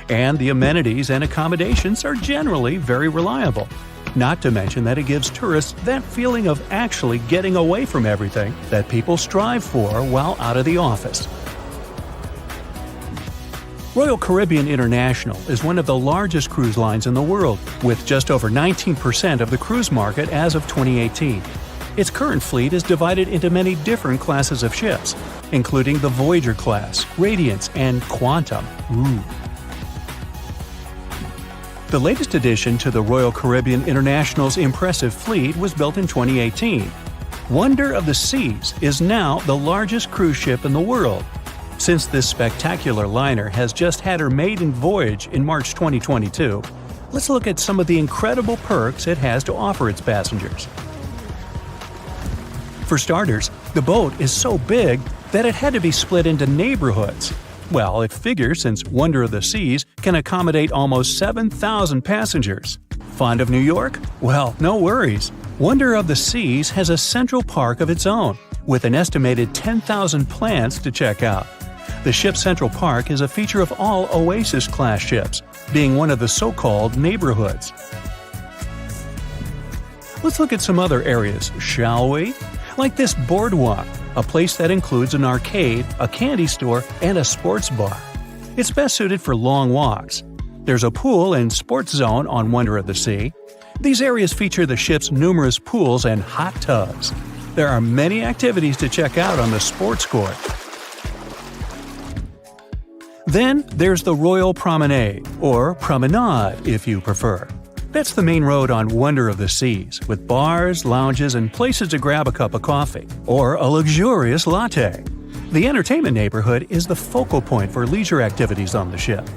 And the amenities and accommodations are generally very reliable. Not to mention that it gives tourists that feeling of actually getting away from everything that people strive for while out of the office. Royal Caribbean International is one of the largest cruise lines in the world, with just over 19% of the cruise market as of 2018. Its current fleet is divided into many different classes of ships, including the Voyager class, Radiance, and Quantum. The latest addition to the Royal Caribbean International's impressive fleet was built in 2018. Wonder of the Seas is now the largest cruise ship in the world. Since this spectacular liner has just had her maiden voyage in March 2022, let's look at some of the incredible perks it has to offer its passengers. For starters, the boat is so big that it had to be split into neighborhoods. Well, it figures since Wonder of the Seas can accommodate almost 7,000 passengers. Fond of New York? Well, no worries. Wonder of the Seas has a central park of its own, with an estimated 10,000 plants to check out. The ship's central park is a feature of all Oasis-class ships, being one of the so-called neighborhoods. Let's look at some other areas, shall we? Like this boardwalk, a place that includes an arcade, a candy store, and a sports bar. It's best suited for long walks. There's a pool and sports zone on Wonder of the Sea. These areas feature the ship's numerous pools and hot tubs. There are many activities to check out on the sports court. Then there's the Royal Promenade, or Promenade if you prefer. That's the main road on Wonder of the Seas, with bars, lounges, and places to grab a cup of coffee, or a luxurious latte. The entertainment neighborhood is the focal point for leisure activities on the ship.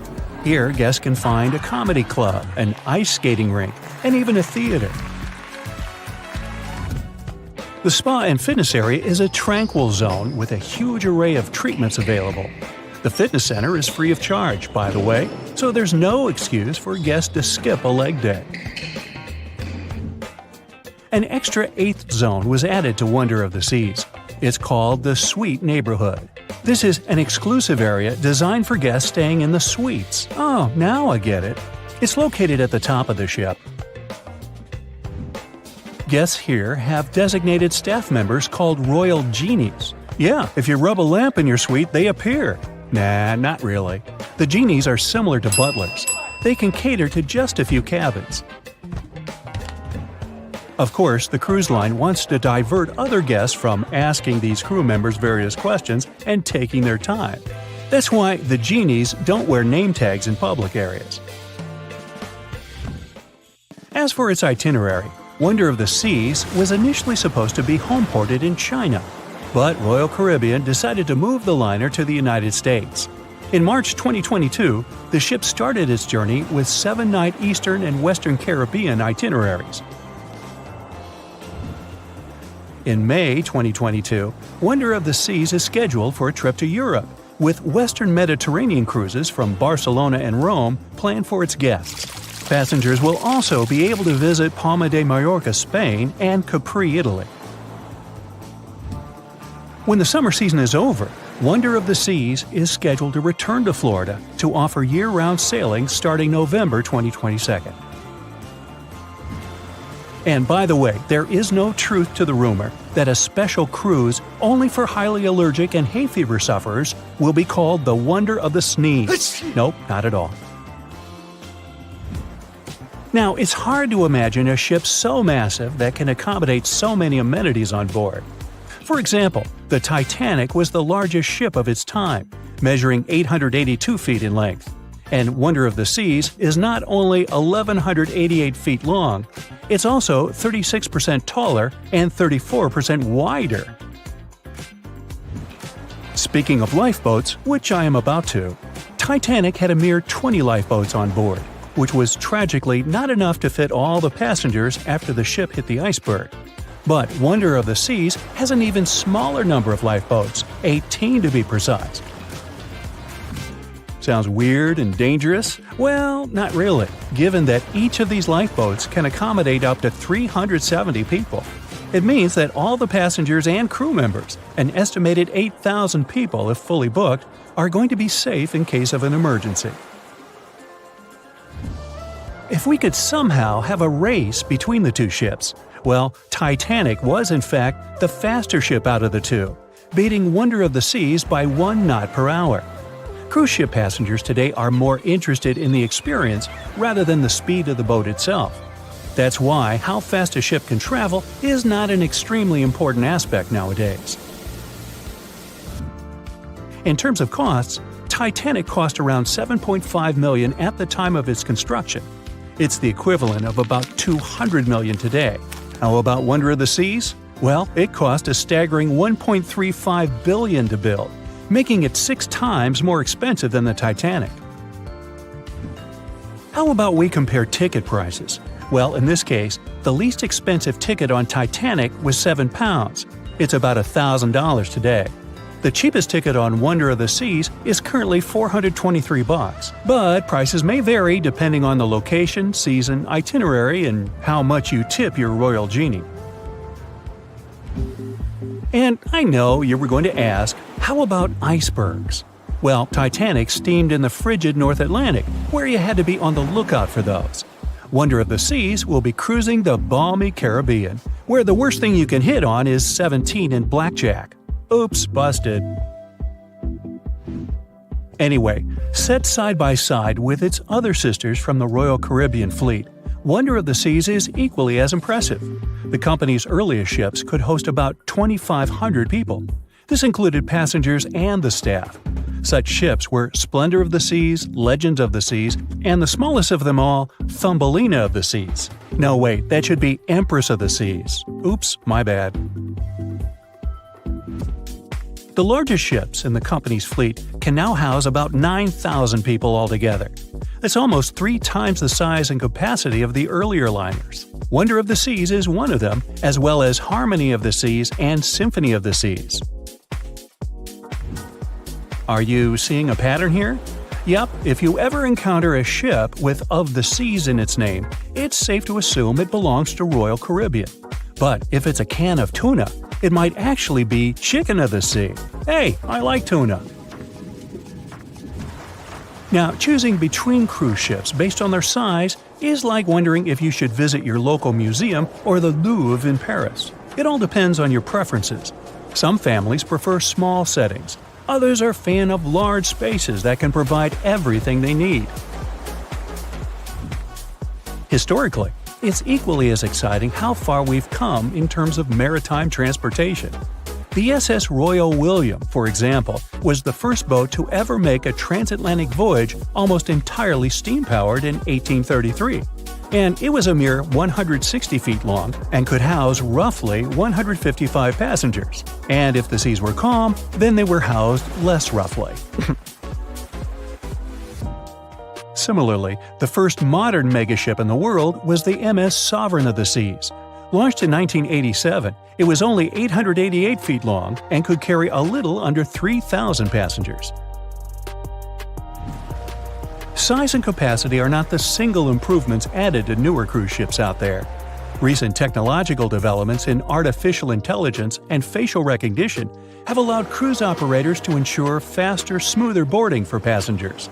Here, guests can find a comedy club, an ice skating rink, and even a theater. The spa and fitness area is a tranquil zone with a huge array of treatments available. The fitness center is free of charge, by the way, so there's no excuse for guests to skip a leg day. An extra 8th zone was added to Wonder of the Seas. It's called the Suite Neighborhood. This is an exclusive area designed for guests staying in the suites. Oh, now I get it. It's located at the top of the ship. Guests here have designated staff members called Royal Genies. Yeah, if you rub a lamp in your suite, they appear. Nah, not really. The genies are similar to butlers. They can cater to just a few cabins. Of course, the cruise line wants to divert other guests from asking these crew members various questions and taking their time. That's why the genies don't wear name tags in public areas. As for its itinerary, Wonder of the Seas was initially supposed to be homeported in China, but Royal Caribbean decided to move the liner to the United States. In March 2022, the ship started its journey with 7-night Eastern and Western Caribbean itineraries. In May 2022, Wonder of the Seas is scheduled for a trip to Europe, with Western Mediterranean cruises from Barcelona and Rome planned for its guests. Passengers will also be able to visit Palma de Mallorca, Spain, and Capri, Italy. When the summer season is over, Wonder of the Seas is scheduled to return to Florida to offer year-round sailing starting November 2022. And by the way, there is no truth to the rumor that a special cruise only for highly allergic and hay fever sufferers will be called the Wonder of the Sneeze. Nope, not at all. Now, it's hard to imagine a ship so massive that can accommodate so many amenities on board. For example, the Titanic was the largest ship of its time, measuring 882 feet in length. And Wonder of the Seas is not only 1,188 feet long, it's also 36% taller and 34% wider. Speaking of lifeboats, which I am about to, Titanic had a mere 20 lifeboats on board, which was tragically not enough to fit all the passengers after the ship hit the iceberg. But Wonder of the Seas has an even smaller number of lifeboats, 18 to be precise. Sounds weird and dangerous? Well, not really, given that each of these lifeboats can accommodate up to 370 people. It means that all the passengers and crew members, an estimated 8,000 people if fully booked, are going to be safe in case of an emergency. If we could somehow have a race between the two ships, well, Titanic was in fact the faster ship out of the two, beating Wonder of the Seas by 1 knot per hour. Cruise ship passengers today are more interested in the experience rather than the speed of the boat itself. That's why how fast a ship can travel is not an extremely important aspect nowadays. In terms of costs, Titanic cost around $7.5 million at the time of its construction. It's the equivalent of about $200 million today. How about Wonder of the Seas? Well, it cost a staggering $1.35 billion to build, making it 6 times more expensive than the Titanic. How about we compare ticket prices? Well, in this case, the least expensive ticket on Titanic was £7. It's about $1,000 today. The cheapest ticket on Wonder of the Seas is currently $423, but prices may vary depending on the location, season, itinerary, and how much you tip your Royal Genie. And I know you were going to ask, how about icebergs? Well, Titanic steamed in the frigid North Atlantic, where you had to be on the lookout for those. Wonder of the Seas will be cruising the balmy Caribbean, where the worst thing you can hit on is 17 and blackjack. Oops, busted. Anyway, set side by side with its other sisters from the Royal Caribbean fleet, Wonder of the Seas is equally as impressive. The company's earliest ships could host about 2,500 people. This included passengers and the staff. Such ships were Splendor of the Seas, Legend of the Seas, and the smallest of them all, Thumbelina of the Seas. No, wait, that should be Empress of the Seas. Oops, my bad. The largest ships in the company's fleet can now house about 9,000 people altogether. That's almost 3 times the size and capacity of the earlier liners. Wonder of the Seas is one of them, as well as Harmony of the Seas and Symphony of the Seas. Are you seeing a pattern here? Yep, if you ever encounter a ship with "of the seas" in its name, it's safe to assume it belongs to Royal Caribbean. But if it's a can of tuna, it might actually be Chicken of the Sea. Hey, I like tuna. Now, choosing between cruise ships based on their size is like wondering if you should visit your local museum or the Louvre in Paris. It all depends on your preferences. Some families prefer small settings. Others are fan of large spaces that can provide everything they need. Historically, it's equally as exciting how far we've come in terms of maritime transportation. The SS Royal William, for example, was the first boat to ever make a transatlantic voyage almost entirely steam-powered in 1833. And it was a mere 160 feet long and could house roughly 155 passengers. And if the seas were calm, then they were housed less roughly. Similarly, the first modern megaship in the world was the MS Sovereign of the Seas. Launched in 1987, it was only 888 feet long and could carry a little under 3,000 passengers. Size and capacity are not the single improvements added to newer cruise ships out there. Recent technological developments in artificial intelligence and facial recognition have allowed cruise operators to ensure faster, smoother boarding for passengers.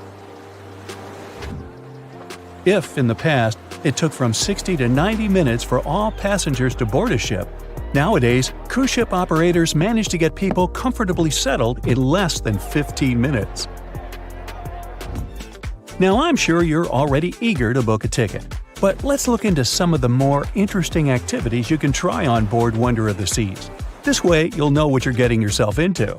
If, in the past, it took from 60 to 90 minutes for all passengers to board a ship, nowadays, cruise ship operators manage to get people comfortably settled in less than 15 minutes. Now, I'm sure you're already eager to book a ticket, but let's look into some of the more interesting activities you can try on board Wonder of the Seas. This way, you'll know what you're getting yourself into.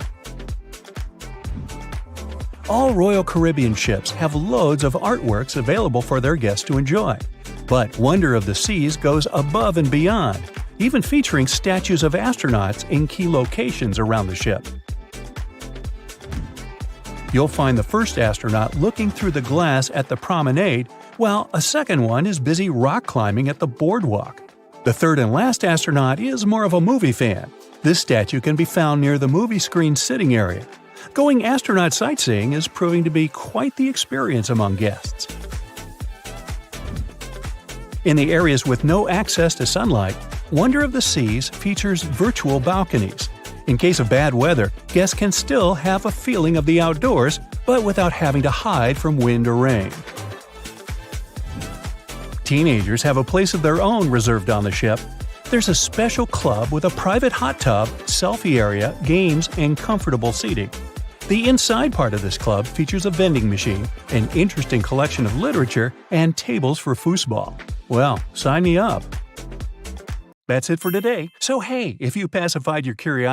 All Royal Caribbean ships have loads of artworks available for their guests to enjoy. But Wonder of the Seas goes above and beyond, even featuring statues of astronauts in key locations around the ship. You'll find the first astronaut looking through the glass at the promenade, while a second one is busy rock climbing at the boardwalk. The third and last astronaut is more of a movie fan. This statue can be found near the movie screen sitting area. Going astronaut sightseeing is proving to be quite the experience among guests. In the areas with no access to sunlight, Wonder of the Seas features virtual balconies. In case of bad weather, guests can still have a feeling of the outdoors, but without having to hide from wind or rain. Teenagers have a place of their own reserved on the ship. There's a special club with a private hot tub, selfie area, games, and comfortable seating. The inside part of this club features a vending machine, an interesting collection of literature, and tables for foosball. Well, sign me up. That's it for today. So hey, if you pacified your curiosity